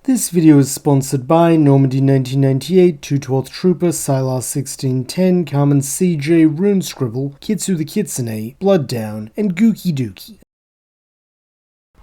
This video is sponsored by Normandy 1998, 212th Trooper, Sylar 1610, Carmen CJ, Rune Scribble, Kitsu the Kitsune, Blood Down, and Gookie Dookie.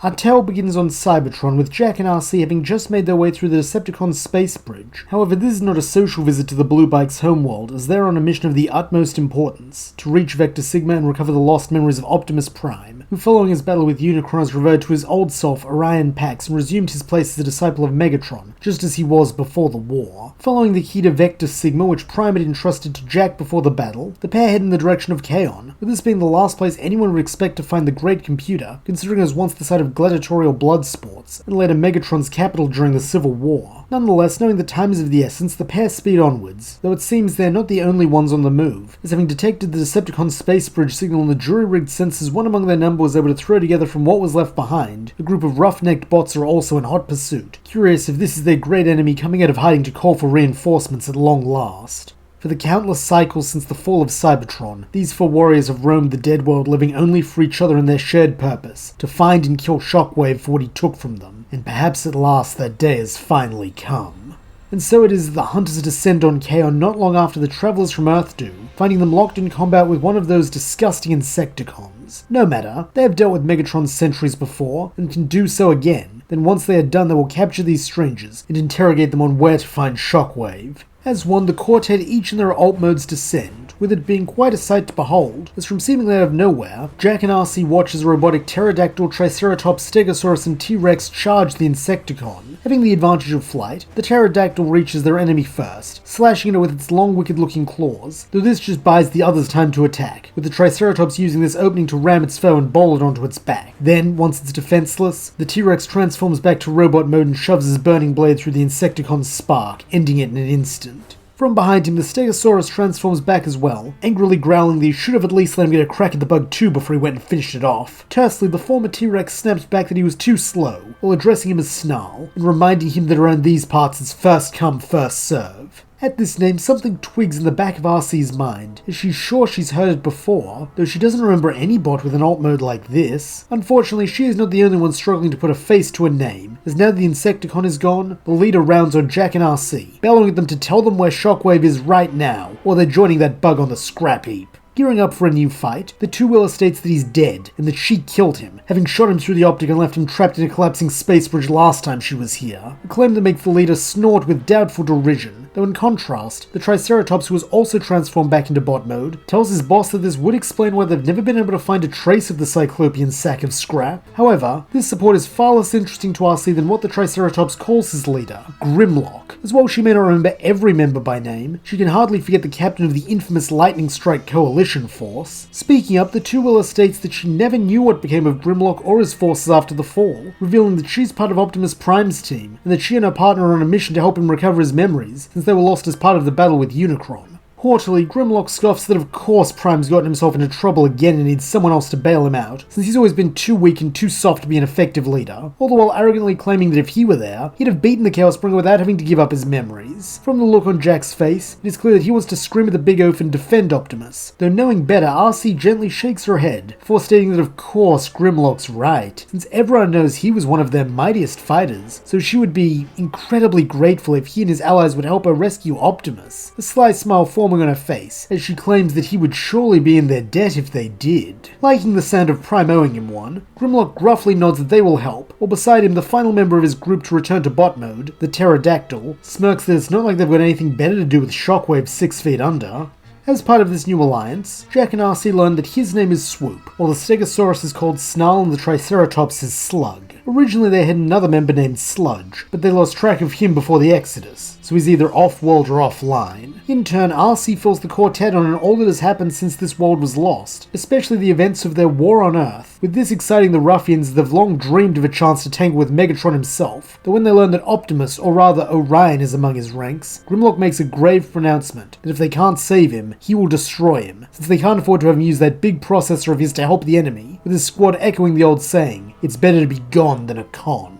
Our tale begins on Cybertron, with Jack and RC having just made their way through the Decepticon space bridge. However, this is not a social visit to the Blue Bike's homeworld, as they're on a mission of the utmost importance, to reach Vector Sigma and recover the lost memories of Optimus Prime, who following his battle with Unicron has reverted to his old self, Orion Pax, and resumed his place as a disciple of Megatron, just as he was before the war. Following the key to Vector Sigma, which Prime had entrusted to Jack before the battle, the pair head in the direction of Kaon, with this being the last place anyone would expect to find the Great Computer, considering it was once the site of gladiatorial blood sports, and later Megatron's capital during the Civil War. Nonetheless, knowing the time is of the essence, the pair speed onwards, though it seems they're not the only ones on the move, as having detected the Decepticon space bridge signal in the jury-rigged sensors, one among their number was able to throw together from what was left behind. A group of rough-necked bots are also in hot pursuit, curious if this is their great enemy coming out of hiding to call for reinforcements at long last. For the countless cycles since the fall of Cybertron, these four warriors have roamed the dead world, living only for each other and their shared purpose, to find and kill Shockwave for what he took from them, and perhaps at last that day has finally come. And so it is that the hunters descend on Kaon not long after the travelers from Earth do, finding them locked in combat with one of those disgusting Insecticons. No matter, they have dealt with Megatron centuries before, and can do so again. Then once they are done, they will capture these strangers, and interrogate them on where to find Shockwave. As one, the quartet each in their alt modes descend, with it being quite a sight to behold, as from seemingly out of nowhere, Jack and RC watch as a robotic pterodactyl, triceratops, stegosaurus, and T-Rex charge the Insecticon. Having the advantage of flight, the pterodactyl reaches their enemy first, slashing it with its long wicked-looking claws, though this just buys the others time to attack, with the triceratops using this opening to ram its foe and bowl it onto its back. Then, once it's defenseless, the T-Rex transforms back to robot mode and shoves his burning blade through the Insecticon's spark, ending it in an instant. From behind him, the Stegosaurus transforms back as well, angrily growling that he should have at least let him get a crack at the bug too before he went and finished it off. Tersely, the former T-Rex snaps back that he was too slow, while addressing him as Snarl, and reminding him that around these parts it's first come, first serve. At this name, something twigs in the back of RC's mind, as she's sure she's heard it before, though she doesn't remember any bot with an alt mode like this. Unfortunately, she is not the only one struggling to put a face to a name, as now that the Insecticon is gone, the leader rounds on Jack and RC, bellowing at them to tell them where Shockwave is right now, or they're joining that bug on the scrap heap. Gearing up for a new fight, the two-wheeler states that he's dead, and that she killed him, having shot him through the optic and left him trapped in a collapsing space bridge last time she was here. A claim that makes the leader snort with doubtful derision, though in contrast, the Triceratops, who was also transformed back into bot mode, tells his boss that this would explain why they've never been able to find a trace of the Cyclopean sack of scrap. However, this support is far less interesting to RC than what the Triceratops calls his leader, Grimlock. As while she may not remember every member by name, she can hardly forget the captain of the infamous Lightning Strike Coalition force. Speaking up, the two-wheeler states that she never knew what became of Grimlock or his forces after the fall, revealing that she's part of Optimus Prime's team, and that she and her partner are on a mission to help him recover his memories, since they were lost as part of the battle with Unicron. Haughtily, Grimlock scoffs that of course Prime's gotten himself into trouble again and needs someone else to bail him out, since he's always been too weak and too soft to be an effective leader, all the while arrogantly claiming that if he were there, he'd have beaten the Chaos Bringer without having to give up his memories. From the look on Jack's face, it is clear that he wants to scream at the big oaf and defend Optimus, though knowing better, RC gently shakes her head, before stating that of course Grimlock's right, since everyone knows he was one of their mightiest fighters, so she would be incredibly grateful if he and his allies would help her rescue Optimus. A sly smile forming on her face, as she claims that he would surely be in their debt if they did. Liking the sound of Prime owing him one, Grimlock gruffly nods that they will help, while beside him the final member of his group to return to bot mode, the Pterodactyl, smirks that it's not like they've got anything better to do with Shockwave 6 feet under. As part of this new alliance, Jack and RC learn that his name is Swoop, while the Stegosaurus is called Snarl and the Triceratops is Slug. Originally they had another member named Sludge, but they lost track of him before the Exodus, so he's either off-world or offline. In turn, RC fills the quartet on all that has happened since this world was lost, especially the events of their war on Earth, with this exciting the ruffians that have long dreamed of a chance to tangle with Megatron himself, though when they learn that Optimus, or rather Orion, is among his ranks, Grimlock makes a grave pronouncement that if they can't save him, he will destroy him, since they can't afford to have him use that big processor of his to help the enemy, with his squad echoing the old saying, "It's better to be gone than a con."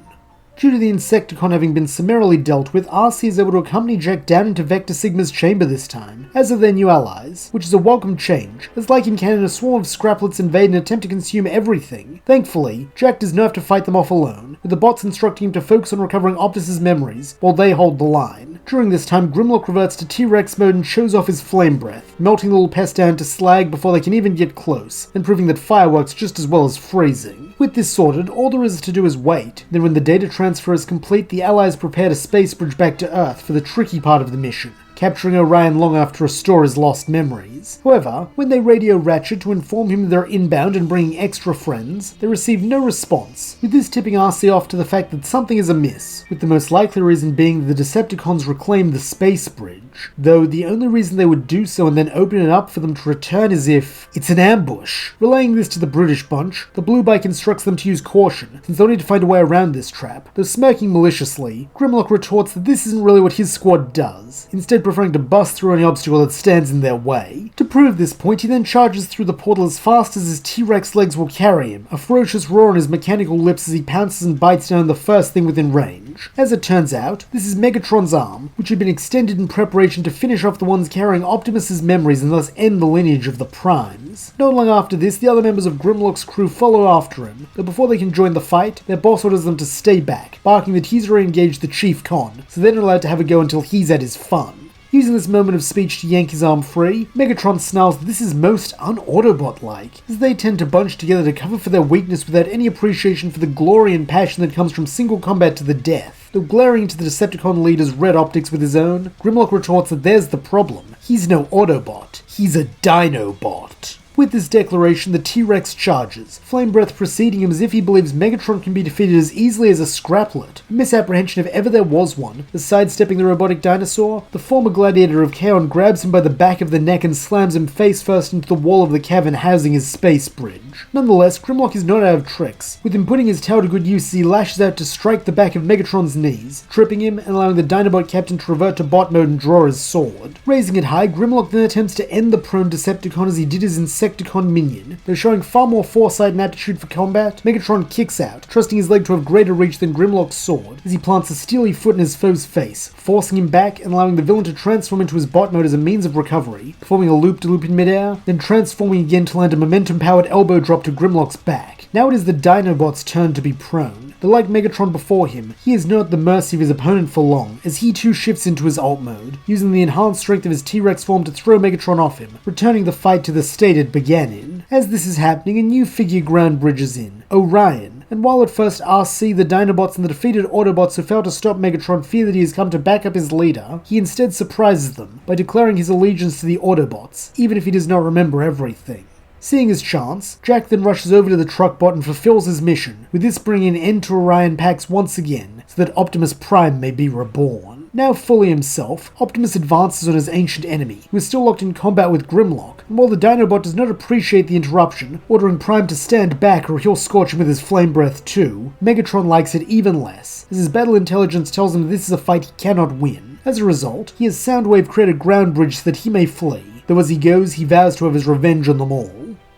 Due to the Insecticon having been summarily dealt with, RC is able to accompany Jack down into Vector Sigma's chamber this time, as are their new allies, which is a welcome change, as like in canon a swarm of scraplets invade and attempt to consume everything. Thankfully, Jack does not have to fight them off alone, with the bots instructing him to focus on recovering Optus's memories, while they hold the line. During this time, Grimlock reverts to T-Rex mode and shows off his flame breath, melting the little pest down to slag before they can even get close, and proving that fire works just as well as freezing. With this sorted, all there is to do is wait. Then when the data transfer is complete, the allies prepared a space bridge back to Earth for the tricky part of the mission, capturing Orion long enough to restore his lost memories. However, when they radio Ratchet to inform him they're inbound and bringing extra friends, they receive no response, with this tipping RC off to the fact that something is amiss, with the most likely reason being that the Decepticons reclaim the space bridge, though the only reason they would do so and then open it up for them to return is if it's an ambush. Relaying this to the British bunch, the Blue Bike instructs them to use caution, since they'll need to find a way around this trap, though smirking maliciously, Grimlock retorts that this isn't really what his squad does, instead preferring to bust through any obstacle that stands in their way. To prove this point, he then charges through the portal as fast as his T-Rex legs will carry him, a ferocious roar on his mechanical lips as he pounces and bites down the first thing within range. As it turns out, this is Megatron's arm, which had been extended in preparation to finish off the ones carrying Optimus's memories and thus end the lineage of the Primes. Not long after this, the other members of Grimlock's crew follow after him, but before they can join the fight, their boss orders them to stay back, barking that he's already engaged the Chief Con, so they're not allowed to have a go until he's at his fun. Using this moment of speech to yank his arm free, Megatron snarls that this is most un-Autobot-like, as they tend to bunch together to cover for their weakness without any appreciation for the glory and passion that comes from single combat to the death. Though glaring into the Decepticon leader's red optics with his own, Grimlock retorts that there's the problem. He's no Autobot, he's a Dinobot. With this declaration, the T-Rex charges, Flame Breath preceding him as if he believes Megatron can be defeated as easily as a scraplet, a misapprehension if ever there was one, as sidestepping the robotic dinosaur, the former gladiator of Chaon grabs him by the back of the neck and slams him face first into the wall of the cavern housing his space bridge. Nonetheless, Grimlock is not out of tricks, with him putting his tail to good use as he lashes out to strike the back of Megatron's knees, tripping him and allowing the Dinobot captain to revert to bot mode and draw his sword. Raising it high, Grimlock then attempts to end the prone Decepticon as he did his Insecticon minion. Though showing far more foresight and aptitude for combat, Megatron kicks out, trusting his leg to have greater reach than Grimlock's sword, as he plants a steely foot in his foe's face, forcing him back and allowing the villain to transform into his bot mode as a means of recovery, performing a loop-de-loop in midair, then transforming again to land a momentum-powered elbow drop to Grimlock's back. Now it is the Dinobot's turn to be prone. Though like Megatron before him, he is not at the mercy of his opponent for long, as he too shifts into his alt mode, using the enhanced strength of his T-Rex form to throw Megatron off him, returning the fight to the state it began in. As this is happening, a new figure ground bridges in, Orion, and while at first RC, the Dinobots and the defeated Autobots who failed to stop Megatron fear that he has come to back up his leader, he instead surprises them by declaring his allegiance to the Autobots, even if he does not remember everything. Seeing his chance, Jack then rushes over to the truck bot and fulfills his mission, with this bringing an end to Orion Pax once again, so that Optimus Prime may be reborn. Now fully himself, Optimus advances on his ancient enemy, who is still locked in combat with Grimlock, and while the Dinobot does not appreciate the interruption, ordering Prime to stand back or he'll scorch him with his flame breath too, Megatron likes it even less, as his battle intelligence tells him that this is a fight he cannot win. As a result, he has Soundwave create a ground bridge so that he may flee, though as he goes, he vows to have his revenge on them all.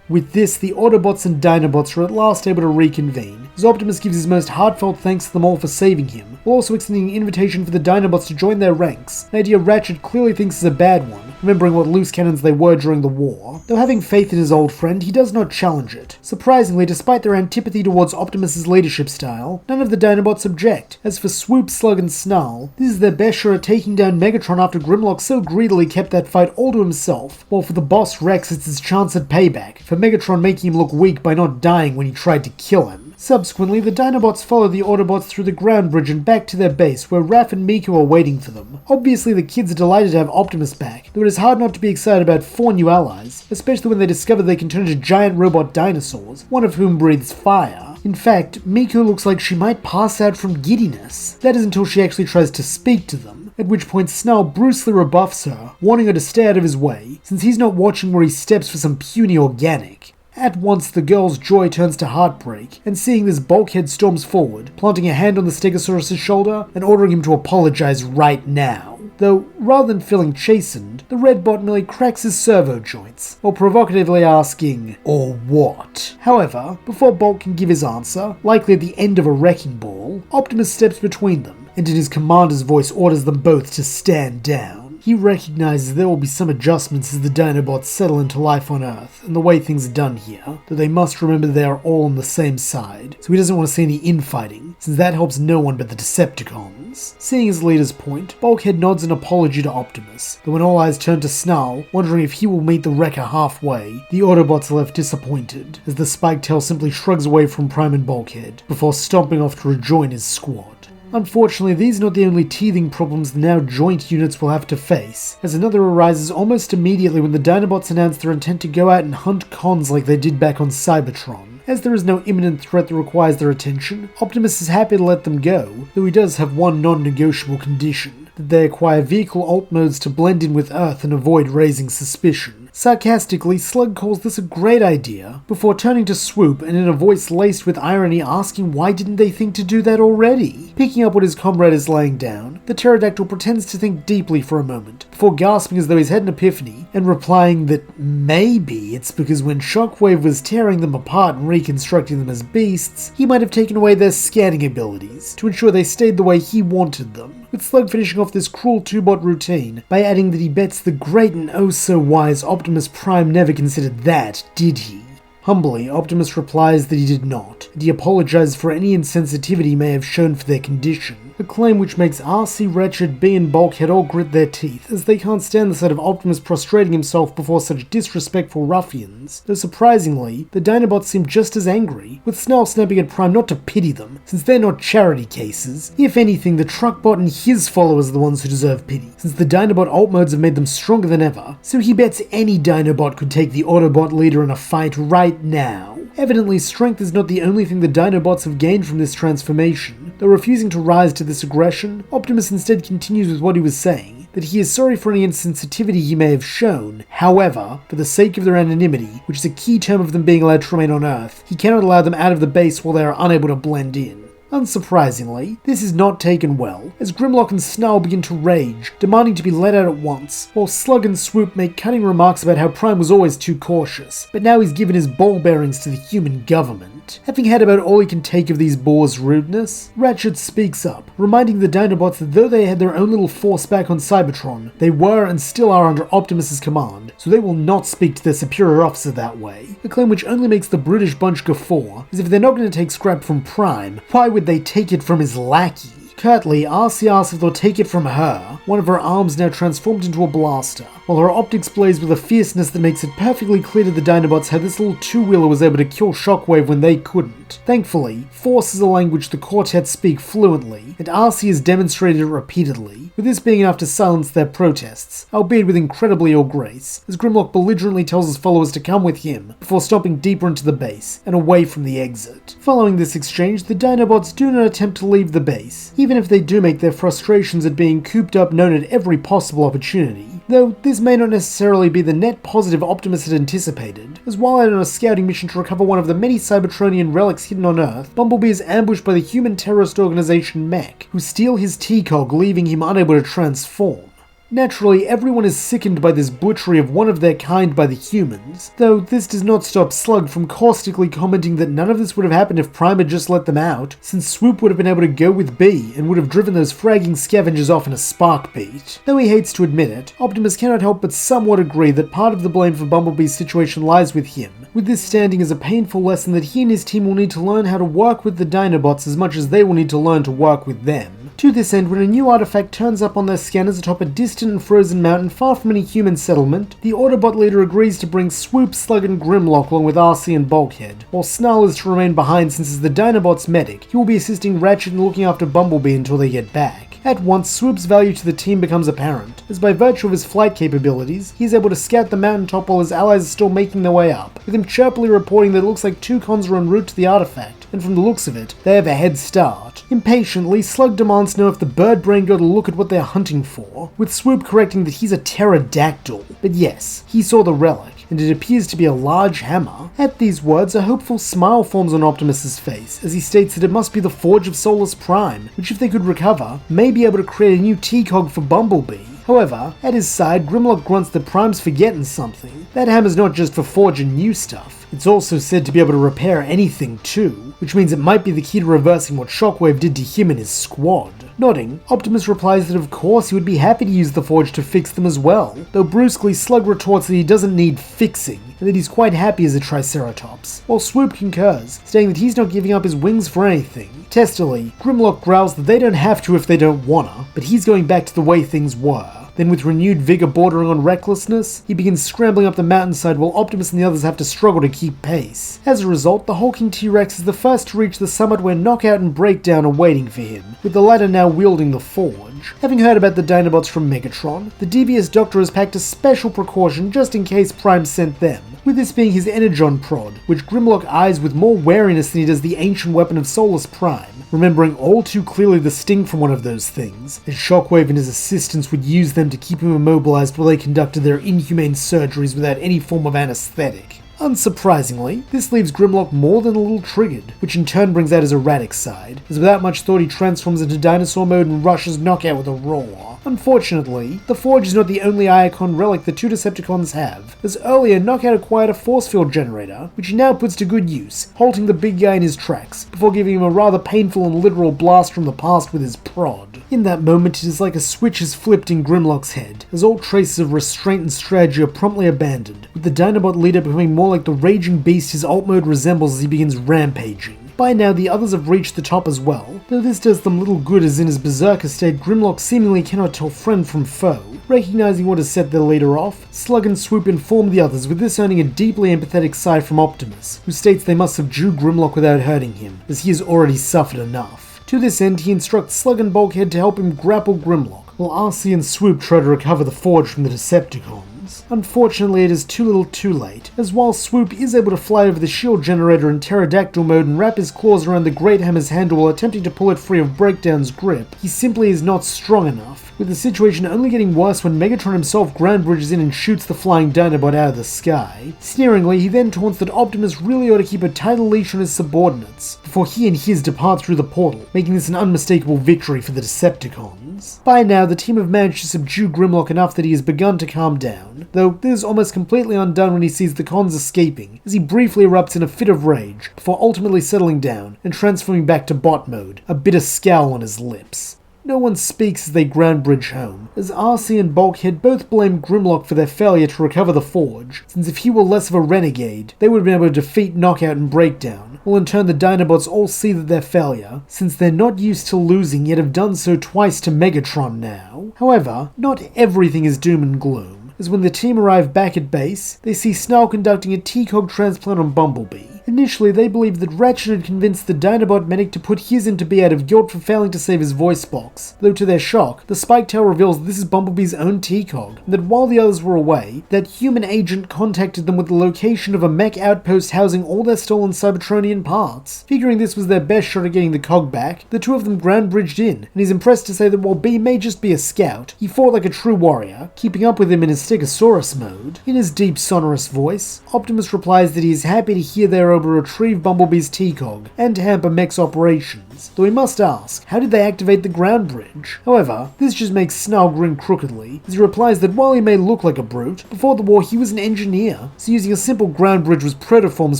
With this, the Autobots and Dinobots are at last able to reconvene, as Optimus gives his most heartfelt thanks to them all for saving him, while also extending an invitation for the Dinobots to join their ranks, an idea Ratchet clearly thinks is a bad one, remembering what loose cannons they were during the war. Though having faith in his old friend, he does not challenge it. Surprisingly, despite their antipathy towards Optimus's leadership style, none of the Dinobots object. As for Swoop, Slug, and Snarl, this is their best shot at taking down Megatron after Grimlock so greedily kept that fight all to himself, while for the boss Rex it's his chance at payback, for Megatron making him look weak by not dying when he tried to kill him. Subsequently, the Dinobots follow the Autobots through the ground bridge and back to their base, where Raph and Miko are waiting for them. Obviously, the kids are delighted to have Optimus back, though it is hard not to be excited about 4 new allies, especially when they discover they can turn into giant robot dinosaurs, one of whom breathes fire. In fact, Miko looks like she might pass out from giddiness. That is until she actually tries to speak to them, at which point Snarl brutally rebuffs her, warning her to stay out of his way, since he's not watching where he steps for some puny organic. At once, the girl's joy turns to heartbreak, and seeing this, Bulkhead storms forward, planting a hand on the Stegosaurus' shoulder and ordering him to apologize right now. though rather than feeling chastened, the red bot merely cracks his servo joints, while provocatively asking, "Or what?" However, before Bulk can give his answer, likely at the end of a wrecking ball, Optimus steps between them, and in his commander's voice orders them both to stand down. He recognizes there will be some adjustments as the Dinobots settle into life on Earth and the way things are done here, though they must remember they are all on the same side, so he doesn't want to see any infighting, since that helps no one but the Decepticons. Seeing his leader's point, Bulkhead nods an apology to Optimus, though when all eyes turn to Snarl, wondering if he will meet the Wrecker halfway, the Autobots are left disappointed, as the Spike-Tail simply shrugs away from Prime and Bulkhead, before stomping off to rejoin his squad. Unfortunately, these are not the only teething problems the now joint units will have to face, as another arises almost immediately when the Dinobots announce their intent to go out and hunt cons like they did back on Cybertron. As there is no imminent threat that requires their attention, Optimus is happy to let them go, though he does have one non-negotiable condition, that they acquire vehicle alt modes to blend in with Earth and avoid raising suspicion. Sarcastically, Slug calls this a great idea, before turning to Swoop and in a voice laced with irony asking why didn't they think to do that already? Picking up what his comrade is laying down, the pterodactyl pretends to think deeply for a moment, before gasping as though he's had an epiphany, and replying that maybe it's because when Shockwave was tearing them apart and reconstructing them as beasts, he might have taken away their scanning abilities, to ensure they stayed the way he wanted them. With Slug finishing off this cruel two-bot routine by adding that he bets the great and oh-so-wise Optimus Prime never considered that, did he? Humbly, Optimus replies that he did not, and he apologizes for any insensitivity he may have shown for their condition, a claim which makes RC, Ratchet, B and Bulkhead all grit their teeth, as they can't stand the sight of Optimus prostrating himself before such disrespectful ruffians, though surprisingly, the Dinobots seem just as angry, with Snarl snapping at Prime not to pity them, since they're not charity cases. If anything, the Truckbot and his followers are the ones who deserve pity, since the Dinobot alt modes have made them stronger than ever, so he bets any Dinobot could take the Autobot leader in a fight right now. Evidently, strength is not the only thing the Dinobots have gained from this transformation. Though refusing to rise to this aggression, Optimus instead continues with what he was saying, that he is sorry for any insensitivity he may have shown. However, for the sake of their anonymity, which is a key term of them being allowed to remain on Earth, he cannot allow them out of the base while they are unable to blend in. Unsurprisingly, this is not taken well, as Grimlock and Snarl begin to rage, demanding to be let out at once, while Slug and Swoop make cutting remarks about how Prime was always too cautious, but now he's given his ball bearings to the human government. Having had about all he can take of these boars' rudeness, Ratchet speaks up, reminding the Dinobots that though they had their own little force back on Cybertron, they were and still are under Optimus's command, so they will not speak to their superior officer that way, a claim which only makes the British bunch guffaw, as if they're not going to take scrap from Prime, why would they take it from his lackey? Curtly, RC asks if they'll take it from her, one of her arms now transformed into a blaster, while her optics blaze with a fierceness that makes it perfectly clear to the Dinobots how this little two-wheeler was able to kill Shockwave when they couldn't. Thankfully, Force is a language the Quartet speak fluently, and RC has demonstrated it repeatedly, with this being enough to silence their protests, albeit with incredibly ill grace, as Grimlock belligerently tells his followers to come with him, before stomping deeper into the base, and away from the exit. Following this exchange, the Dinobots do not attempt to leave the base, even if they do make their frustrations at being cooped up known at every possible opportunity, though this may not necessarily be the net positive Optimus had anticipated, as while out on a scouting mission to recover one of the many Cybertronian relics hidden on Earth, Bumblebee is ambushed by the human terrorist organization Mech, who steal his T-Cog, leaving him unable to transform. Naturally, everyone is sickened by this butchery of one of their kind by the humans, though this does not stop Slug from caustically commenting that none of this would have happened if Prime had just let them out, since Swoop would have been able to go with B and would have driven those fragging scavengers off in a spark beat. Though he hates to admit it, Optimus cannot help but somewhat agree that part of the blame for Bumblebee's situation lies with him, with this standing as a painful lesson that he and his team will need to learn how to work with the Dinobots as much as they will need to learn to work with them. To this end, when a new artifact turns up on their scanners atop a distant and frozen mountain far from any human settlement, the Autobot leader agrees to bring Swoop, Slug, and Grimlock along with RC and Bulkhead, while Snarl is to remain behind since as the Dinobot's medic, he will be assisting Ratchet in looking after Bumblebee until they get back. At once, Swoop's value to the team becomes apparent, as by virtue of his flight capabilities, he is able to scout the mountaintop while his allies are still making their way up, with him chirpily reporting that it looks like two cons are en route to the artifact, and from the looks of it, they have a head start. Impatiently, Slug demands to know if the bird brain got a look at what they're hunting for, with Swoop correcting that he's a pterodactyl. But yes, he saw the relic, and it appears to be a large hammer. At these words, a hopeful smile forms on Optimus's face, as he states that it must be the Forge of Solus Prime, which if they could recover, may be able to create a new T-Cog for Bumblebee. However, at his side, Grimlock grunts that Prime's forgetting something. That hammer's not just for forging new stuff, it's also said to be able to repair anything too, which means it might be the key to reversing what Shockwave did to him and his squad. Nodding, Optimus replies that of course he would be happy to use the Forge to fix them as well, though brusquely Slug retorts that he doesn't need fixing, and that he's quite happy as a Triceratops, while Swoop concurs, stating that he's not giving up his wings for anything. Testily, Grimlock growls that they don't have to if they don't wanna, but he's going back to the way things were. Then with renewed vigor bordering on recklessness, he begins scrambling up the mountainside while Optimus and the others have to struggle to keep pace. As a result, the hulking T-Rex is the first to reach the summit where Knockout and Breakdown are waiting for him, with the latter now wielding the Forge. Having heard about the Dinobots from Megatron, the devious Doctor has packed a special precaution just in case Prime sent them, with this being his Energon prod, which Grimlock eyes with more wariness than he does the ancient weapon of Solus Prime, remembering all too clearly the sting from one of those things, as Shockwave and his assistants would use them to keep him immobilized while they conducted their inhumane surgeries without any form of anesthetic. Unsurprisingly, this leaves Grimlock more than a little triggered, which in turn brings out his erratic side, as without much thought he transforms into dinosaur mode and rushes Knockout with a roar. Unfortunately, the Forge is not the only Iacon relic the two Decepticons have, as earlier Knockout acquired a force field generator, which he now puts to good use, halting the big guy in his tracks, before giving him a rather painful and literal blast from the past with his prod. In that moment, it is like a switch is flipped in Grimlock's head, as all traces of restraint and strategy are promptly abandoned, with the Dinobot leader becoming more like the raging beast his alt mode resembles as he begins rampaging. By now, the others have reached the top as well, though this does them little good as in his berserker state, Grimlock seemingly cannot tell friend from foe. Recognizing what has set their leader off, Slug and Swoop inform the others, with this earning a deeply empathetic sigh from Optimus, who states they must subdue Grimlock without hurting him, as he has already suffered enough. To this end, he instructs Slug and Bulkhead to help him grapple Grimlock, while RC and Swoop try to recover the Forge from the Decepticons. Unfortunately, it is too little too late, as while Swoop is able to fly over the shield generator in pterodactyl mode and wrap his claws around the Great Hammer's handle while attempting to pull it free of Breakdown's grip, he simply is not strong enough, with the situation only getting worse when Megatron himself ground bridges in and shoots the flying Dinobot out of the sky. Sneeringly, he then taunts that Optimus really ought to keep a tighter leash on his subordinates, before he and his depart through the portal, making this an unmistakable victory for the Decepticons. By now, the team have managed to subdue Grimlock enough that he has begun to calm down, though this is almost completely undone when he sees the cons escaping, as he briefly erupts in a fit of rage, before ultimately settling down and transforming back to bot mode, a bitter scowl on his lips. No one speaks as they ground bridge home, as RC and Bulkhead both blame Grimlock for their failure to recover the Forge, since if he were less of a renegade, they would have been able to defeat Knockout and Breakdown, while in turn the Dinobots all see that their failure, since they're not used to losing yet have done so twice to Megatron now. However, not everything is doom and gloom, as when the team arrive back at base, they see Snarl conducting a T-Cog transplant on Bumblebee. Initially, they believed that Ratchet had convinced the Dinobot medic to put his into B out of guilt for failing to save his voice box, though to their shock, the Spike Tail reveals that this is Bumblebee's own T-Cog, and that while the others were away, that human agent contacted them with the location of a mech outpost housing all their stolen Cybertronian parts. Figuring this was their best shot at getting the cog back, the two of them ground bridged in, and he's impressed to say that while B may just be a scout, he fought like a true warrior, keeping up with him in his Stegosaurus mode. In his deep sonorous voice, Optimus replies that he is happy to hear they are able to retrieve Bumblebee's T-Cog and hamper Mech's operations, though he must ask, how did they activate the ground bridge? However, this just makes Snarl grin crookedly, as he replies that while he may look like a brute, before the war he was an engineer, so using a simple ground bridge was Protoform's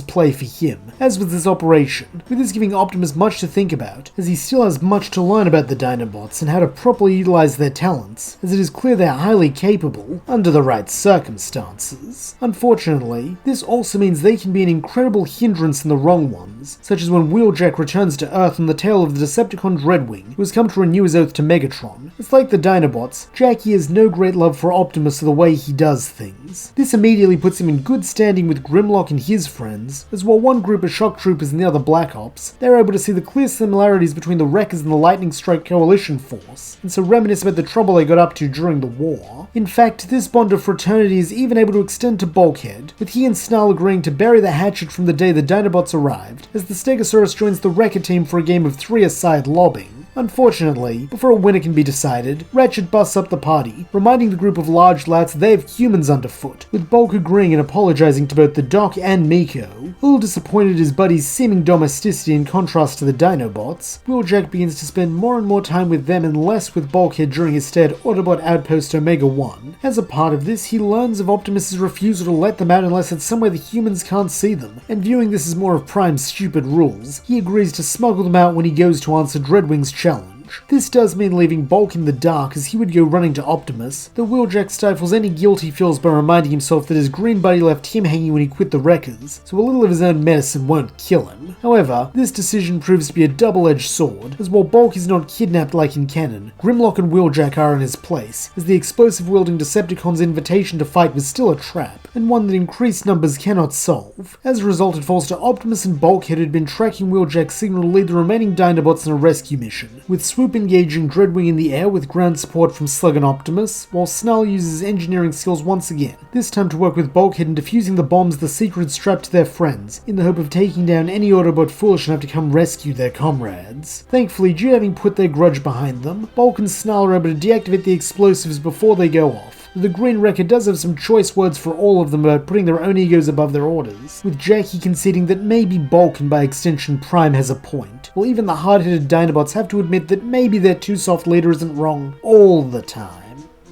play for him, as was this operation, with this giving Optimus much to think about, as he still has much to learn about the Dinobots and how to properly utilize their talents, as it is clear they are highly capable, under the right circumstances. Unfortunately, this also means they can be an incredible hindrance in the wrong ones, such as when Wheeljack returns to Earth on the tail of the Decepticon Dreadwing, who has come to renew his oath to Megatron. It's like the Dinobots, Jackie has no great love for Optimus or the way he does things. This immediately puts him in good standing with Grimlock and his friends, as while one group are shock troopers and the other Black Ops, they're able to see the clear similarities between the Wreckers and the Lightning Strike Coalition force, and so reminisce about the trouble they got up to during the war. In fact, this bond of fraternity is even able to extend to Bulkhead, with he and Snarl agreeing to bury the hatchet from the day the Dinobots arrived, as the Stegosaurus joins the Wrecker team for a game of 3-a-side lobbing. Unfortunately, before a winner can be decided, Ratchet busts up the party, reminding the group of large lats they have humans underfoot, with Bulk agreeing and apologizing to both the Doc and Miko. A little disappointed at his buddy's seeming domesticity in contrast to the Dinobots, Wheeljack begins to spend more and more time with them and less with Bulkhead during his stay at Autobot Outpost Omega-1. As a part of this, he learns of Optimus's refusal to let them out unless it's somewhere the humans can't see them, and viewing this as more of Prime's stupid rules, he agrees to smuggle them out when he goes to answer Dreadwing's challenge. This does mean leaving Bulk in the dark as he would go running to Optimus, though Wheeljack stifles any guilt he feels by reminding himself that his green buddy left him hanging when he quit the Wreckers, so a little of his own medicine won't kill him. However, this decision proves to be a double-edged sword, as while Bulk is not kidnapped like in canon, Grimlock and Wheeljack are in his place, as the explosive-wielding Decepticon's invitation to fight was still a trap, and one that increased numbers cannot solve. As a result, it falls to Optimus and Bulkhead who had been tracking Wheeljack's signal to lead the remaining Dinobots on a rescue mission, with Swoop engaging Dreadwing in the air with ground support from Slug and Optimus, while Snarl uses engineering skills once again, this time to work with Bulkhead in defusing the bombs the Secret strapped to their friends, in the hope of taking down any Autobot foolish enough to come rescue their comrades. Thankfully, due to having put their grudge behind them, Bulk and Snarl are able to deactivate the explosives before they go off. The Green Wrecker does have some choice words for all of them about putting their own egos above their orders, with Jackie conceding that maybe Bulk and by extension Prime has a point, while even the hard-headed Dinobots have to admit that maybe their too-soft leader isn't wrong all the time.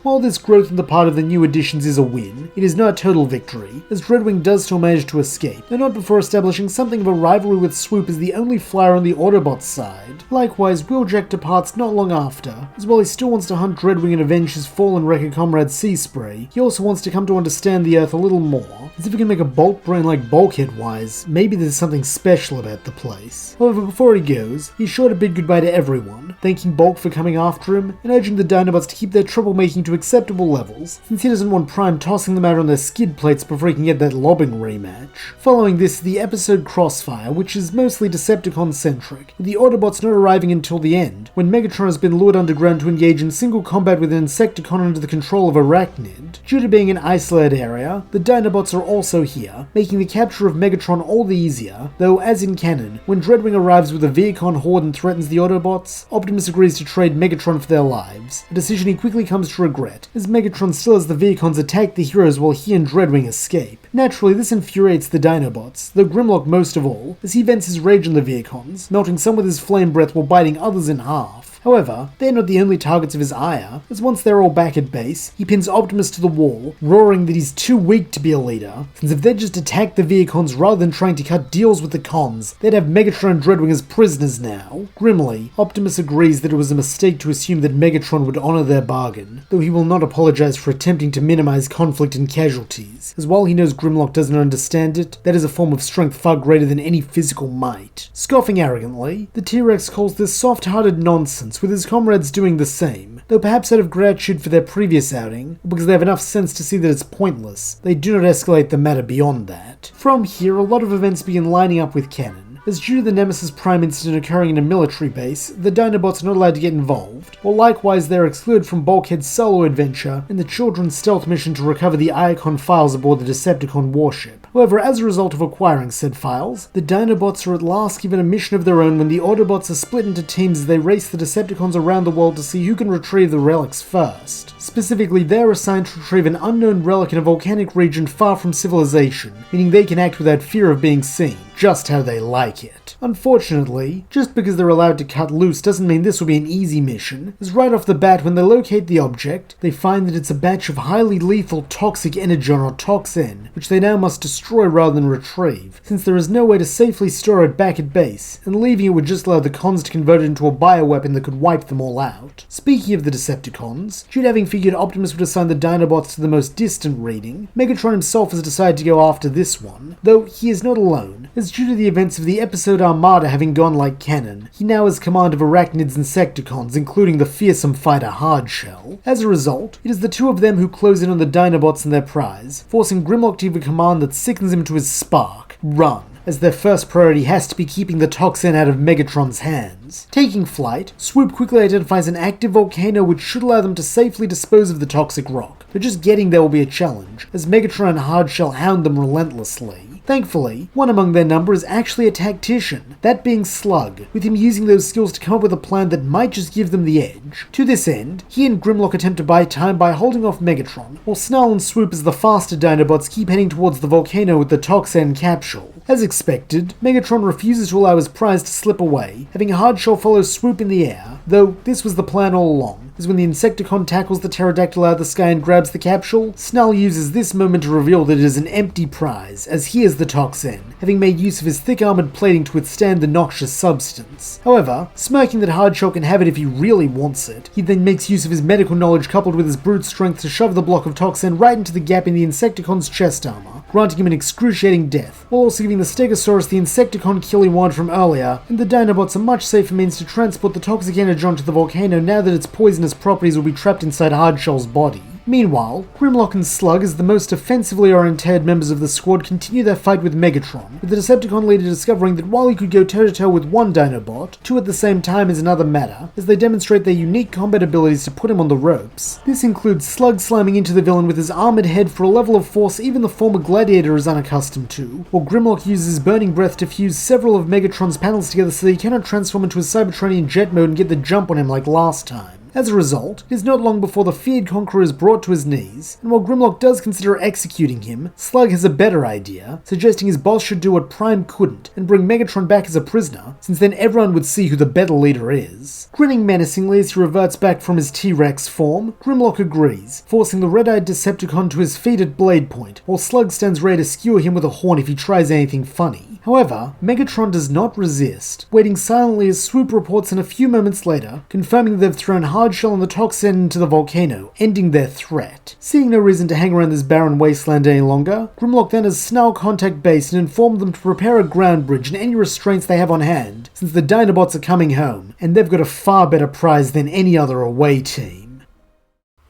While this growth on the part of the new additions is a win, it is not a total victory, as Dreadwing does still manage to escape, though not before establishing something of a rivalry with Swoop as the only flyer on the Autobots side. Likewise, Wheeljack departs not long after, as while he still wants to hunt Dreadwing and avenge his fallen Wrecker comrade Seaspray, he also wants to come to understand the Earth a little more, as if he can make a Bolt brain like Bulkhead-wise, maybe there's something special about the place. However, before he goes, he's sure to bid goodbye to everyone, thanking Bulk for coming after him, and urging the Dinobots to keep their troublemaking to acceptable levels, since he doesn't want Prime tossing them out on their skid plates before he can get that lobbing rematch. Following this, the episode Crossfire, which is mostly Decepticon-centric, with the Autobots not arriving until the end, when Megatron has been lured underground to engage in single combat with an Insecticon under the control of Arachnid. Due to being an isolated area, the Dinobots are also here, making the capture of Megatron all the easier, though as in canon, when Dreadwing arrives with a Vehicon horde and threatens the Autobots, Optimus agrees to trade Megatron for their lives, a decision he quickly comes to regret, as Megatron still has the Vehicons attack the heroes while he and Dreadwing escape. Naturally, this infuriates the Dinobots, though Grimlock most of all, as he vents his rage on the Vehicons, melting some with his flame breath while biting others in half. However, they're not the only targets of his ire, as once they're all back at base, he pins Optimus to the wall, roaring that he's too weak to be a leader, since if they'd just attacked the Vehicons rather than trying to cut deals with the cons, they'd have Megatron and Dreadwing as prisoners now. Grimly, Optimus agrees that it was a mistake to assume that Megatron would honor their bargain, though he will not apologize for attempting to minimize conflict and casualties, as while he knows Grimlock doesn't understand it, that is a form of strength far greater than any physical might. Scoffing arrogantly, the T-Rex calls this soft-hearted nonsense, with his comrades doing the same, though perhaps out of gratitude for their previous outing, or because they have enough sense to see that it's pointless, they do not escalate the matter beyond that. From here, a lot of events begin lining up with canon, as due to the Nemesis Prime incident occurring in a military base, the Dinobots are not allowed to get involved, while likewise they are excluded from Bulkhead's solo adventure and the children's stealth mission to recover the Iacon files aboard the Decepticon warship. However, as a result of acquiring said files, the Dinobots are at last given a mission of their own when the Autobots are split into teams as they race the Decepticons around the world to see who can retrieve the relics first. Specifically, they're assigned to retrieve an unknown relic in a volcanic region far from civilization, meaning they can act without fear of being seen, just how they like it. Unfortunately, just because they're allowed to cut loose doesn't mean this will be an easy mission, as right off the bat when they locate the object, they find that it's a batch of highly lethal toxic energon or toxin, which they now must destroy rather than retrieve, since there is no way to safely store it back at base, and leaving it would just allow the cons to convert it into a bioweapon that could wipe them all out. Speaking of the Decepticons, due to having figured Optimus would assign the Dinobots to the most distant reading, Megatron himself has decided to go after this one, though he is not alone, as due to the events of the episode Armada having gone like canon, he now has command of Arachnids and Insecticons, including the fearsome fighter Hardshell. As a result, it is the two of them who close in on the Dinobots and their prize, forcing Grimlock to give a command that sickens him to his spark: run, as their first priority has to be keeping the toxin out of Megatron's hands. Taking flight, Swoop quickly identifies an active volcano which should allow them to safely dispose of the toxic rock, but just getting there will be a challenge, as Megatron and Hardshell hound them relentlessly. Thankfully, one among their number is actually a tactician, that being Slug, with him using those skills to come up with a plan that might just give them the edge. To this end, he and Grimlock attempt to buy time by holding off Megatron, while Snarl and Swoop as the faster Dinobots keep heading towards the volcano with the Toxin capsule. As expected, Megatron refuses to allow his prize to slip away, having Hardshell follow Swoop in the air, though this was the plan all along, as when the Insecticon tackles the pterodactyl out of the sky and grabs the capsule, Snarl uses this moment to reveal that it is an empty prize, as he is the Toxin, having made use of his thick armored plating to withstand the noxious substance. However, smirking that Hardshell can have it if he really wants it, he then makes use of his medical knowledge coupled with his brute strength to shove the block of Toxin right into the gap in the Insecticon's chest armor, granting him an excruciating death, while also giving the Stegosaurus the Insecticon kill he wanted from earlier, and the Dinobots a much safer means to transport the toxic energy onto the volcano now that its poisonous properties will be trapped inside Hardshell's body. Meanwhile, Grimlock and Slug, as the most offensively oriented members of the squad, continue their fight with Megatron, with the Decepticon leader discovering that while he could go toe-to-toe with one Dinobot, two at the same time is another matter, as they demonstrate their unique combat abilities to put him on the ropes. This includes Slug slamming into the villain with his armored head for a level of force even the former Gladiator is unaccustomed to, while Grimlock uses his burning breath to fuse several of Megatron's panels together so that he cannot transform into a Cybertronian jet mode and get the jump on him like last time. As a result, it is not long before the feared Conqueror is brought to his knees, and while Grimlock does consider executing him, Slug has a better idea, suggesting his boss should do what Prime couldn't, and bring Megatron back as a prisoner, since then everyone would see who the better leader is. Grinning menacingly as he reverts back from his T-Rex form, Grimlock agrees, forcing the red-eyed Decepticon to his feet at blade point, while Slug stands ready to skewer him with a horn if he tries anything funny. However, Megatron does not resist, waiting silently as Swoop reports in a few moments later, confirming they've thrown Hardshell and the Toxin into the volcano, ending their threat. Seeing no reason to hang around this barren wasteland any longer, Grimlock then has Snarl contact base and inform them to prepare a ground bridge and any restraints they have on hand, since the Dinobots are coming home, and they've got a far better prize than any other away team.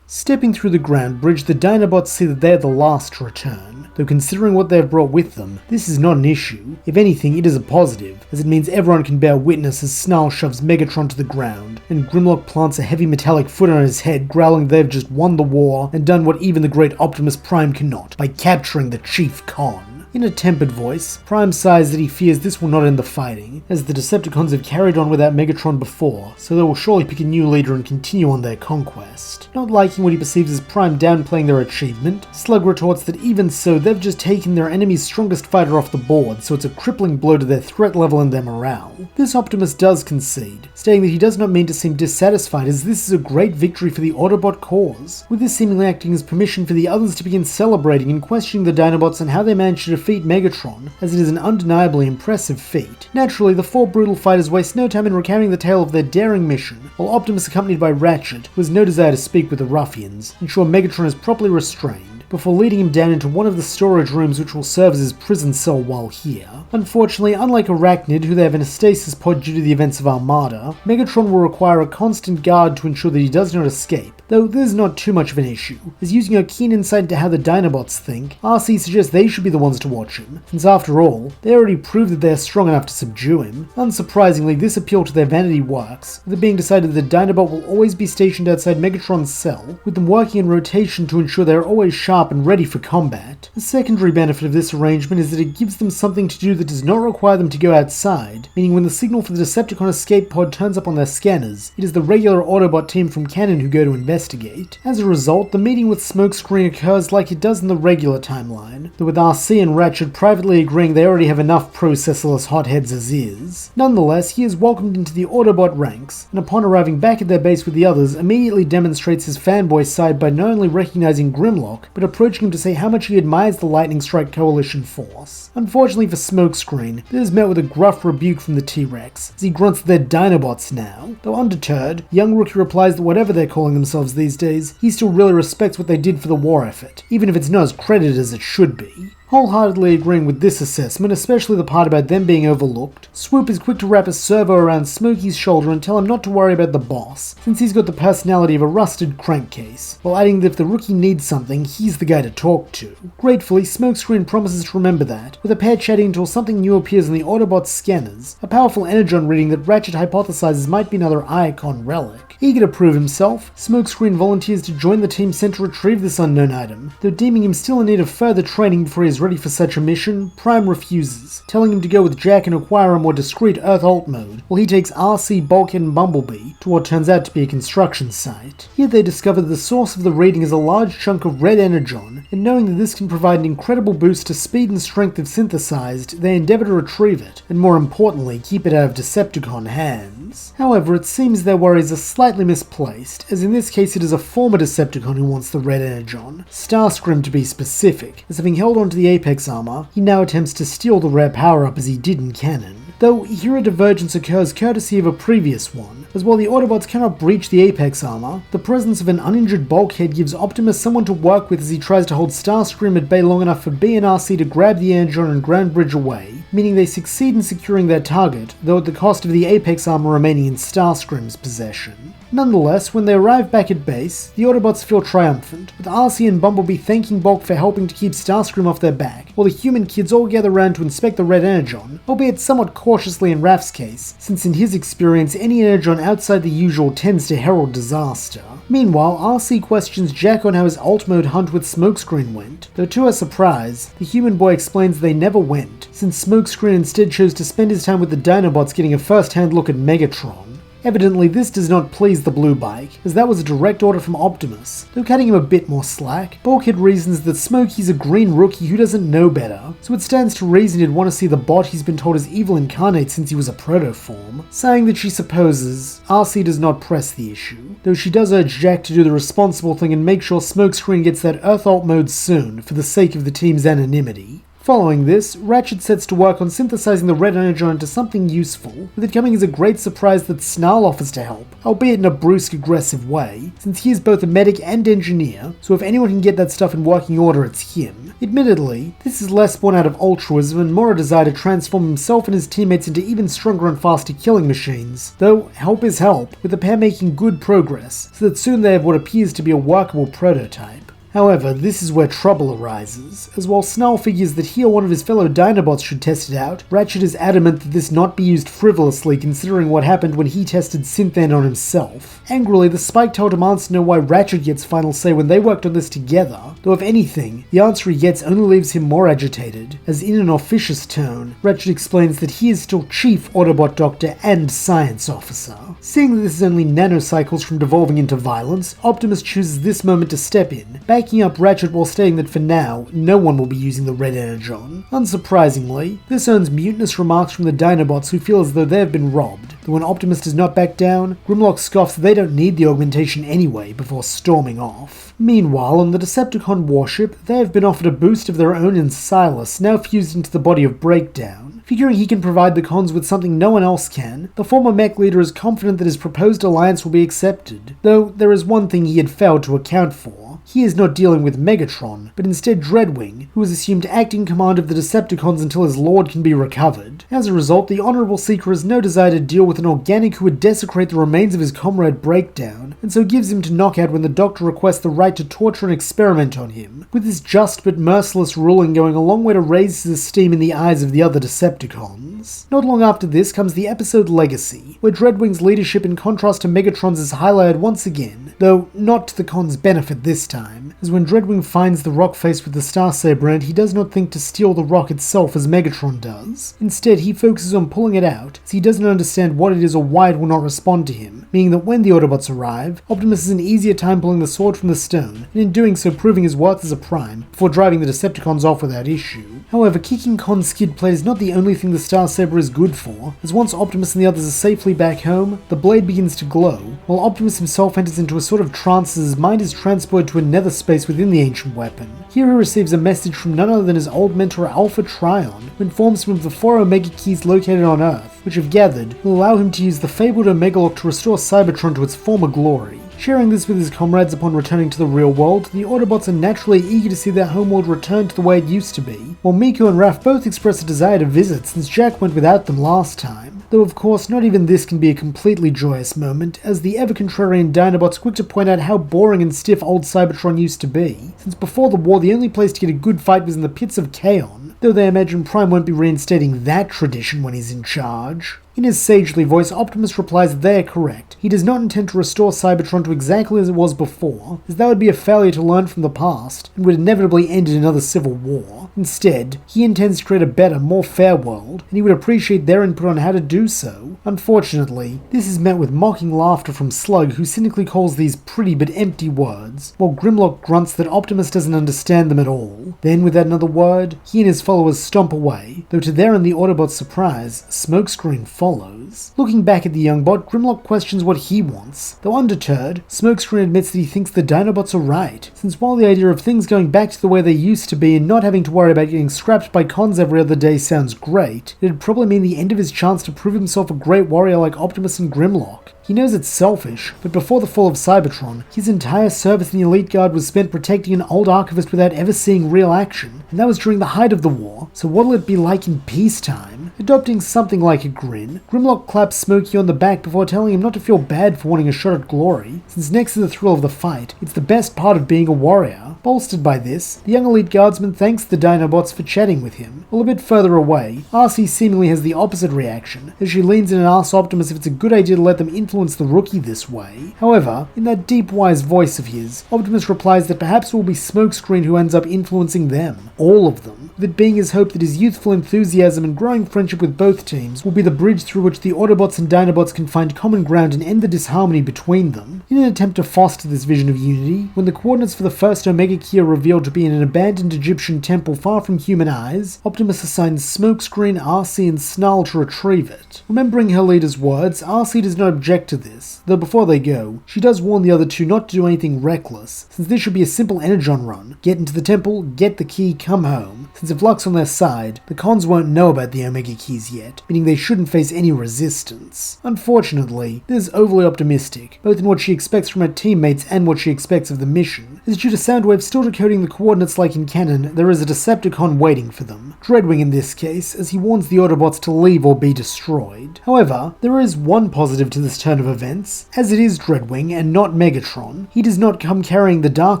Stepping through the ground bridge, the Dinobots see that they're the last to return. Though considering what they've brought with them, this is not an issue. If anything, it is a positive, as it means everyone can bear witness as Snarl shoves Megatron to the ground, and Grimlock plants a heavy metallic foot on his head, growling they've just won the war and done what even the great Optimus Prime cannot, by capturing the Chief Con. In a tempered voice, Prime sighs that he fears this will not end the fighting, as the Decepticons have carried on without Megatron before, so they will surely pick a new leader and continue on their conquest. Not liking what he perceives as Prime downplaying their achievement, Slug retorts that even so, they've just taken their enemy's strongest fighter off the board, so it's a crippling blow to their threat level and their morale. This Optimus does concede, stating that he does not mean to seem dissatisfied as this is a great victory for the Autobot cause, with this seemingly acting as permission for the others to begin celebrating and questioning the Dinobots and how they managed to defeat Megatron, as it is an undeniably impressive feat. Naturally, the four brutal fighters waste no time in recounting the tale of their daring mission, while Optimus, accompanied by Ratchet, who has no desire to speak with the ruffians, ensure Megatron is properly restrained, before leading him down into one of the storage rooms which will serve as his prison cell while here. Unfortunately, unlike Arachnid, who they have in a stasis pod due to the events of Armada, Megatron will require a constant guard to ensure that he does not escape, though this is not too much of an issue, as using her keen insight into how the Dinobots think, RC suggests they should be the ones to watch him, since after all, they already proved that they are strong enough to subdue him. Unsurprisingly, this appeal to their vanity works, with it being decided that the Dinobot will always be stationed outside Megatron's cell, with them working in rotation to ensure they are always sharp and ready for combat. A secondary benefit of this arrangement is that it gives them something to do that does not require them to go outside, meaning when the signal for the Decepticon escape pod turns up on their scanners, it is the regular Autobot team from Canon who go to investigate. As a result, the meeting with Smokescreen occurs like it does in the regular timeline, though with RC and Ratchet privately agreeing they already have enough processorless hotheads as is. Nonetheless, he is welcomed into the Autobot ranks, and upon arriving back at their base with the others, immediately demonstrates his fanboy side by not only recognizing Grimlock, but approaching him to say how much he admires the Lightning Strike Coalition force. Unfortunately for Smokescreen, this is met with a gruff rebuke from the T-Rex, as he grunts that they're Dinobots now. Though undeterred, young Rookie replies that whatever they're calling themselves these days, he still really respects what they did for the war effort, even if it's not as credited as it should be. Wholeheartedly agreeing with this assessment, especially the part about them being overlooked, Swoop is quick to wrap a servo around Smokey's shoulder and tell him not to worry about the boss, since he's got the personality of a rusted crankcase, while adding that if the Rookie needs something, he's the guy to talk to. Gratefully, Smokescreen promises to remember that, with a pair chatting until something new appears on the Autobot's scanners, a powerful energon reading that Ratchet hypothesizes might be another Iacon relic. Eager to prove himself, Smokescreen volunteers to join the team sent to retrieve this unknown item, though deeming him still in need of further training before he is is ready for such a mission, Prime refuses, telling him to go with Jack and acquire a more discreet Earth alt mode, while he takes RC, Bulkhead and Bumblebee to what turns out to be a construction site. Here they discover that the source of the reading is a large chunk of red energon, and knowing that this can provide an incredible boost to speed and strength if synthesized, they endeavor to retrieve it, and more importantly, keep it out of Decepticon hands. However, it seems their worries are slightly misplaced, as in this case it is a former Decepticon who wants the red energon, Starscream to be specific, as having held onto the Apex armor, he now attempts to steal the rare power-up as he did in canon. Though here a divergence occurs courtesy of a previous one, as while the Autobots cannot breach the Apex armor, the presence of an uninjured Bulkhead gives Optimus someone to work with as he tries to hold Starscream at bay long enough for B and RC to grab the energon and ground bridge away, meaning they succeed in securing their target, though at the cost of the Apex armor remaining in Starscream's possession. Nonetheless, when they arrive back at base, the Autobots feel triumphant, with RC and Bumblebee thanking Bulk for helping to keep Starscream off their back, while the human kids all gather around to inspect the red energon, albeit somewhat cautiously in Raph's case, since in his experience any energon outside the usual tends to herald disaster. Meanwhile, RC questions Jack on how his alt mode hunt with Smokescreen went, though to her surprise, the human boy explains they never went, since Smokescreen instead chose to spend his time with the Dinobots getting a first-hand look at Megatron. Evidently, this does not please the Blue Bike, as that was a direct order from Optimus. Though cutting him a bit more slack, Bulkhead reasons that Smokey's a green rookie who doesn't know better, so it stands to reason he'd want to see the bot he's been told is evil incarnate since he was a protoform, saying that she supposes RC does not press the issue, though she does urge Jack to do the responsible thing and make sure Smokescreen gets that Earth alt mode soon, for the sake of the team's anonymity. Following this, Ratchet sets to work on synthesizing the red energon into something useful, with it coming as a great surprise that Snarl offers to help, albeit in a brusque, aggressive way, since he is both a medic and engineer, so if anyone can get that stuff in working order, it's him. Admittedly, this is less born out of altruism and more a desire to transform himself and his teammates into even stronger and faster killing machines, though help is help, with the pair making good progress, so that soon they have what appears to be a workable prototype. However, this is where trouble arises, as while Snarl figures that he or one of his fellow Dinobots should test it out, Ratchet is adamant that this not be used frivolously considering what happened when he tested Synthan on himself. Angrily, the Spike-Tail demands to know why Ratchet gets final say when they worked on this together, though if anything, the answer he gets only leaves him more agitated, as in an officious tone, Ratchet explains that he is still Chief Autobot Doctor and Science Officer. Seeing that this is only nanocycles from devolving into violence, Optimus chooses this moment to step in, backing up Ratchet while stating that for now, no one will be using the red energon. Unsurprisingly, this earns mutinous remarks from the Dinobots who feel as though they have been robbed, though when Optimus does not back down, Grimlock scoffs that they don't need the augmentation anyway before storming off. Meanwhile, on the Decepticon warship, they have been offered a boost of their own in Silas, now fused into the body of Breakdown. Figuring he can provide the cons with something no one else can, the former mech leader is confident that his proposed alliance will be accepted, though there is one thing he had failed to account for. He is not dealing with Megatron, but instead Dreadwing, who is assumed to act in command of the Decepticons until his lord can be recovered. As a result, the Honorable Seeker has no desire to deal with an organic who would desecrate the remains of his comrade Breakdown, and so gives him to knockout when the Doctor requests the right to torture and experiment on him, with his just but merciless ruling going a long way to raise his esteem in the eyes of the other Decepticons. Not long after this comes the episode Legacy, where Dreadwing's leadership in contrast to Megatron's is highlighted once again, though not to the con's benefit this time, as when Dreadwing finds the rock face with the Starsaber and he does not think to steal the rock itself as Megatron does. Instead, he focuses on pulling it out, as he doesn't understand what it is or why it will not respond to him, meaning that when the Autobots arrive, Optimus has an easier time pulling the sword from the stone, and in doing so proving his worth as a Prime, before driving the Decepticons off without issue. However, kicking Con's skid plate is not the only thing the Starsaber is good for, as once Optimus and the others are safely back home, the blade begins to glow, while Optimus himself enters into a sort of trance as his mind is transported to a nether space within the ancient weapon. Here he receives a message from none other than his old mentor Alpha Trion, who informs him of the 4 Omega Keys located on Earth, which if gathered, will allow him to use the fabled Omega Lock to restore Cybertron to its former glory. Sharing this with his comrades upon returning to the real world, the Autobots are naturally eager to see their homeworld return to the way it used to be, while Miko and Raph both express a desire to visit since Jack went without them last time. Though of course not even this can be a completely joyous moment, as the ever-contrarian Dinobots quick to point out how boring and stiff old Cybertron used to be, since before the war the only place to get a good fight was in the pits of Kaon, though they imagine Prime won't be reinstating that tradition when he's in charge. In his sagely voice, Optimus replies that they are correct. He does not intend to restore Cybertron to exactly as it was before, as that would be a failure to learn from the past, and would inevitably end in another civil war. Instead, he intends to create a better, more fair world, and he would appreciate their input on how to do so. Unfortunately, this is met with mocking laughter from Slug, who cynically calls these pretty but empty words, while Grimlock grunts that Optimus doesn't understand them at all. Then, without another word, he and his followers stomp away, though to their and the Autobots' surprise, Smokescreen follows. Looking back at the young bot, Grimlock questions what he wants. Though undeterred, Smokescreen admits that he thinks the Dinobots are right, since while the idea of things going back to the way they used to be and not having to worry about getting scrapped by cons every other day sounds great, it'd probably mean the end of his chance to prove himself a great warrior like Optimus and Grimlock. He knows it's selfish, but before the fall of Cybertron, his entire service in the Elite Guard was spent protecting an old archivist without ever seeing real action, and that was during the height of the war, so what'll it be like in peacetime? Adopting something like a grin, Grimlock claps Smokey on the back before telling him not to feel bad for wanting a shot at glory, since next to the thrill of the fight, it's the best part of being a warrior. Bolstered by this, the young Elite Guardsman thanks the Dinobots for chatting with him. While a bit further away, RC seemingly has the opposite reaction, as she leans in and asks Optimus if it's a good idea to let them influence the rookie this way. However, in that deep wise voice of his, Optimus replies that perhaps it will be Smokescreen who ends up influencing them. All of them. With it being his hope that his youthful enthusiasm and growing friendship with both teams will be the bridge through which the Autobots and Dinobots can find common ground and end the disharmony between them. In an attempt to foster this vision of unity, when the coordinates for the first Omega Key are revealed to be in an abandoned Egyptian temple far from human eyes, Optimus assigns Smokescreen, RC, and Snarl to retrieve it. Remembering her leader's words, RC does not object to this, though before they go, she does warn the other two not to do anything reckless, since this should be a simple energon run. Get into the temple, get the key, come home. Since if luck's on their side, the cons won't know about the Omega Keys yet, meaning they shouldn't face any resistance. Unfortunately, this is overly optimistic, both in what she expects from her teammates and what she expects of the mission, as due to Soundwave still decoding the coordinates like in canon, there is a Decepticon waiting for them. Dreadwing in this case, as he warns the Autobots to leave or be destroyed. However, there is one positive to this turn of events. As it is Dreadwing and not Megatron, he does not come carrying the Dark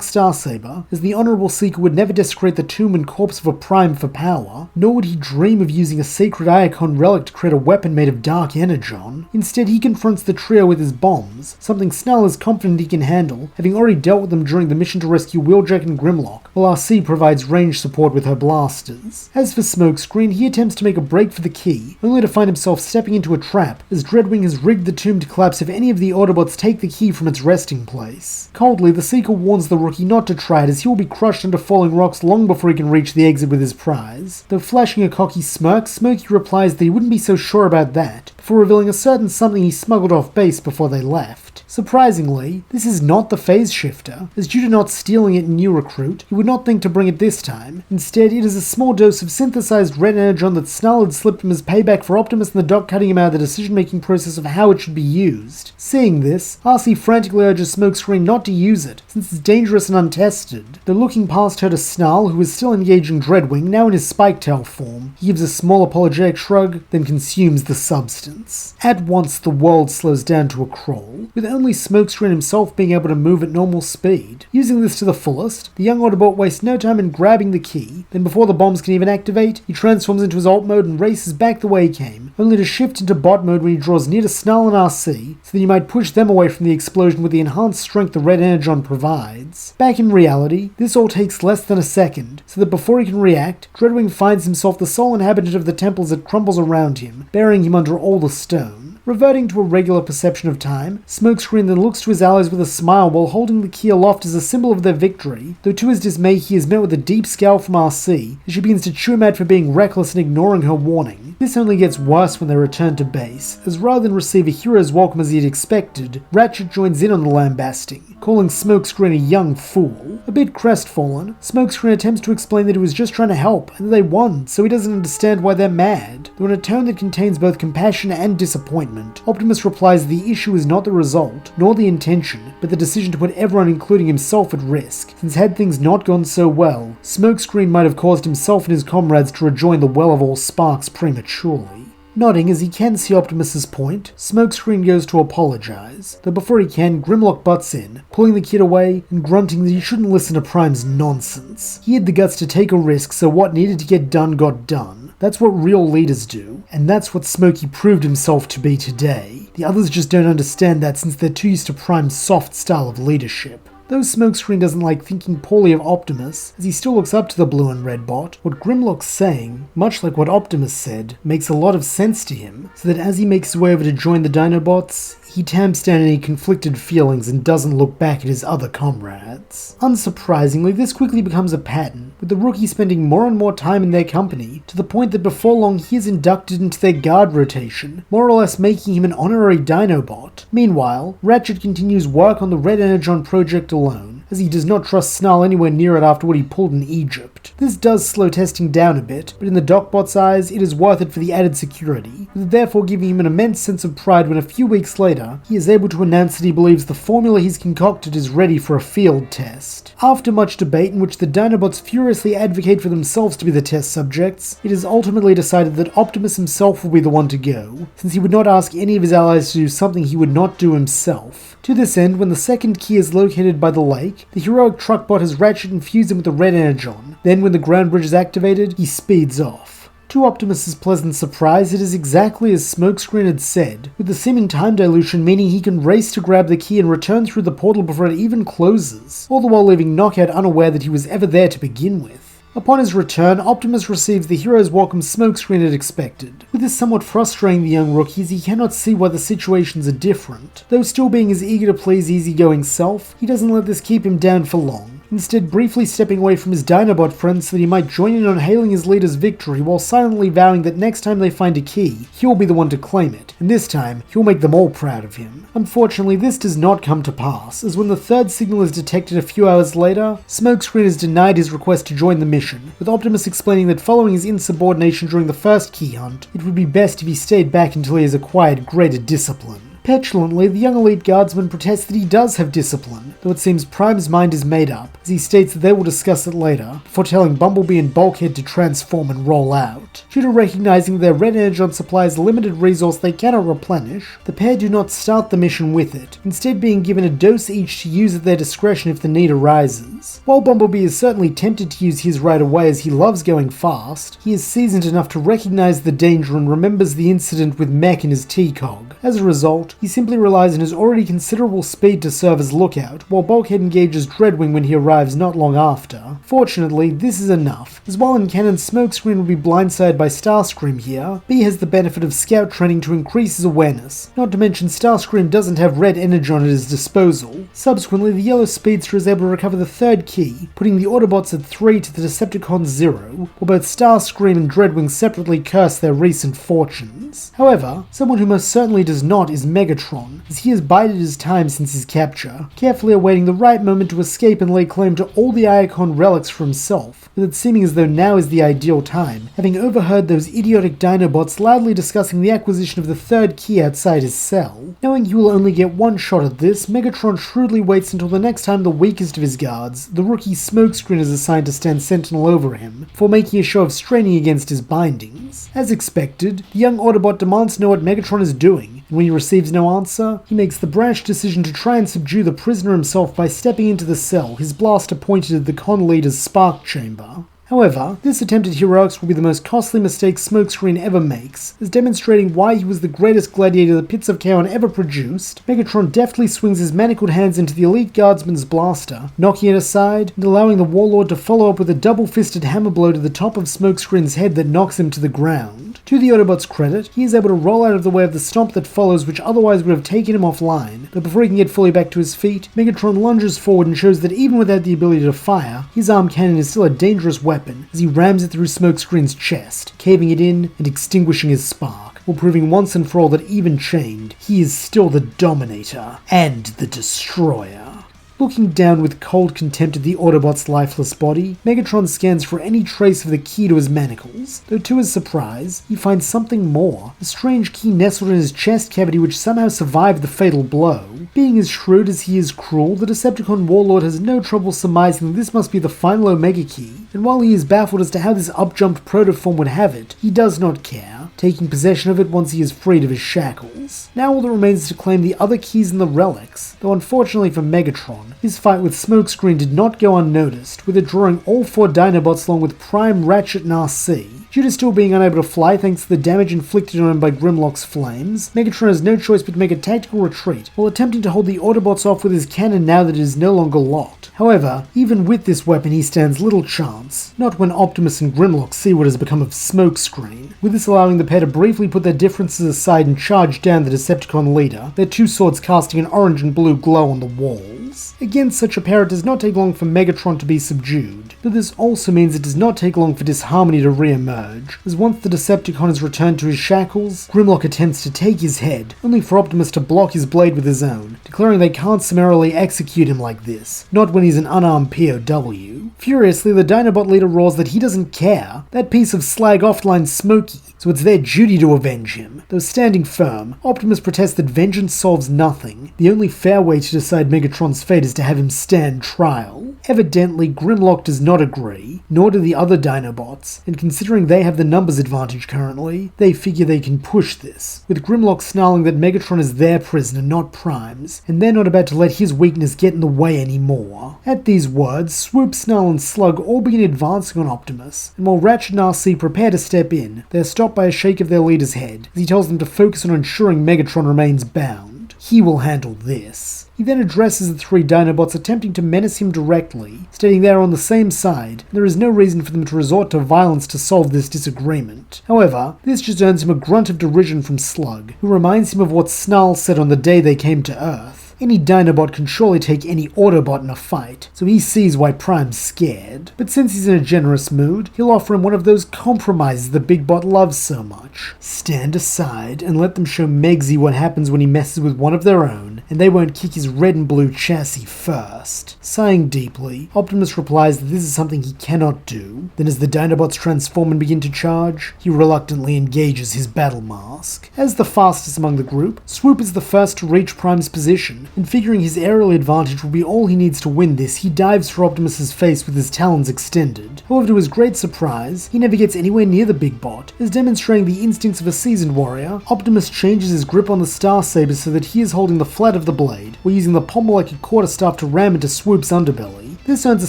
Starsaber, as the Honorable Seeker would never desecrate the tomb and corpse of a Prime for power, nor would he dream of using a sacred Iacon relic to create a weapon made of Dark Energon. Instead, he confronts the trio with his bombs, something Snarl is confident he can handle, having already dealt with them during the mission to rescue Wheeljack and Grimlock, while RC provides range support with her blasters. As for Smokescreen, he attempts to make a break for the key, only to find himself stepping into a trap, as Dreadwing has rigged the tomb to collapse if any of the Autobots take the key from its resting place. Coldly, the Seeker warns the rookie not to try it, as he will be crushed under falling rocks long before he can reach the exit with his prize. Though flashing a cocky smirk, Smokey replies that he wouldn't be so sure about that, before revealing a certain something he smuggled off base before they left. Surprisingly, this is not the phase shifter, as due to not stealing it in New Recruit, he would not think to bring it this time. Instead, it is a small dose of synthesized red energon that Snarl had slipped him as payback for Optimus and the Doc cutting him out of the decision-making process of how it should be used. Seeing this, RC frantically urges Smokescreen not to use it, since it's dangerous and untested. Though looking past her to Snarl, who is still engaging Dreadwing, now in his Spiketail form, he gives a small apologetic shrug, then consumes the substance. At once, the world slows down to a crawl, with only Smokescreen himself being able to move at normal speed. Using this to the fullest, the young Autobot wastes no time in grabbing the key, then before the bombs can even activate, he transforms into his alt mode and races back the way he came, only to shift into bot mode when he draws near to Snarl and RC, so that he might push them away from the explosion with the enhanced strength the red energon provides. Back in reality, this all takes less than a second, so that before he can react, Dreadwing finds himself the sole inhabitant of the temple as it crumbles around him, burying him under all the stone. Reverting to a regular perception of time, Smokescreen then looks to his allies with a smile while holding the key aloft as a symbol of their victory, though to his dismay he is met with a deep scowl from RC, as she begins to chew him out for being reckless and ignoring her warning. This only gets worse when they return to base, as rather than receive a hero's welcome as he had expected, Ratchet joins in on the lambasting, calling Smokescreen a young fool. A bit crestfallen, Smokescreen attempts to explain that he was just trying to help, and that they won, so he doesn't understand why they're mad, though in a tone that contains both compassion and disappointment. Optimus replies that the issue is not the result, nor the intention, but the decision to put everyone, including himself, at risk, since had things not gone so well, Smokescreen might have caused himself and his comrades to rejoin the Well of All Sparks prematurely. Nodding as he can see Optimus's point, Smokescreen goes to apologize, though before he can, Grimlock butts in, pulling the kid away and grunting that he shouldn't listen to Prime's nonsense. He had the guts to take a risk, so what needed to get done got done. That's what real leaders do, and that's what Smokey proved himself to be today. The others just don't understand that since they're too used to Prime's soft style of leadership. Though Smokescreen doesn't like thinking poorly of Optimus, as he still looks up to the blue and red bot, what Grimlock's saying, much like what Optimus said, makes a lot of sense to him, so that as he makes his way over to join the Dinobots, he tamps down any conflicted feelings and doesn't look back at his other comrades. Unsurprisingly, this quickly becomes a pattern, with the rookie spending more and more time in their company, to the point that before long he is inducted into their guard rotation, more or less making him an honorary Dinobot. Meanwhile, Ratchet continues work on the Red Energon project alone, as he does not trust Snarl anywhere near it after what he pulled in Egypt. This does slow testing down a bit, but in the Docbot's eyes, it is worth it for the added security, with therefore giving him an immense sense of pride when a few weeks later, he is able to announce that he believes the formula he's concocted is ready for a field test. After much debate in which the Dinobots furiously advocate for themselves to be the test subjects, it is ultimately decided that Optimus himself will be the one to go, since he would not ask any of his allies to do something he would not do himself. To this end, when the second key is located by the lake, the heroic Truckbot has Ratchet infuse him with the Red Energon. Then when the ground bridge is activated, he speeds off. To Optimus's pleasant surprise, it is exactly as Smokescreen had said, with the seeming time dilution meaning he can race to grab the key and return through the portal before it even closes, all the while leaving Knockout unaware that he was ever there to begin with. Upon his return, Optimus receives the hero's welcome Smokescreen had expected. With this somewhat frustrating the young rookie as he cannot see why the situations are different. Though still being his eager to please easygoing self, he doesn't let this keep him down for long, instead briefly stepping away from his Dinobot friends so that he might join in on hailing his leader's victory while silently vowing that next time they find a key, he'll be the one to claim it, and this time, he'll make them all proud of him. Unfortunately, this does not come to pass, as when the third signal is detected a few hours later, Smokescreen is denied his request to join the mission, with Optimus explaining that following his insubordination during the first key hunt, it would be best if he stayed back until he has acquired greater discipline. Petulantly, the young elite guardsman protests that he does have discipline, though it seems Prime's mind is made up, as he states that they will discuss it later, before telling Bumblebee and Bulkhead to transform and roll out. Due to recognizing their Red Energon supply is a limited resource they cannot replenish, the pair do not start the mission with it, instead being given a dose each to use at their discretion if the need arises. While Bumblebee is certainly tempted to use his right away as he loves going fast, he is seasoned enough to recognize the danger and remembers the incident with Mech in his T-Cog. As a result, he simply relies on his already considerable speed to serve as lookout, while Bulkhead engages Dreadwing when he arrives not long after. Fortunately, this is enough, as while in canon Smokescreen would be blindsided by Starscream here, B has the benefit of scout training to increase his awareness, not to mention Starscream doesn't have Red Energon at his disposal. Subsequently, the yellow speedster is able to recover the third key, putting the Autobots at 3 to the Decepticons 0, while both Starscream and Dreadwing separately curse their recent fortunes. However, someone who most certainly does not is Megatron, as he has bided his time since his capture, carefully awaiting the right moment to escape and lay claim to all the Iacon relics for himself, with it seeming as though now is the ideal time, having overheard those idiotic Dinobots loudly discussing the acquisition of the third key outside his cell. Knowing he will only get one shot at this, Megatron shrewdly waits until the next time the weakest of his guards, the rookie Smokescreen, is assigned to stand sentinel over him, before making a show of straining against his bindings. As expected, the young Autobot demands to know what Megatron is doing, and when he receives no answer, he makes the brash decision to try and subdue the prisoner himself by stepping into the cell, his blaster pointed at the con leader's spark chamber. However, this attempt at heroics will be the most costly mistake Smokescreen ever makes, as demonstrating why he was the greatest gladiator the Pits of Chaos ever produced. Megatron deftly swings his manacled hands into the elite guardsman's blaster, knocking it aside, and allowing the warlord to follow up with a double-fisted hammer blow to the top of Smokescreen's head that knocks him to the ground. To the Autobot's credit, he is able to roll out of the way of the stomp that follows, which otherwise would have taken him offline, but before he can get fully back to his feet, Megatron lunges forward and shows that even without the ability to fire, his arm cannon is still a dangerous weapon, as he rams it through Smokescreen's chest, caving it in and extinguishing his spark, while proving once and for all that even chained, he is still the Dominator and the Destroyer. Looking down with cold contempt at the Autobot's lifeless body, Megatron scans for any trace of the key to his manacles, though to his surprise, he finds something more, a strange key nestled in his chest cavity which somehow survived the fatal blow. Being as shrewd as he is cruel, the Decepticon warlord has no trouble surmising that this must be the final Omega key, and while he is baffled as to how this upjumped protoform would have it, he does not care, taking possession of it once he is freed of his shackles. Now all that remains is to claim the other keys and the relics, though unfortunately for Megatron, his fight with Smokescreen did not go unnoticed, with it drawing all 4 Dinobots along with Prime, Ratchet, and RC. Due to still being unable to fly thanks to the damage inflicted on him by Grimlock's flames, Megatron has no choice but to make a tactical retreat while attempting to hold the Autobots off with his cannon now that it is no longer locked. However, even with this weapon he stands little chance, not when Optimus and Grimlock see what has become of Smokescreen, with this allowing the pair to briefly put their differences aside and charge down the Decepticon leader, their two swords casting an orange and blue glow on the walls. Against such a pair it does not take long for Megatron to be subdued, but this also means it does not take long for disharmony to re-emerge, as once the Decepticon is returned to his shackles, Grimlock attempts to take his head, only for Optimus to block his blade with his own, declaring they can't summarily execute him like this, not when he's an unarmed POW. Furiously, the Dinobot leader roars that he doesn't care, that piece of slag offline Smokey, so it's their duty to avenge him. Though standing firm, Optimus protests that vengeance solves nothing. The only fair way to decide Megatron's fate is to have him stand trial. Evidently, Grimlock does not agree, nor do the other Dinobots, and considering they have the numbers advantage currently, they figure they can push this, with Grimlock snarling that Megatron is their prisoner, not Prime's, and they're not about to let his weakness get in the way anymore. At these words, Swoop, Snarl, and Slug all begin advancing on Optimus, and while Ratchet and RC prepare to step in, they are stopped by a shake of their leader's head, as he tells them to focus on ensuring Megatron remains bound. He will handle this. He then addresses the three Dinobots attempting to menace him directly, stating they are on the same side, and there is no reason for them to resort to violence to solve this disagreement. However, this just earns him a grunt of derision from Slug, who reminds him of what Snarl said on the day they came to Earth. Any Dinobot can surely take any Autobot in a fight, so he sees why Prime's scared. But since he's in a generous mood, he'll offer him one of those compromises the Big Bot loves so much. Stand aside and let them show Megsy what happens when he messes with one of their own, and they won't kick his red and blue chassis first. Sighing deeply, Optimus replies that this is something he cannot do. Then as the Dinobots transform and begin to charge, he reluctantly engages his battle mask. As the fastest among the group, Swoop is the first to reach Prime's position, and figuring his aerial advantage will be all he needs to win this, he dives for Optimus's face with his talons extended. However, to his great surprise, he never gets anywhere near the Big Bot, as demonstrating the instincts of a seasoned warrior, Optimus changes his grip on the Starsaber so that he is holding the flat of the blade, while using the pommel like a quarterstaff to ram into Swoop's underbelly. This earns a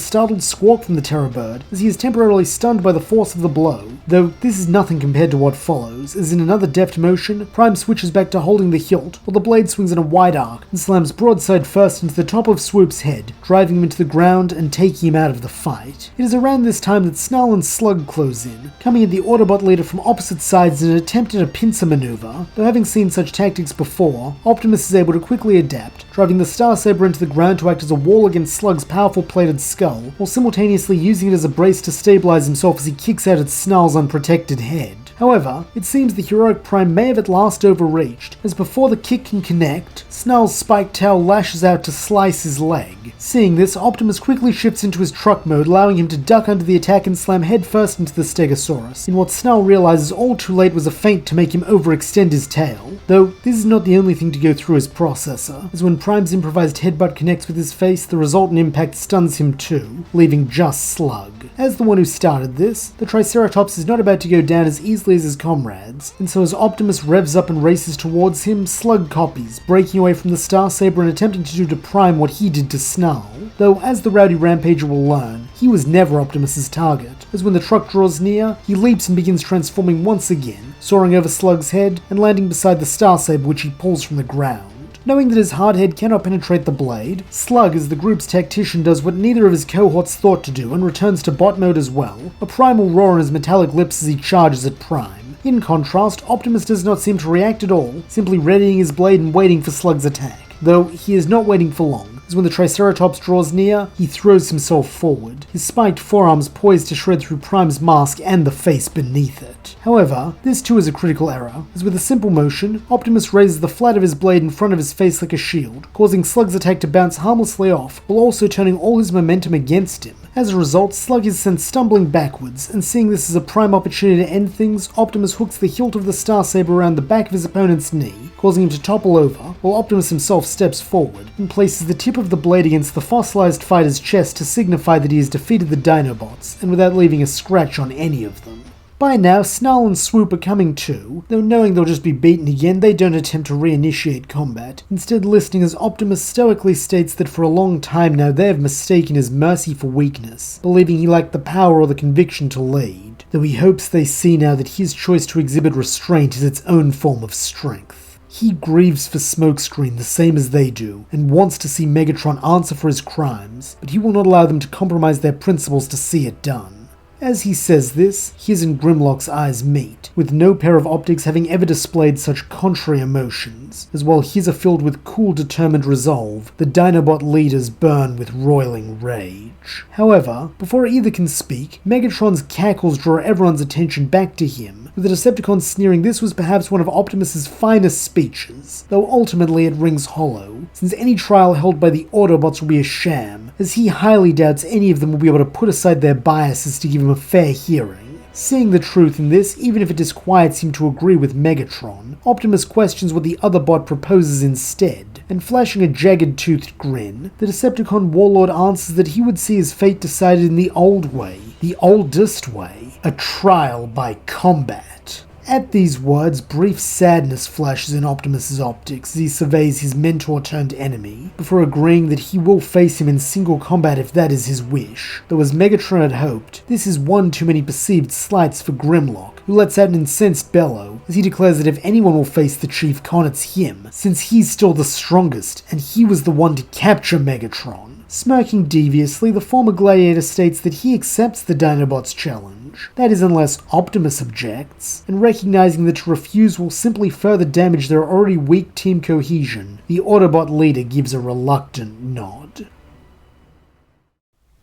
startled squawk from the Terror Bird, as he is temporarily stunned by the force of the blow, though this is nothing compared to what follows, as in another deft motion, Prime switches back to holding the hilt, while the blade swings in a wide arc and slams broadside first into the top of Swoop's head, driving him into the ground and taking him out of the fight. It is around this time that Snarl and Slug close in, coming at the Autobot leader from opposite sides in an attempt at a pincer maneuver. Though having seen such tactics before, Optimus is able to quickly adapt, driving the Starsaber into the ground to act as a wall against Slug's powerful plated skull, while simultaneously using it as a brace to stabilize himself as he kicks out at Snarl's unprotected head. However, it seems the heroic Prime may have at last overreached, as before the kick can connect, Snarl's spiked tail lashes out to slice his leg. Seeing this, Optimus quickly shifts into his truck mode, allowing him to duck under the attack and slam headfirst into the Stegosaurus, in what Snarl realizes all too late was a feint to make him overextend his tail. Though, this is not the only thing to go through his processor, as when Prime's improvised headbutt connects with his face, the resultant impact stuns him too, leaving just Slug. As the one who started this, the Triceratops is not about to go down as easily as his comrades, and so as Optimus revs up and races towards him, Slug copies, breaking away from the Starsaber and attempting to do to Prime what he did to Snarl. Though, as the rowdy Rampager will learn, he was never Optimus's target, as when the truck draws near, he leaps and begins transforming once again, soaring over Slug's head and landing beside the Starsaber which he pulls from the ground. Knowing that his hard head cannot penetrate the blade, Slug, as the group's tactician, does what neither of his cohorts thought to do and returns to bot mode as well, a primal roar on his metallic lips as he charges at Prime. In contrast, Optimus does not seem to react at all, simply readying his blade and waiting for Slug's attack. Though he is not waiting for long, as when the Triceratops draws near, he throws himself forward, his spiked forearms poised to shred through Prime's mask and the face beneath it. However, this too is a critical error, as with a simple motion, Optimus raises the flat of his blade in front of his face like a shield, causing Slug's attack to bounce harmlessly off, while also turning all his momentum against him. As a result, Slug is sent stumbling backwards, and seeing this as a prime opportunity to end things, Optimus hooks the hilt of the Starsaber around the back of his opponent's knee, causing him to topple over, while Optimus himself steps forward and places the tip of the blade against the fossilized fighter's chest to signify that he has defeated the Dinobots, and without leaving a scratch on any of them. By now, Snarl and Swoop are coming too, though knowing they'll just be beaten again, they don't attempt to reinitiate combat, instead listening as Optimus stoically states that for a long time now they have mistaken his mercy for weakness, believing he lacked the power or the conviction to lead. though he hopes they see now that his choice to exhibit restraint is its own form of strength. He grieves for Smokescreen the same as they do, and wants to see Megatron answer for his crimes, but he will not allow them to compromise their principles to see it done. As he says this, his and Grimlock's eyes meet, with no pair of optics having ever displayed such contrary emotions, as while his are filled with cool determined resolve, the Dinobot leaders burn with roiling rage. However, before either can speak, Megatron's cackles draw everyone's attention back to him, with the Decepticons sneering this was perhaps one of Optimus's finest speeches, though ultimately it rings hollow, since any trial held by the Autobots will be a sham, as he highly doubts any of them will be able to put aside their biases to give him a fair hearing. Seeing the truth in this, even if it disquiets him to agree with Megatron, Optimus questions what the other bot proposes instead, and flashing a jagged-toothed grin, the Decepticon warlord answers that he would see his fate decided in the old way, the oldest way, a trial by combat. At these words, brief sadness flashes in Optimus's optics as he surveys his mentor-turned-enemy, before agreeing that he will face him in single combat if that is his wish, though as Megatron had hoped, this is one too many perceived slights for Grimlock, who lets out an incensed bellow as he declares that if anyone will face the Chief Con, it's him, since he's still the strongest, and he was the one to capture Megatron. Smirking deviously, the former gladiator states that he accepts the Dinobots' challenge, that is unless Optimus objects, and recognizing that to refuse will simply further damage their already weak team cohesion, the Autobot leader gives a reluctant nod.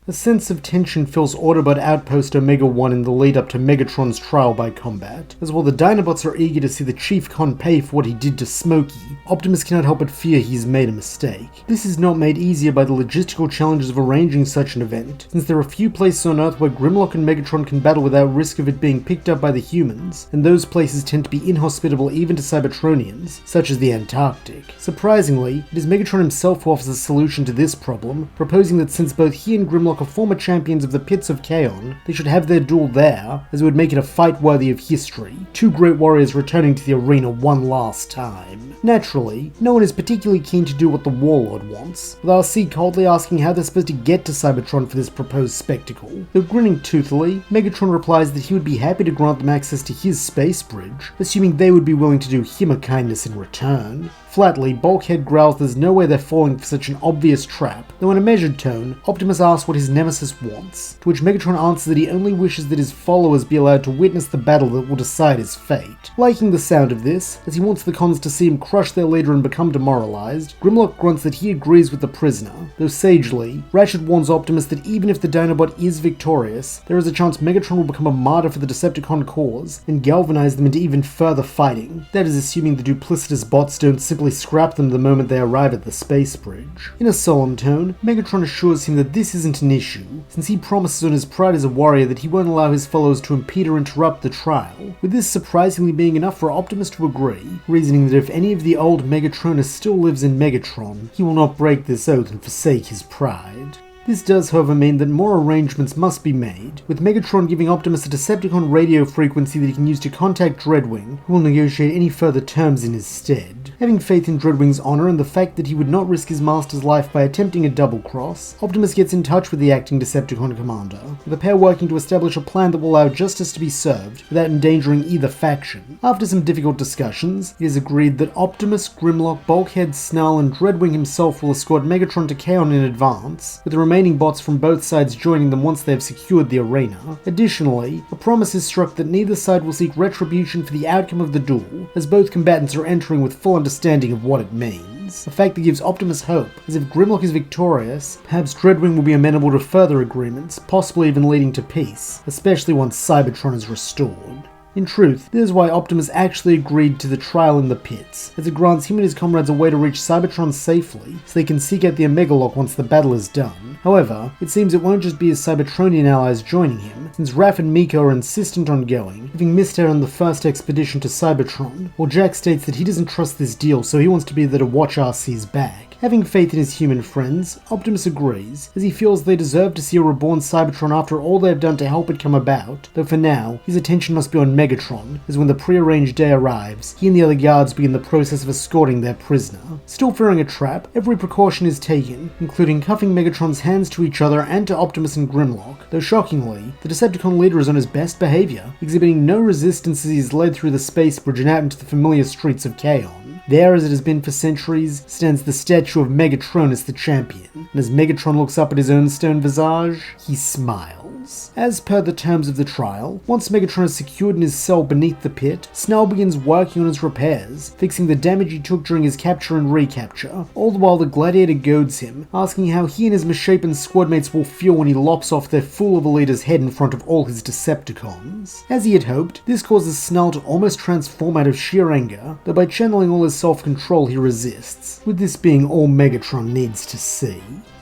A sense of tension fills Autobot Outpost Omega-1 in the lead-up to Megatron's trial by combat. As while the Dinobots are eager to see the Chief Con pay for what he did to Smokey, Optimus cannot help but fear he's made a mistake. This is not made easier by the logistical challenges of arranging such an event, since there are few places on Earth where Grimlock and Megatron can battle without risk of it being picked up by the humans, and those places tend to be inhospitable even to Cybertronians, such as the Antarctic. Surprisingly, it is Megatron himself who offers a solution to this problem, proposing that since both he and Grimlock are former champions of the Pits of Kaon, they should have their duel there, as it would make it a fight worthy of history, two great warriors returning to the arena one last time. Naturally, no one is particularly keen to do what the Warlord wants, with RC coldly asking how they're supposed to get to Cybertron for this proposed spectacle. Though grinning toothily, Megatron replies that he would be happy to grant them access to his space bridge, assuming they would be willing to do him a kindness in return. Flatly, Bulkhead growls there's no way they're falling for such an obvious trap, though in a measured tone, Optimus asks what his nemesis wants, to which Megatron answers that he only wishes that his followers be allowed to witness the battle that will decide his fate. Liking the sound of this, as he wants the cons to see him crush their leader and become demoralized, Grimlock grunts that he agrees with the prisoner, though sagely, Ratchet warns Optimus that even if the Dinobot is victorious, there is a chance Megatron will become a martyr for the Decepticon cause, and galvanize them into even further fighting, that is assuming the duplicitous bots don't simply scrap them the moment they arrive at the space bridge. In a solemn tone, Megatron assures him that this isn't an issue, since he promises on his pride as a warrior that he won't allow his followers to impede or interrupt the trial, with this surprisingly being enough for Optimus to agree, reasoning that if any of the old Megatronus still lives in Megatron, he will not break this oath and forsake his pride. This does, however, mean that more arrangements must be made, with Megatron giving Optimus a Decepticon radio frequency that he can use to contact Dreadwing, who will negotiate any further terms in his stead. Having faith in Dreadwing's honor and the fact that he would not risk his master's life by attempting a double cross, Optimus gets in touch with the acting Decepticon commander, with the pair working to establish a plan that will allow justice to be served without endangering either faction. After some difficult discussions, it is agreed that Optimus, Grimlock, Bulkhead, Snarl, and Dreadwing himself will escort Megatron to Kaon in advance, with the remaining bots from both sides joining them once they have secured the arena. Additionally, a promise is struck that neither side will seek retribution for the outcome of the duel, as both combatants are entering with full understanding of what it means. A fact that gives Optimus hope, as if Grimlock is victorious, perhaps Dreadwing will be amenable to further agreements, possibly even leading to peace, especially once Cybertron is restored. In truth, this is why Optimus actually agreed to the trial in the pits, as it grants him and his comrades a way to reach Cybertron safely, so they can seek out the Omega-Lock once the battle is done. However, it seems it won't just be his Cybertronian allies joining him, since Raph and Miko are insistent on going, having missed out on the first expedition to Cybertron, while Jack states that he doesn't trust this deal, so he wants to be there to watch RC's back. Having faith in his human friends, Optimus agrees, as he feels they deserve to see a reborn Cybertron after all they've done to help it come about, though for now, his attention must be on Megatron, as when the prearranged day arrives, he and the other guards begin the process of escorting their prisoner. Still fearing a trap, every precaution is taken, including cuffing Megatron's hands to each other and to Optimus and Grimlock, though shockingly, the Decepticon leader is on his best behavior, exhibiting no resistance as he is led through the space bridge and out into the familiar streets of Kaon. There, as it has been for centuries, stands the statue of Megatron as the champion, and as Megatron looks up at his own stone visage, he smiles. As per the terms of the trial, once Megatron is secured in his cell beneath the pit, Snell begins working on his repairs, fixing the damage he took during his capture and recapture, all the while the Gladiator goads him, asking how he and his misshapen squadmates will feel when he lops off their fool of a leader's head in front of all his Decepticons. As he had hoped, this causes Snell to almost transform out of sheer anger, though by channeling all his self-control he resists, with this being all Megatron needs to see.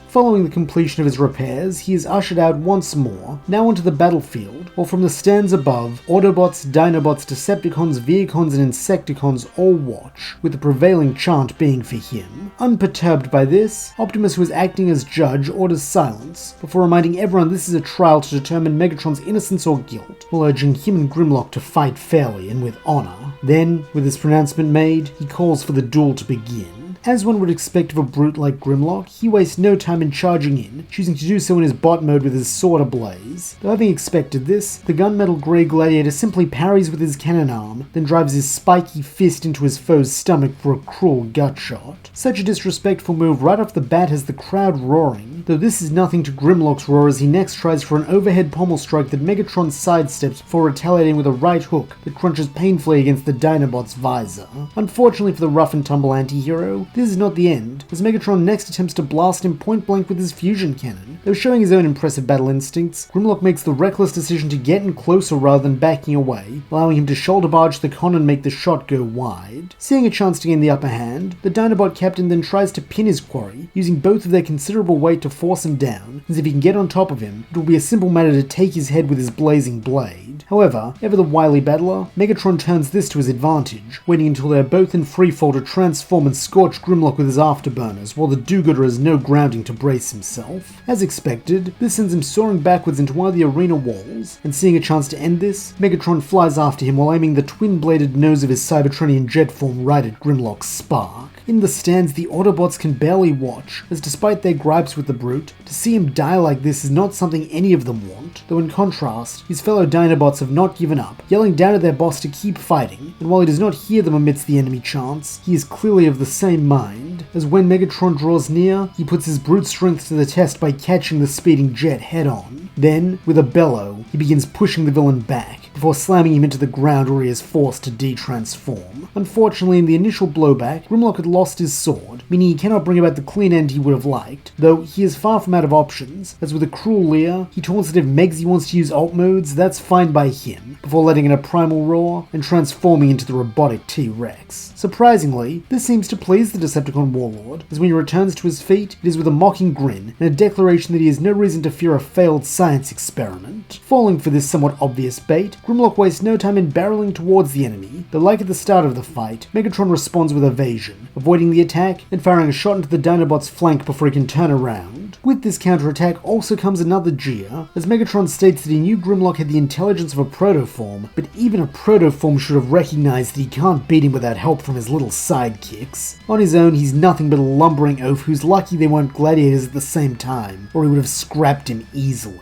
Following the completion of his repairs, he is ushered out once more, now onto the battlefield, while from the stands above, Autobots, Dinobots, Decepticons, Vehicons, and Insecticons all watch, with the prevailing chant being for him. Unperturbed by this, Optimus, who is acting as judge, orders silence, before reminding everyone this is a trial to determine Megatron's innocence or guilt, while urging him and Grimlock to fight fairly and with honor. Then, with his pronouncement made, he calls for the duel to begin. As one would expect of a brute like Grimlock, he wastes no time in charging in, choosing to do so in his bot mode with his sword ablaze. Though having expected this, the gunmetal grey gladiator simply parries with his cannon arm, then drives his spiky fist into his foe's stomach for a cruel gut shot. Such a disrespectful move right off the bat has the crowd roaring, though this is nothing to Grimlock's roar as he next tries for an overhead pommel strike that Megatron sidesteps before retaliating with a right hook that crunches painfully against the Dinobot's visor. Unfortunately for the rough and tumble anti-hero, this is not the end, as Megatron next attempts to blast him point blank with his fusion cannon. Though showing his own impressive battle instincts, Grimlock makes the reckless decision to get in closer rather than backing away, allowing him to shoulder barge the con and make the shot go wide. Seeing a chance to gain the upper hand, the Dinobot captain then tries to pin his quarry, using both of their considerable weight to force him down, as if he can get on top of him, it will be a simple matter to take his head with his blazing blade. However, ever the wily battler, Megatron turns this to his advantage, waiting until they are both in freefall to transform and scorch Grimlock with his afterburners, while the do-gooder has no grounding to brace himself. As expected, this sends him soaring backwards into one of the arena walls, and seeing a chance to end this, Megatron flies after him while aiming the twin-bladed nose of his Cybertronian jet form right at Grimlock's spark. In the stands, the Autobots can barely watch, as despite their gripes with the brute, to see him die like this is not something any of them want, though in contrast, his fellow Dinobots have not given up, yelling down at their boss to keep fighting, and while he does not hear them amidst the enemy chants, he is clearly of the same mind, as when Megatron draws near, he puts his brute strength to the test by catching the speeding jet head-on. Then, with a bellow, he begins pushing the villain back, before slamming him into the ground where he is forced to de-transform. Unfortunately, in the initial blowback, Grimlock had lost his sword, meaning he cannot bring about the clean end he would have liked, though he is far from out of options, as with a cruel leer, he taunts that if Megsy wants to use alt modes, that's fine by him, before letting in a primal roar and transforming into the robotic T-Rex. Surprisingly, this seems to please the Decepticon warlord, as when he returns to his feet, it is with a mocking grin and a declaration that he has no reason to fear a failed science experiment. Falling for this somewhat obvious bait, Grimlock wastes no time in barreling towards the enemy, though like at the start of the fight, Megatron responds with evasion, avoiding the attack and firing a shot into the Dinobot's flank before he can turn around. With this counterattack also comes another jeer, as Megatron states that he knew Grimlock had the intelligence of a protoform, but even a protoform should have recognized that he can't beat him without help from his little sidekicks. On his own, he's nothing but a lumbering oaf who's lucky they weren't gladiators at the same time, or he would have scrapped him easily.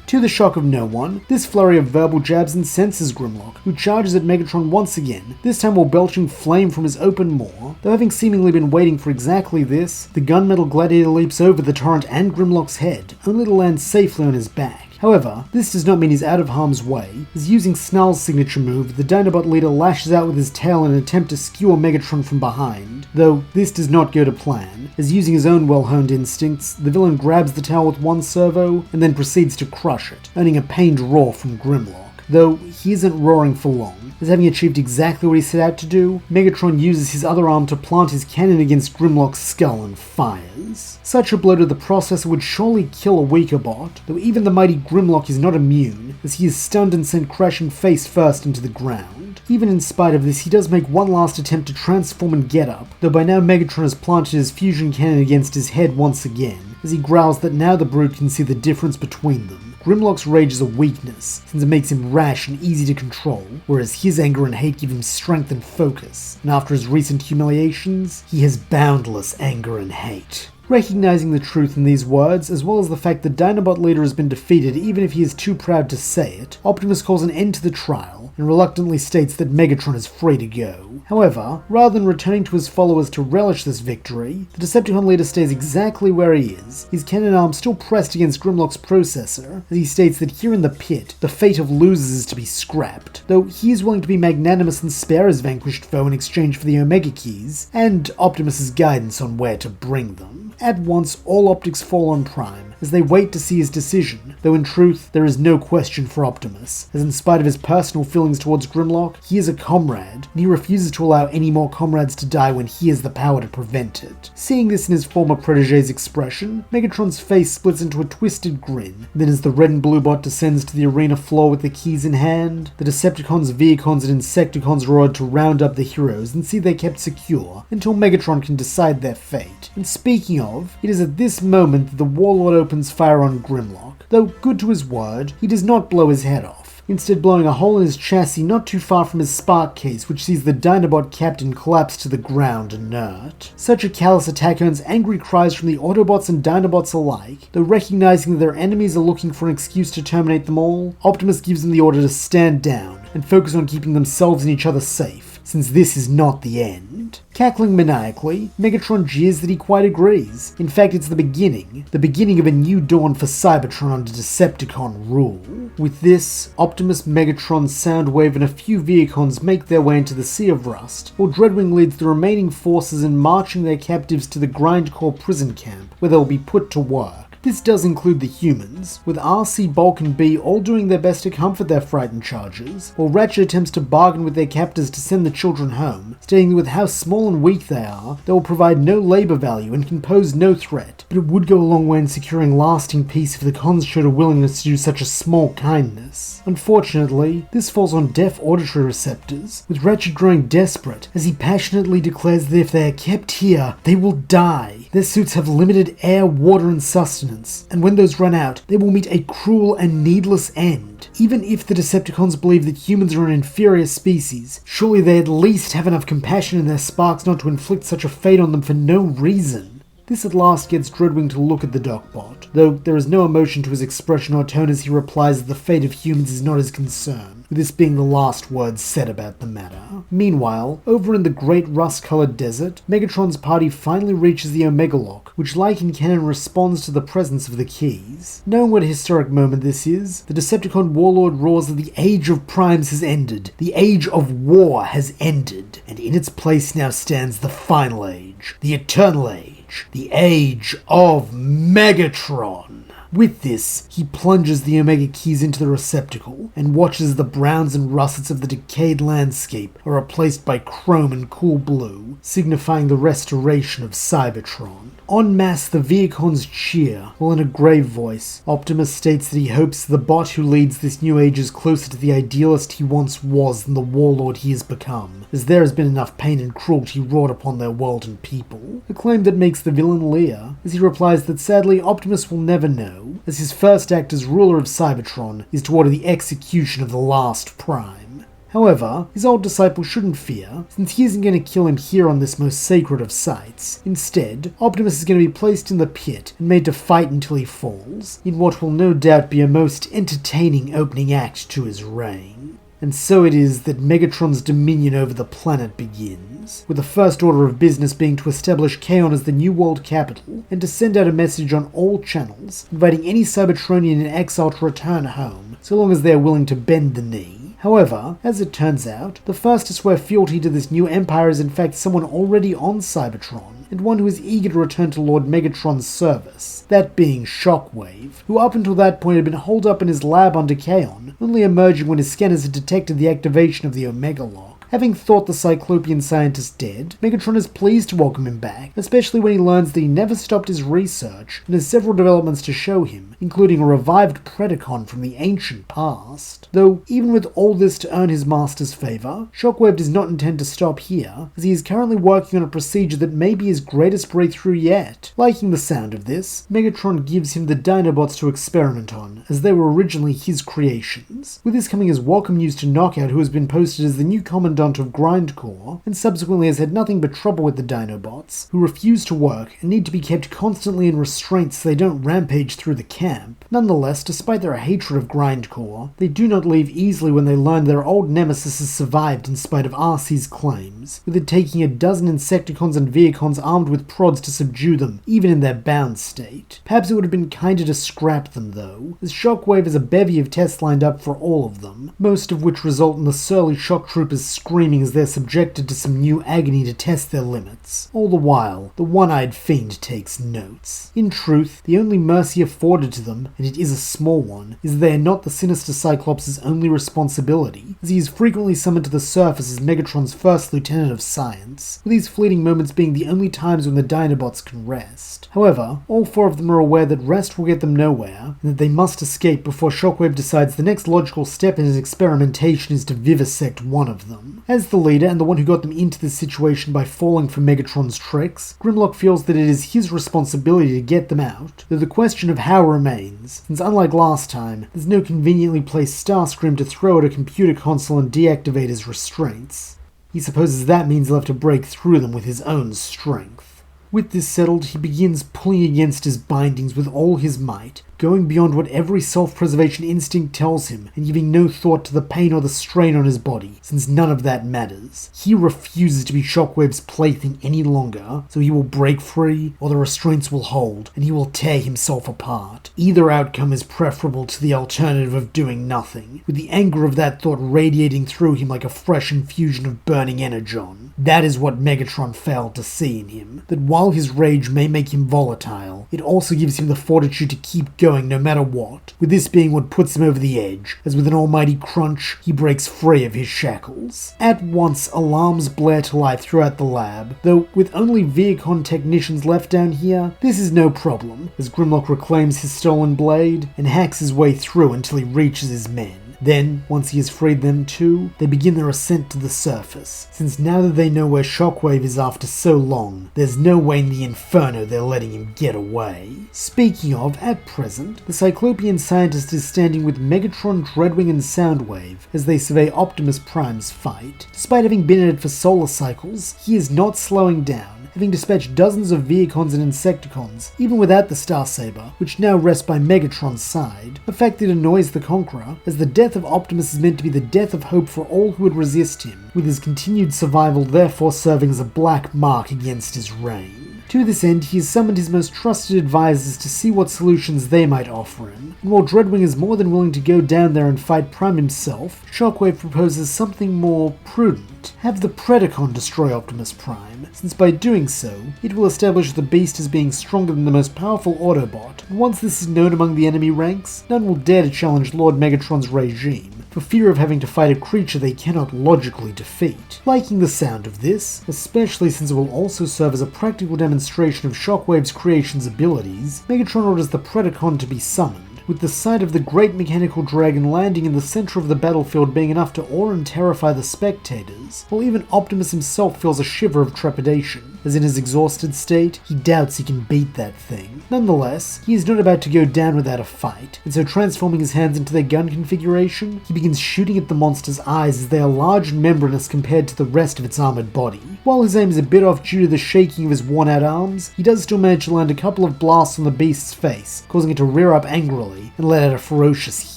To the shock of no one, this flurry of verbal jabs incenses Grimlock, who charges at Megatron once again, this time while belching flame from his open maw. Though having seemingly been waiting for exactly this, the gunmetal gladiator leaps over the torrent and Grimlock's head, only to land safely on his back. However, this does not mean he's out of harm's way, as using Snarl's signature move, the Dinobot leader lashes out with his tail in an attempt to skewer Megatron from behind, though this does not go to plan, as using his own well-honed instincts, the villain grabs the tail with one servo, and then proceeds to crush it, earning a pained roar from Grimlock. Though he isn't roaring for long, as having achieved exactly what he set out to do, Megatron uses his other arm to plant his cannon against Grimlock's skull and fires. Such a blow to the processor would surely kill a weaker bot, though even the mighty Grimlock is not immune, as he is stunned and sent crashing face first into the ground. Even in spite of this, he does make one last attempt to transform and get up, though by now Megatron has planted his fusion cannon against his head once again, as he growls that now the brute can see the difference between them. Grimlock's rage is a weakness, since it makes him rash and easy to control, whereas his anger and hate give him strength and focus, and after his recent humiliations, he has boundless anger and hate. Recognizing the truth in these words, as well as the fact that Dinobot leader has been defeated even if he is too proud to say it, Optimus calls an end to the trial, and reluctantly states that Megatron is free to go. However, rather than returning to his followers to relish this victory, the Decepticon leader stays exactly where he is, his cannon arm still pressed against Grimlock's processor, as he states that here in the pit, the fate of losers is to be scrapped, though he is willing to be magnanimous and spare his vanquished foe in exchange for the Omega Keys, and Optimus's guidance on where to bring them. At once, all optics fall on Prime, as they wait to see his decision, though in truth, there is no question for Optimus, as in spite of his personal feelings towards Grimlock, he is a comrade, and he refuses to allow any more comrades to die when he has the power to prevent it. Seeing this in his former protege's expression, Megatron's face splits into a twisted grin, then as the red and blue bot descends to the arena floor with the keys in hand, the Decepticons, Vehicons, and Insecticons are ordered to round up the heroes and see they're kept secure, until Megatron can decide their fate. And speaking of, it is at this moment that the Warlord opens fire on Grimlock. Though good to his word, he does not blow his head off, instead blowing a hole in his chassis not too far from his spark case, which sees the Dinobot captain collapse to the ground inert. Such a callous attack earns angry cries from the Autobots and Dinobots alike, though recognizing that their enemies are looking for an excuse to terminate them all, Optimus gives them the order to stand down and focus on keeping themselves and each other safe, since this is not the end. Cackling maniacally, Megatron jeers that he quite agrees. In fact, it's the beginning of a new dawn for Cybertron under Decepticon rule. With this, Optimus, Megatron, Soundwave, and a few Vehicons make their way into the Sea of Rust, while Dreadwing leads the remaining forces in marching their captives to the Grindcore prison camp, where they'll be put to work. This does include the humans, with RC, Bulk, and B all doing their best to comfort their frightened charges, while Ratchet attempts to bargain with their captors to send the children home, stating that with how small and weak they are, they will provide no labor value and can pose no threat, but it would go a long way in securing lasting peace if the cons showed a willingness to do such a small kindness. Unfortunately, this falls on deaf auditory receptors, with Ratchet growing desperate as he passionately declares that if they are kept here, they will die. Their suits have limited air, water, and sustenance, and when those run out, they will meet a cruel and needless end. Even if the Decepticons believe that humans are an inferior species, surely they at least have enough compassion in their sparks not to inflict such a fate on them for no reason. This at last gets Dreadwing to look at the Docbot, though there is no emotion to his expression or tone as he replies that the fate of humans is not his concern, with this being the last words said about the matter. Meanwhile, over in the great rust-colored desert, Megatron's party finally reaches the Omega Lock, which like in canon responds to the presence of the keys. Knowing what a historic moment this is, the Decepticon warlord roars that the Age of Primes has ended, the Age of War has ended, and in its place now stands the final age, the Eternal Age, the Age of Megatron. With this, he plunges the Omega Keys into the receptacle and watches the browns and russets of the decayed landscape are replaced by chrome and cool blue, signifying the restoration of Cybertron. En masse, the Vehicons cheer, while in a grave voice, Optimus states that he hopes the bot who leads this new age is closer to the idealist he once was than the warlord he has become, as there has been enough pain and cruelty wrought upon their world and people. A claim that makes the villain leer, as he replies that sadly Optimus will never know, as his first act as ruler of Cybertron is to order the execution of the last Prime. However, his old disciple shouldn't fear, since he isn't going to kill him here on this most sacred of sites. Instead, Optimus is going to be placed in the pit and made to fight until he falls, in what will no doubt be a most entertaining opening act to his reign. And so it is that Megatron's dominion over the planet begins, with the first order of business being to establish Kaon as the new world capital, and to send out a message on all channels, inviting any Cybertronian in exile to return home, so long as they are willing to bend the knee. However, as it turns out, the first to swear fealty to this new empire is in fact someone already on Cybertron, and one who is eager to return to Lord Megatron's service, that being Shockwave, who up until that point had been holed up in his lab on Decaon, only emerging when his scanners had detected the activation of the Omega Lock. Having thought the Cyclopean scientist dead, Megatron is pleased to welcome him back, especially when he learns that he never stopped his research and has several developments to show him, including a revived Predacon from the ancient past. Though, even with all this to earn his master's favour, Shockwave does not intend to stop here, as he is currently working on a procedure that may be his greatest breakthrough yet. Liking the sound of this, Megatron gives him the Dinobots to experiment on, as they were originally his creations, with this coming as welcome news to Knockout, who has been posted as the new commandant of Grindcore, and subsequently has had nothing but trouble with the Dinobots, who refuse to work and need to be kept constantly in restraint so they don't rampage through the camp. Nonetheless, despite their hatred of Grindcore, they do not leave easily when they learn their old nemesis has survived in spite of RC's claims, with it taking a dozen Insecticons and Veacons armed with prods to subdue them, even in their bound state. Perhaps it would have been kinder to scrap them though, as Shockwave has a bevy of tests lined up for all of them, most of which result in the surly shock troopers screaming as they're subjected to some new agony to test their limits. All the while, the one-eyed fiend takes notes. In truth, the only mercy afforded to them, and it is a small one, is that they are not the sinister Cyclops' only responsibility, as he is frequently summoned to the surface as Megatron's first lieutenant of science, with these fleeting moments being the only times when the Dinobots can rest. However, all four of them are aware that rest will get them nowhere, and that they must escape before Shockwave decides the next logical step in his experimentation is to vivisect one of them. As the leader and the one who got them into this situation by falling for Megatron's tricks, Grimlock feels that it is his responsibility to get them out, though the question of how remains, since unlike last time, there's no conveniently placed Starscream to throw at a computer console and deactivate his restraints. He supposes that means he'll have to break through them with his own strength. With this settled, he begins pulling against his bindings with all his might, going beyond what every self-preservation instinct tells him, and giving no thought to the pain or the strain on his body, since none of that matters. He refuses to be Shockwave's plaything any longer, so he will break free, or the restraints will hold, and he will tear himself apart. Either outcome is preferable to the alternative of doing nothing, with the anger of that thought radiating through him like a fresh infusion of burning energon. That is what Megatron failed to see in him, that while his rage may make him volatile, it also gives him the fortitude to keep going no matter what, with this being what puts him over the edge, as with an almighty crunch, he breaks free of his shackles. At once, alarms blare to life throughout the lab, though with only Veacon technicians left down here, this is no problem, as Grimlock reclaims his stolen blade and hacks his way through until he reaches his men. Then, once he has freed them too, they begin their ascent to the surface, since now that they know where Shockwave is after so long, there's no way in the inferno they're letting him get away. Speaking of, at present, the Cyclopean scientist is standing with Megatron, Dreadwing and Soundwave as they survey Optimus Prime's fight. Despite having been at it for solar cycles, he is not slowing down, having dispatched dozens of Veacons and Insecticons, even without the Starsaber, which now rests by Megatron's side, a fact that annoys the Conqueror, as the death of Optimus is meant to be the death of hope for all who would resist him, with his continued survival therefore serving as a black mark against his reign. To this end, he has summoned his most trusted advisors to see what solutions they might offer him, and while Dreadwing is more than willing to go down there and fight Prime himself, Shockwave proposes something more prudent. Have the Predacon destroy Optimus Prime, since by doing so, it will establish the beast as being stronger than the most powerful Autobot, and once this is known among the enemy ranks, none will dare to challenge Lord Megatron's regime, for fear of having to fight a creature they cannot logically defeat. Liking the sound of this, especially since it will also serve as a practical demonstration of Shockwave's creation's abilities, Megatron orders the Predacon to be summoned, with the sight of the great mechanical dragon landing in the center of the battlefield being enough to awe and terrify the spectators, while even Optimus himself feels a shiver of trepidation, as in his exhausted state, he doubts he can beat that thing. Nonetheless, he is not about to go down without a fight, and so transforming his hands into their gun configuration, he begins shooting at the monster's eyes as they are large and membranous compared to the rest of its armored body. While his aim is a bit off due to the shaking of his worn-out arms, he does still manage to land a couple of blasts on the beast's face, causing it to rear up angrily and let out a ferocious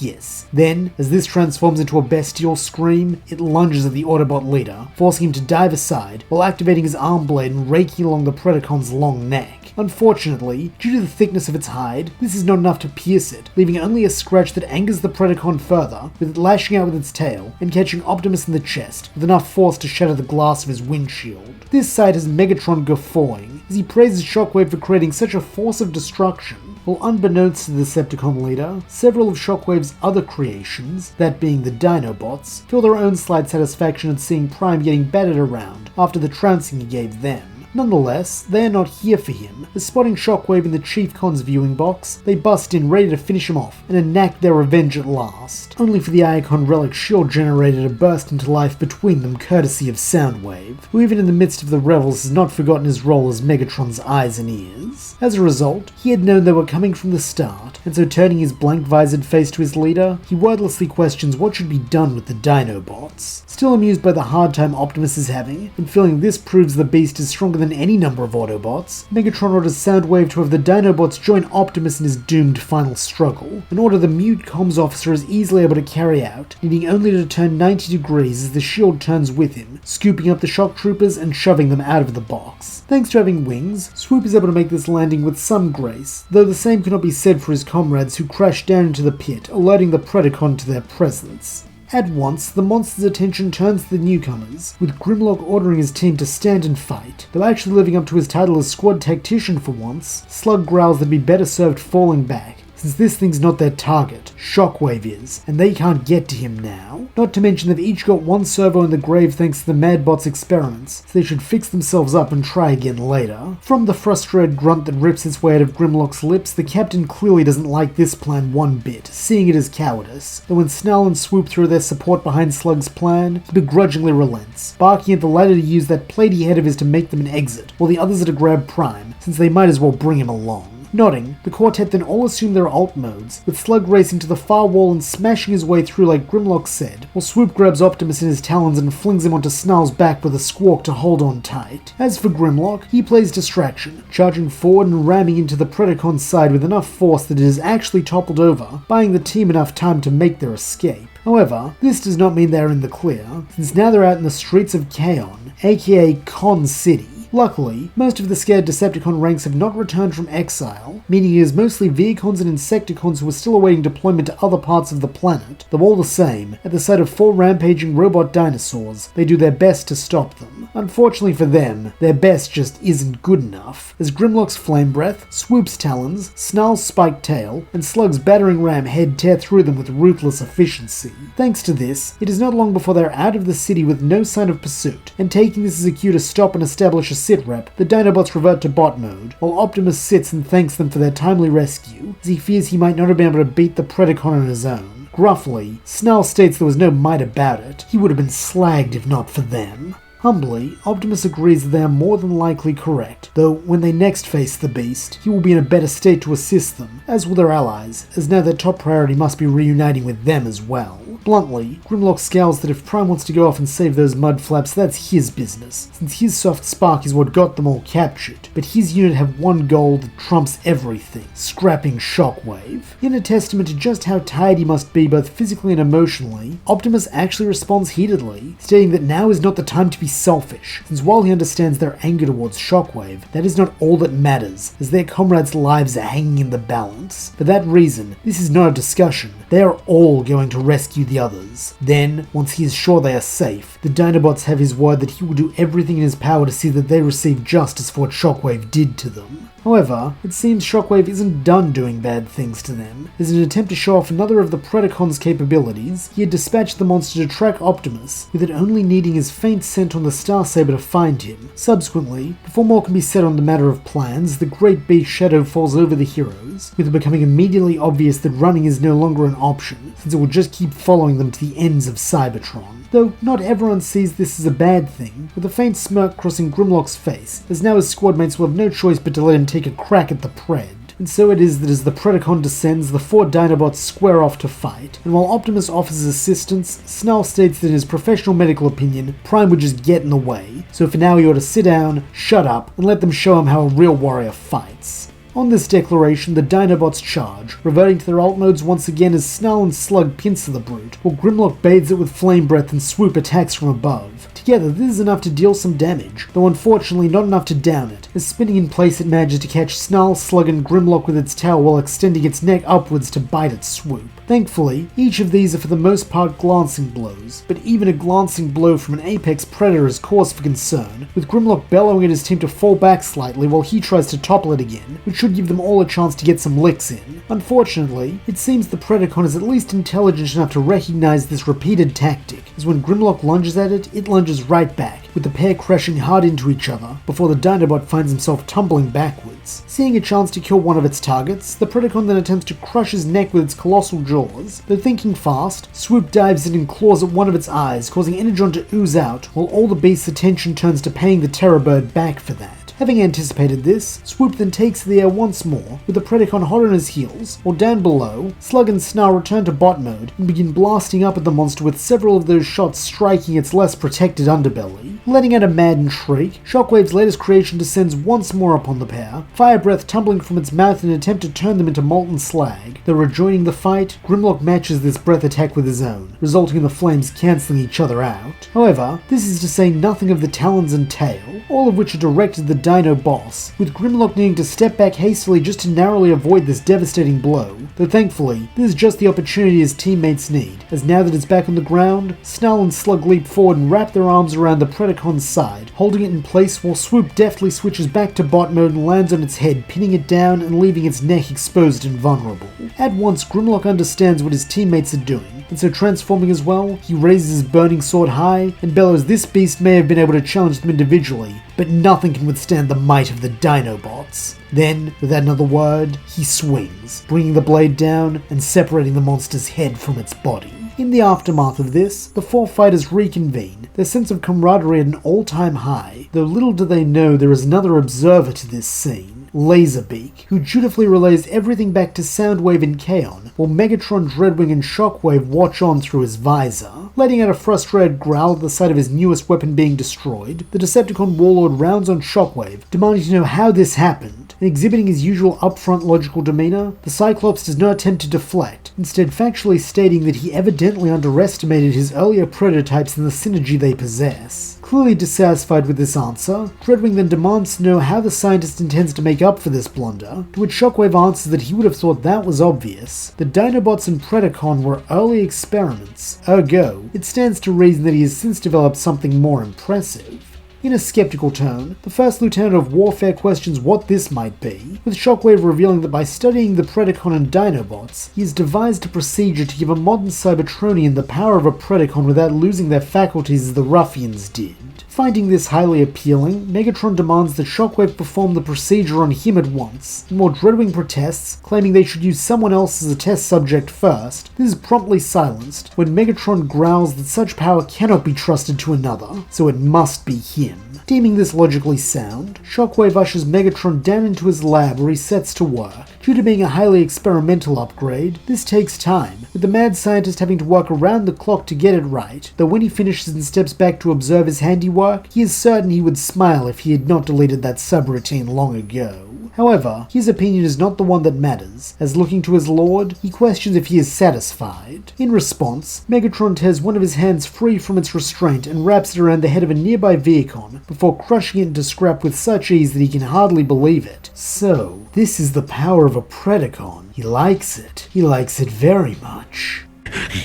hiss. Then, as this transforms into a bestial scream, it lunges at the Autobot leader, forcing him to dive aside while activating his arm blade and raking along the Predacon's long neck. Unfortunately, due to the thickness of its hide, this is not enough to pierce it, leaving only a scratch that angers the Predacon further, with it lashing out with its tail and catching Optimus in the chest with enough force to shatter the glass of his windshield. This sight has Megatron guffawing, as he praises Shockwave for creating such a force of destruction. While unbeknownst to the Decepticon leader, several of Shockwave's other creations, that being the Dinobots, feel their own slight satisfaction at seeing Prime getting battered around after the trouncing he gave them. Nonetheless, they are not here for him, as spotting Shockwave in the Chief Con's viewing box, they bust in ready to finish him off and enact their revenge at last, only for the Iacon Relic shield generator to burst into life between them courtesy of Soundwave, who even in the midst of the revels has not forgotten his role as Megatron's eyes and ears. As a result, he had known they were coming from the start, and so turning his blank-visored face to his leader, he wordlessly questions what should be done with the Dinobots. Still amused by the hard time Optimus is having, and feeling this proves the beast is stronger than any number of Autobots, Megatron orders Soundwave to have the Dinobots join Optimus in his doomed final struggle, an order the mute comms officer is easily able to carry out, needing only to turn 90 degrees as the shield turns with him, scooping up the shock troopers and shoving them out of the box. Thanks to having wings, Swoop is able to make this landing with some grace, though the same cannot be said for his comrades who crash down into the pit, alerting the Predacon to their presence. At once, the monster's attention turns to the newcomers, with Grimlock ordering his team to stand and fight. Though actually living up to his title as squad tactician for once, Slug growls they'd be better served falling back, since this thing's not their target, Shockwave is, and they can't get to him now. Not to mention they've each got one servo in the grave thanks to the Madbot's experiments, so they should fix themselves up and try again later. From the frustrated grunt that rips its way out of Grimlock's lips, the captain clearly doesn't like this plan one bit, seeing it as cowardice, though when Snarl and Swoop throw their support behind Slug's plan, he begrudgingly relents, barking at the latter to use that platy head of his to make them an exit, while the others are to grab Prime, since they might as well bring him along. Nodding, the quartet then all assume their alt modes, with Slug racing to the far wall and smashing his way through like Grimlock said, while Swoop grabs Optimus in his talons and flings him onto Snarl's back with a squawk to hold on tight. As for Grimlock, he plays distraction, charging forward and ramming into the Predacon's side with enough force that it is actually toppled over, buying the team enough time to make their escape. However, this does not mean they are in the clear, since now they're out in the streets of Kaon, aka Con City. Luckily, most of the scared Decepticon ranks have not returned from exile, meaning it is mostly Vehicons and Insecticons who are still awaiting deployment to other parts of the planet, though all the same, at the sight of 4 rampaging robot dinosaurs, they do their best to stop them. Unfortunately for them, their best just isn't good enough, as Grimlock's Flame Breath, Swoop's Talons, Snarl's Spiked Tail, and Slug's Battering Ram head tear through them with ruthless efficiency. Thanks to this, it is not long before they are out of the city with no sign of pursuit, and taking this as a cue to stop and establish a sitrep, the Dinobots revert to bot mode, while Optimus sits and thanks them for their timely rescue, as he fears he might not have been able to beat the Predacon on his own. Gruffly, Snarl states there was no might about it, he would have been slagged if not for them. Humbly, Optimus agrees that they are more than likely correct, though when they next face the beast, he will be in a better state to assist them, as will their allies, as now their top priority must be reuniting with them as well. Bluntly, Grimlock scowls that if Prime wants to go off and save those mudflaps, that's his business, since his soft spark is what got them all captured, but his unit have one goal that trumps everything, scrapping Shockwave. In a testament to just how tired he must be both physically and emotionally, Optimus actually responds heatedly, stating that now is not the time to be selfish, since while he understands their anger towards Shockwave, that is not all that matters, as their comrades' lives are hanging in the balance. For that reason, this is not a discussion, they are all going to rescue the others. Then, once he is sure they are safe, the Dinobots have his word that he will do everything in his power to see that they receive justice for what Shockwave did to them. However, it seems Shockwave isn't done doing bad things to them. As an attempt to show off another of the Predacon's capabilities, he had dispatched the monster to track Optimus, with it only needing his faint scent on the Starsaber to find him. Subsequently, before more can be said on the matter of plans, the great beast shadow falls over the heroes, with it becoming immediately obvious that running is no longer an option, since it will just keep following them to the ends of Cybertron. Though not everyone sees this as a bad thing, with a faint smirk crossing Grimlock's face, as now his squadmates will have no choice but to let him take a crack at the Pred. And so it is that as the Predacon descends, the 4 Dinobots square off to fight, and while Optimus offers assistance, Snarl states that in his professional medical opinion, Prime would just get in the way, so for now he ought to sit down, shut up, and let them show him how a real warrior fights. On this declaration, the Dinobots charge, reverting to their alt modes once again as Snarl and Slug pincer the brute, while Grimlock bathes it with flame breath and Swoop attacks from above, Together, this is enough to deal some damage, though unfortunately not enough to down it, as spinning in place it manages to catch Snarl, Slug, and Grimlock with its tail while extending its neck upwards to bite its swoop. Thankfully, each of these are for the most part glancing blows, but even a glancing blow from an apex predator is cause for concern, with Grimlock bellowing at his team to fall back slightly while he tries to topple it again, which should give them all a chance to get some licks in. Unfortunately, it seems the Predacon is at least intelligent enough to recognize this repeated tactic, as when Grimlock lunges at it, it lunges right back, with the pair crashing hard into each other, before the Dinobot finds himself tumbling backwards. Seeing a chance to kill one of its targets, the Predacon then attempts to crush his neck with its colossal jaws, though thinking fast, Swoop dives in and claws at one of its eyes, causing energon to ooze out, while all the beast's attention turns to paying the Terror Bird back for that. Having anticipated this, Swoop then takes the air once more, with the Predacon hot on his heels, while down below, Slug and Snarl return to bot mode and begin blasting up at the monster with several of those shots striking its less protected underbelly. Letting out a maddened shriek, Shockwave's latest creation descends once more upon the pair, fire breath tumbling from its mouth in an attempt to turn them into molten slag. Though rejoining the fight, Grimlock matches this breath attack with his own, resulting in the flames cancelling each other out. However, this is to say nothing of the talons and tail, all of which are directed at the Dino boss, with Grimlock needing to step back hastily just to narrowly avoid this devastating blow, though thankfully, this is just the opportunity his teammates need, as now that it's back on the ground, Snarl and Slug leap forward and wrap their arms around the Predacon's side, holding it in place while Swoop deftly switches back to bot mode and lands on its head, pinning it down and leaving its neck exposed and vulnerable. At once, Grimlock understands what his teammates are doing, and so transforming as well, he raises his burning sword high and bellows this beast may have been able to challenge them individually, but nothing can withstand the might of the Dinobots. Then, without another word, he swings, bringing the blade down and separating the monster's head from its body. In the aftermath of this, the four fighters reconvene, their sense of camaraderie at an all-time high, though little do they know there is another observer to this scene, Laserbeak, who dutifully relays everything back to Soundwave and Kaon, while Megatron, Dreadwing, and Shockwave watch on through his visor. Letting out a frustrated growl at the sight of his newest weapon being destroyed, the Decepticon Warlord rounds on Shockwave, demanding to know how this happened, and exhibiting his usual upfront logical demeanor, the Cyclops does not attempt to deflect, instead factually stating that he evidently underestimated his earlier prototypes and the synergy they possess. Clearly dissatisfied with this answer, Dreadwing then demands to know how the scientist intends to make up for this blunder, to which Shockwave answers that he would have thought that was obvious. The Dinobots and Predacon were early experiments, ergo, it stands to reason that he has since developed something more impressive. In a skeptical tone, the First Lieutenant of Warfare questions what this might be, with Shockwave revealing that by studying the Predacon and Dinobots, he has devised a procedure to give a modern Cybertronian the power of a Predacon without losing their faculties as the ruffians did. Finding this highly appealing, Megatron demands that Shockwave perform the procedure on him at once, and while Dreadwing protests, claiming they should use someone else as a test subject first, this is promptly silenced when Megatron growls that such power cannot be trusted to another, so it must be him. Deeming this logically sound, Shockwave ushers Megatron down into his lab where he sets to work. Due to being a highly experimental upgrade, this takes time, with the mad scientist having to work around the clock to get it right, though when he finishes and steps back to observe his handiwork, he is certain he would smile if he had not deleted that subroutine long ago. However, his opinion is not the one that matters, as looking to his lord, he questions if he is satisfied. In response, Megatron tears one of his hands free from its restraint and wraps it around the head of a nearby Vehicon, before crushing it into scrap with such ease that he can hardly believe it. So, this is the power of a Predacon. He likes it. He likes it very much.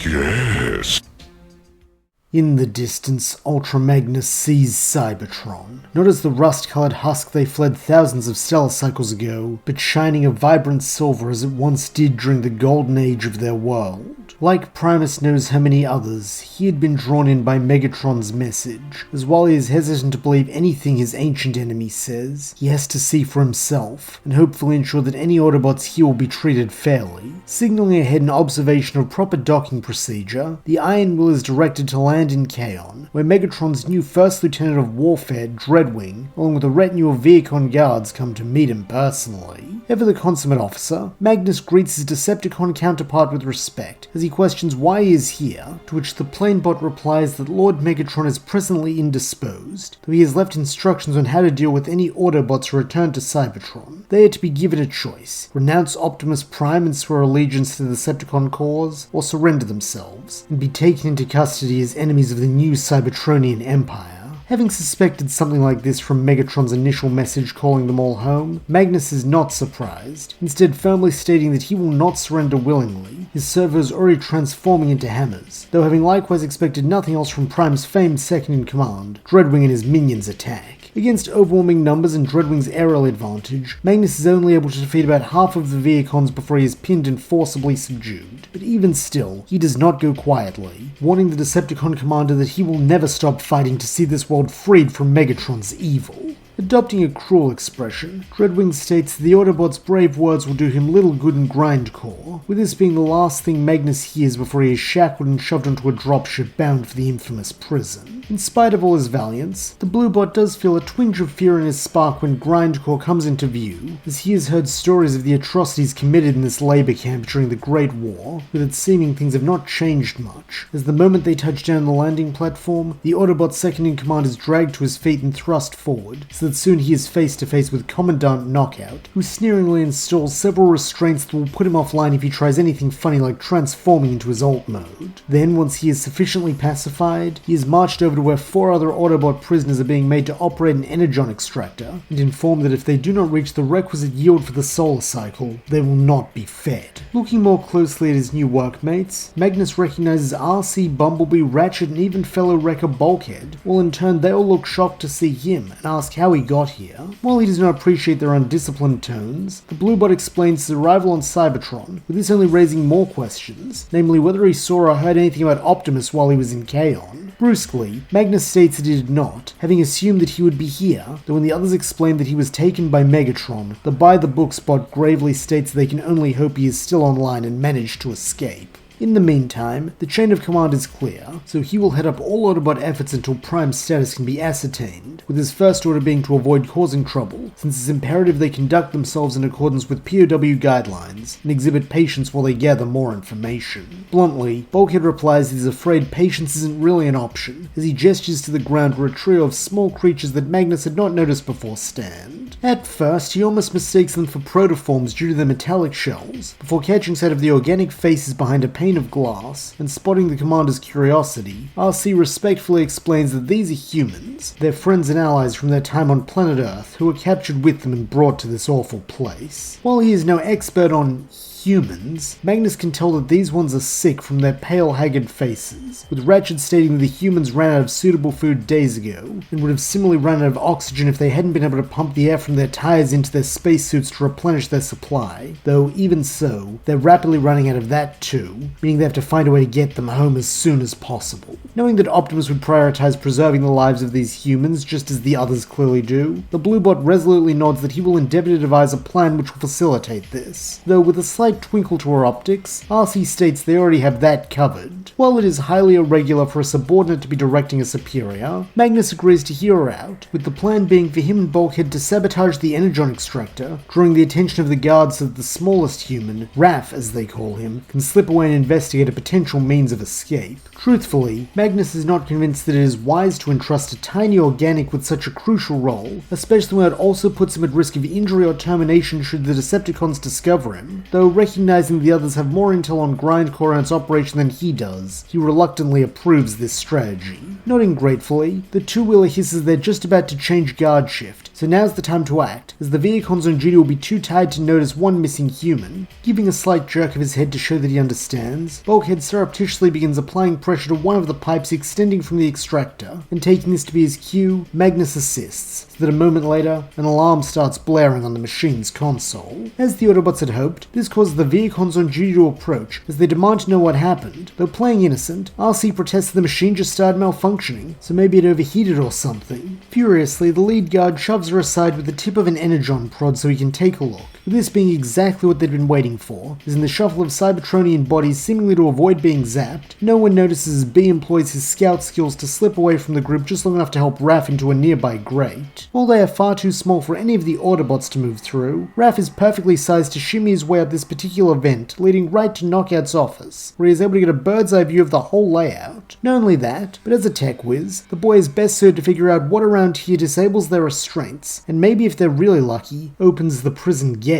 Yes. In the distance, Ultra Magnus sees Cybertron, not as the rust-colored husk they fled thousands of stellar cycles ago, but shining a vibrant silver as it once did during the golden age of their world. Like Primus knows how many others, he had been drawn in by Megatron's message, as while he is hesitant to believe anything his ancient enemy says, he has to see for himself, and hopefully ensure that any Autobots here will be treated fairly. Signaling ahead an observation of proper docking procedure, the Iron Will is directed to land in Kaon, where Megatron's new First Lieutenant of Warfare, Dreadwing, along with a retinue of Vehicon guards come to meet him personally. Ever the consummate officer, Magnus greets his Decepticon counterpart with respect, as he questions why he is here, to which the planebot replies that Lord Megatron is presently indisposed, though he has left instructions on how to deal with any Autobots who return to Cybertron. They are to be given a choice: renounce Optimus Prime and swear allegiance to the Decepticon cause, or surrender themselves, and be taken into custody as enemies of the new Cybertronian Empire. Having suspected something like this from Megatron's initial message calling them all home, Magnus is not surprised, instead firmly stating that he will not surrender willingly, his servos already transforming into hammers, though having likewise expected nothing else from Prime's famed second-in-command, Dreadwing and his minions attack. Against overwhelming numbers and Dreadwing's aerial advantage, Magnus is only able to defeat about half of the Vehicons before he is pinned and forcibly subdued. But even still, he does not go quietly, warning the Decepticon commander that he will never stop fighting to see this world freed from Megatron's evil. Adopting a cruel expression, Dreadwing states that the Autobots' brave words will do him little good in Grindcore, with this being the last thing Magnus hears before he is shackled and shoved onto a dropship bound for the infamous prison. In spite of all his valiance, the Bluebot does feel a twinge of fear in his spark when Grindcore comes into view, as he has heard stories of the atrocities committed in this labor camp during the Great War, with it seeming things have not changed much, as the moment they touch down the landing platform, the Autobot second-in-command is dragged to his feet and thrust forward, so that soon he is face to face with Commandant Knockout, who sneeringly installs several restraints that will put him offline if he tries anything funny like transforming into his alt mode. Then, once he is sufficiently pacified, he is marched over to where 4 other Autobot prisoners are being made to operate an energon extractor, and informed that if they do not reach the requisite yield for the solar cycle, they will not be fed. Looking more closely at his new workmates, Magnus recognizes RC, Bumblebee, Ratchet, and even fellow wrecker Bulkhead, while in turn they all look shocked to see him and ask how he got here. While he does not appreciate their undisciplined tones, the Bluebot explains his arrival on Cybertron, with this only raising more questions, namely whether he saw or heard anything about Optimus while he was in Kaon. Brusquely, Magnus states that he did not, having assumed that he would be here, though when the others explain that he was taken by Megatron, the by-the-book Spot gravely states they can only hope he is still online and managed to escape. In the meantime, the chain of command is clear, so he will head up all Autobot efforts until Prime's status can be ascertained, with his first order being to avoid causing trouble, since it's imperative they conduct themselves in accordance with POW guidelines, and exhibit patience while they gather more information. Bluntly, Bulkhead replies that he's afraid patience isn't really an option, as he gestures to the ground where a trio of small creatures that Magnus had not noticed before stand. At first, he almost mistakes them for protoforms due to their metallic shells, before catching sight of the organic faces behind a pane of glass, and spotting the commander's curiosity, RC respectfully explains that these are humans, their friends and allies from their time on planet Earth, who were captured with them and brought to this awful place. While he is no expert on humans, Magnus can tell that these ones are sick from their pale, haggard faces, with Ratchet stating that the humans ran out of suitable food days ago, and would have similarly run out of oxygen if they hadn't been able to pump the air from their tires into their spacesuits to replenish their supply, though even so, they're rapidly running out of that too, meaning they have to find a way to get them home as soon as possible. Knowing that Optimus would prioritize preserving the lives of these humans, just as the others clearly do, the Bluebot resolutely nods that he will endeavor to devise a plan which will facilitate this, though with a slight twinkle to her optics, RC states they already have that covered. While it is highly irregular for a subordinate to be directing a superior, Magnus agrees to hear her out, with the plan being for him and Bulkhead to sabotage the energon extractor, drawing the attention of the guards so that the smallest human, Raph as they call him, can slip away and investigate a potential means of escape. Truthfully, Magnus is not convinced that it is wise to entrust a tiny organic with such a crucial role, especially when it also puts him at risk of injury or termination should the Decepticons discover him, though recognizing the others have more intel on Grindcore and its operation than he does, he reluctantly approves this strategy. Nodding gratefully, the two-wheeler hisses they're just about to change guard shift, so now's the time to act, as the Vehicons on duty will be too tired to notice one missing human. Giving a slight jerk of his head to show that he understands, Bulkhead surreptitiously begins applying pressure to one of the pipes extending from the extractor, and taking this to be his cue, Magnus assists, so that a moment later, an alarm starts blaring on the machine's console. As the Autobots had hoped, this causes the Vehicons on duty to approach, as they demand to know what happened. Though playing innocent, RC protests the machine just started malfunctioning, so maybe it overheated or something. Furiously, the lead guard shoves her aside with the tip of an energon prod so he can take a look, with this being exactly what they'd been waiting for, as in the shuffle of Cybertronian bodies seemingly to avoid being zapped, no one notices as B employs his scout skills to slip away from the group just long enough to help Raph into a nearby grate. While they are far too small for any of the Autobots to move through, Raph is perfectly sized to shimmy his way up this particular vent, leading right to Knockout's office, where he is able to get a bird's eye view of the whole layout. Not only that, but as a tech whiz, the boy is best served to figure out what around here disables their restraints, and maybe if they're really lucky, opens the prison gates.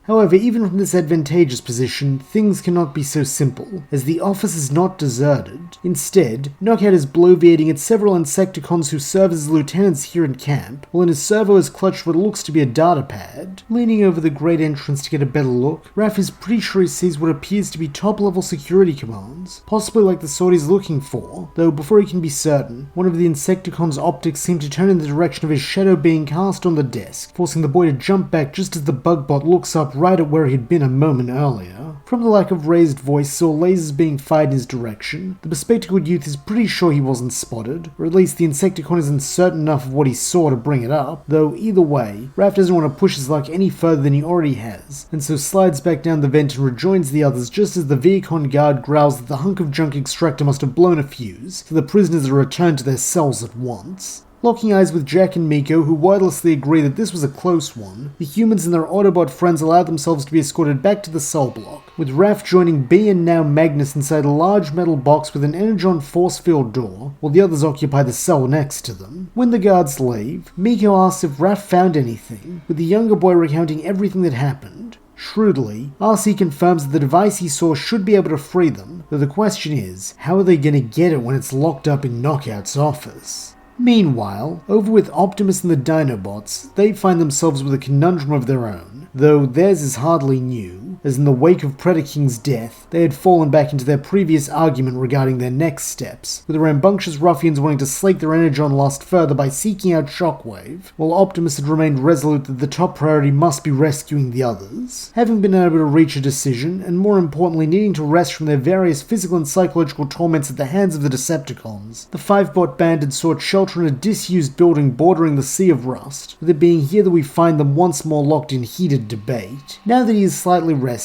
However, even from this advantageous position, things cannot be so simple, as the office is not deserted. Instead, Knockout is bloviating at several Insecticons who serve as lieutenants here in camp, while in his servo is clutched what looks to be a data pad. Leaning over the great entrance to get a better look, Raph is pretty sure he sees what appears to be top-level security commands, possibly like the sort he's looking for, though before he can be certain, one of the Insecticon's optics seem to turn in the direction of his shadow being cast on the desk, forcing the boy to jump back just as the Bugbot looks up right at where he'd been a moment earlier. From the lack of raised voice or lasers being fired in his direction, the bespectacled youth is pretty sure he wasn't spotted, or at least the Insecticon isn't certain enough of what he saw to bring it up, though either way, Raph doesn't want to push his luck any further than he already has, and so slides back down the vent and rejoins the others just as the Viacon guard growls that the hunk of junk extractor must have blown a fuse, so the prisoners are returned to their cells at once. Locking eyes with Jack and Miko, who wordlessly agree that this was a close one, the humans and their Autobot friends allow themselves to be escorted back to the cell block, with Raph joining B and now Magnus inside a large metal box with an energon force field door, while the others occupy the cell next to them. When the guards leave, Miko asks if Raph found anything, with the younger boy recounting everything that happened. Shrewdly, RC confirms that the device he saw should be able to free them, though the question is, how are they going to get it when it's locked up in Knockout's office? Meanwhile, over with Optimus and the Dinobots, they find themselves with a conundrum of their own, though theirs is hardly new, as in the wake of Predaking's death, they had fallen back into their previous argument regarding their next steps, with the rambunctious ruffians wanting to slake their energon lust further by seeking out Shockwave, while Optimus had remained resolute that the top priority must be rescuing the others. Having been able to reach a decision, and more importantly needing to rest from their various physical and psychological torments at the hands of the Decepticons, the 5-bot band had sought shelter in a disused building bordering the Sea of Rust, with it being here that we find them once more locked in heated debate. Now that he is slightly rested,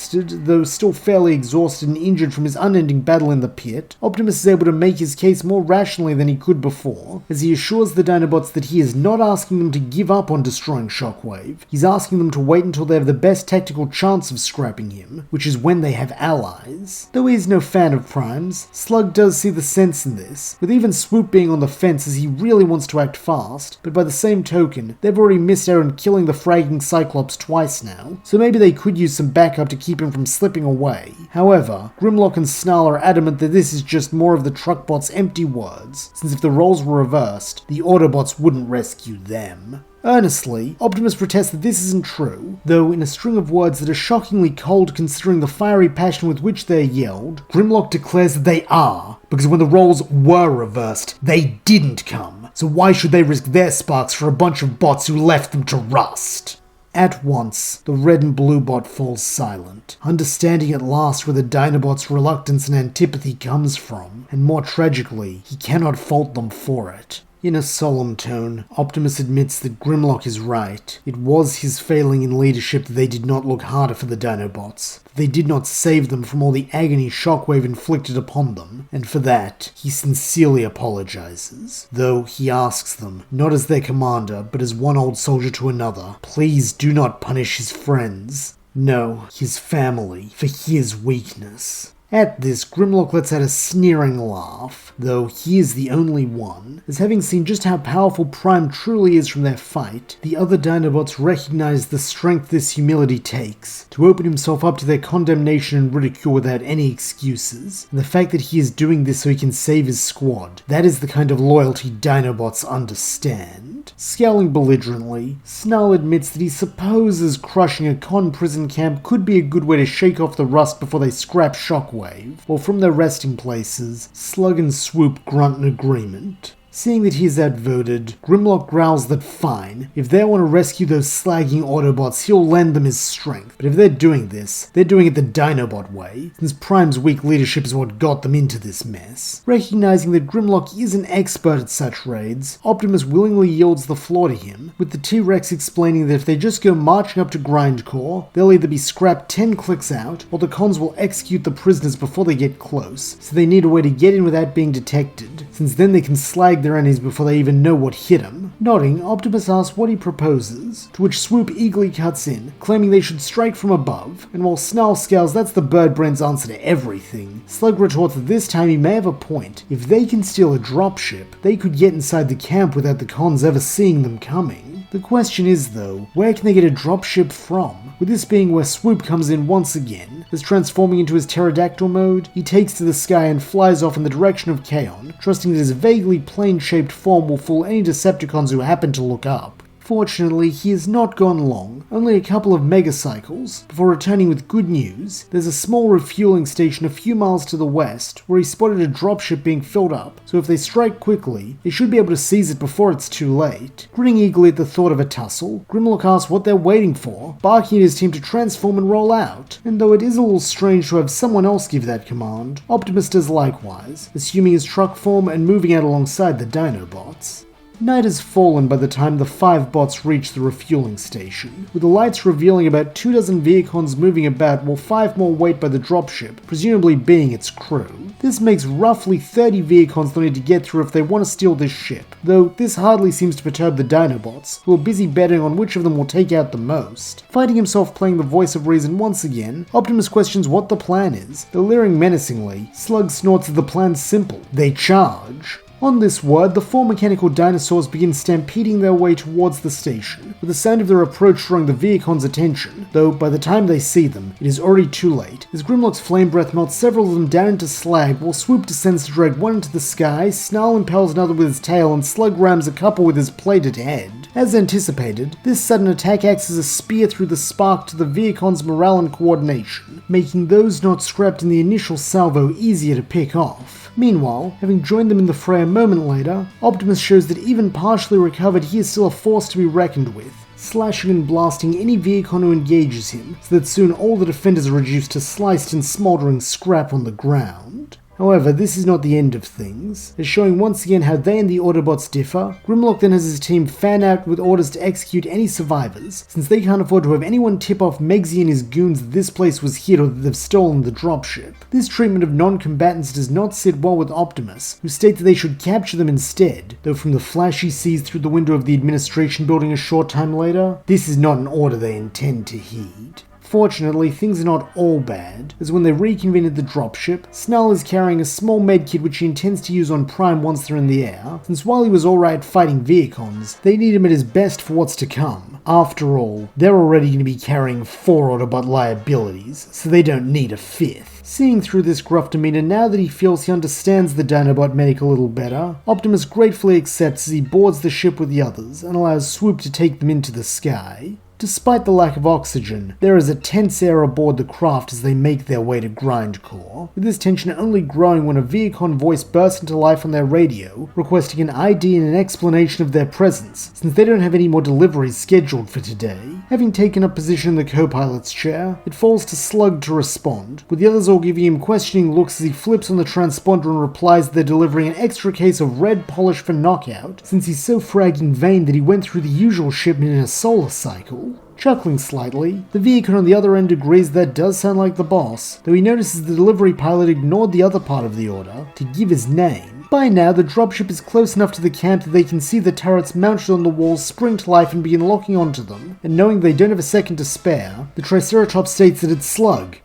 though still fairly exhausted and injured from his unending battle in the pit, Optimus is able to make his case more rationally than he could before, as he assures the Dinobots that he is not asking them to give up on destroying Shockwave. He's asking them to wait until they have the best tactical chance of scrapping him, which is when they have allies. Though he is no fan of primes, Slug does see the sense in this, with even Swoop being on the fence as he really wants to act fast, but by the same token, they've already missed out on killing the fragging Cyclops twice now, so maybe they could use some backup to keep him from slipping away. However, Grimlock and Snarl are adamant that this is just more of the Truckbots' empty words, since if the roles were reversed, the Autobots wouldn't rescue them. Earnestly, Optimus protests that this isn't true, though in a string of words that are shockingly cold considering the fiery passion with which they are yelled, Grimlock declares that they are, because when the roles were reversed, they didn't come, so why should they risk their sparks for a bunch of bots who left them to rust? At once, the red and blue bot falls silent, understanding at last where the Dinobot's reluctance and antipathy comes from, and more tragically, he cannot fault them for it. In a solemn tone, Optimus admits that Grimlock is right. It was his failing in leadership that they did not look harder for the Dinobots, that they did not save them from all the agony Shockwave inflicted upon them, and for that, he sincerely apologizes. Though he asks them, not as their commander, but as one old soldier to another, please do not punish his friends. No, his family, for his weakness. At this, Grimlock lets out a sneering laugh, though he is the only one, as having seen just how powerful Prime truly is from their fight, the other Dinobots recognize the strength this humility takes, to open himself up to their condemnation and ridicule without any excuses, and the fact that he is doing this so he can save his squad, that is the kind of loyalty Dinobots understand. Scowling belligerently, Snarl admits that he supposes crushing a con prison camp could be a good way to shake off the rust before they scrap Shockwave, while from their resting places, Slug and Swoop grunt in agreement. Seeing that he is outvoted, Grimlock growls that fine, if they want to rescue those slagging Autobots, he'll lend them his strength. But if they're doing this, they're doing it the Dinobot way, since Prime's weak leadership is what got them into this mess. Recognizing that Grimlock is an expert at such raids, Optimus willingly yields the floor to him, with the T-Rex explaining that if they just go marching up to Grindcore, they'll either be scrapped 10 clicks out, or the cons will execute the prisoners before they get close, so they need a way to get in without being detected, since then they can slag their enemies before they even know what hit them. Nodding, Optimus asks what he proposes, to which Swoop eagerly cuts in, claiming they should strike from above, and while Snarl scowls that's the bird brain's answer to everything, Slug retorts that this time he may have a point. If they can steal a dropship, they could get inside the camp without the cons ever seeing them coming. The question is though, where can they get a dropship from? With this being where Swoop comes in once again, as transforming into his pterodactyl mode, he takes to the sky and flies off in the direction of Kaon, trusting that his vaguely plane-shaped form will fool any Decepticons who happen to look up. Fortunately, he has not gone long, only a couple of megacycles, before returning with good news. There's a small refueling station a few miles to the west, where he spotted a dropship being filled up, so if they strike quickly, they should be able to seize it before it's too late. Grinning eagerly at the thought of a tussle, Grimlock asks what they're waiting for, barking at his team to transform and roll out. And though it is a little strange to have someone else give that command, Optimus does likewise, assuming his truck form and moving out alongside the Dinobots. Night has fallen by the time the 5 bots reach the refueling station, with the lights revealing about 24 Vehicons moving about while 5 more wait by the dropship, presumably being its crew. This makes roughly 30 Vehicons they'll need to get through if they want to steal this ship, though this hardly seems to perturb the Dinobots, who are busy betting on which of them will take out the most. Finding himself playing the voice of reason once again, Optimus questions what the plan is, though leering menacingly, Slug snorts that the plan's simple: they charge. On this word, the 4 mechanical dinosaurs begin stampeding their way towards the station, with the sound of their approach drawing the Vehicons' attention, though by the time they see them, it is already too late, as Grimlock's flame breath melts several of them down into slag, while Swoop descends to drag one into the sky, Snarl impels another with his tail, and Slug rams a couple with his plated head. As anticipated, this sudden attack acts as a spear through the spark to the Vehicons' morale and coordination, making those not scrapped in the initial salvo easier to pick off. Meanwhile, having joined them in the fray a moment later, Optimus shows that even partially recovered, he is still a force to be reckoned with, slashing and blasting any Vehicon who engages him, so that soon all the defenders are reduced to sliced and smouldering scrap on the ground. However, this is not the end of things, as showing once again how they and the Autobots differ. Grimlock then has his team fan out with orders to execute any survivors, since they can't afford to have anyone tip off Megsy and his goons that this place was hit or that they've stolen the dropship. This treatment of non-combatants does not sit well with Optimus, who states that they should capture them instead, though from the flash he sees through the window of the administration building a short time later, this is not an order they intend to heed. Fortunately, things are not all bad, as when they reconvene at the dropship, Snarl is carrying a small medkit which he intends to use on Prime once they're in the air, since while he was alright fighting Vehicons, they need him at his best for what's to come. After all, they're already going to be carrying 4 Autobot liabilities, so they don't need a 5th. Seeing through this gruff demeanor now that he feels he understands the Dinobot medic a little better, Optimus gratefully accepts as he boards the ship with the others and allows Swoop to take them into the sky. Despite the lack of oxygen, there is a tense air aboard the craft as they make their way to Grindcore, with this tension only growing when a Vehicon voice bursts into life on their radio, requesting an ID and an explanation of their presence, since they don't have any more deliveries scheduled for today. Having taken up position in the co-pilot's chair, it falls to Slug to respond, with the others all giving him questioning looks as he flips on the transponder and replies that they're delivering an extra case of red polish for Knockout, since he's so fragged in vain that he went through the usual shipment in a solar cycle. Chuckling slightly, the Vehicon on the other end agrees that does sound like the boss, though he notices the delivery pilot ignored the other part of the order to give his name. By now, the dropship is close enough to the camp that they can see the turrets mounted on the walls spring to life and begin locking onto them, and knowing they don't have a second to spare, the Triceratops states that it's Slug.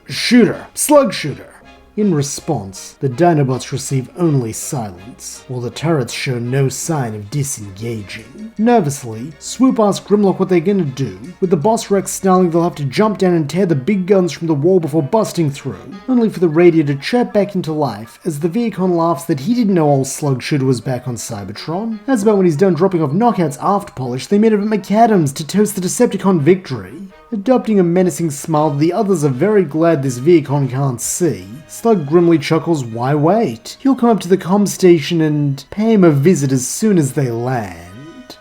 Shooter. Slug Shooter. In response, the Dinobots receive only silence, while the turrets show no sign of disengaging. Nervously, Swoop asks Grimlock what they're gonna do, with the boss Rex snarling they'll have to jump down and tear the big guns from the wall before busting through, only for the radio to chirp back into life as the Vehicon laughs that he didn't know old Slug Shooter was back on Cybertron. As about when he's done dropping off Knockout's aft polish, they met him at McAdams to toast the Decepticon victory. Adopting a menacing smile that the others are very glad this Vehicon can't see, Slug grimly chuckles, why wait? He'll come up to the comm station and pay him a visit as soon as they land.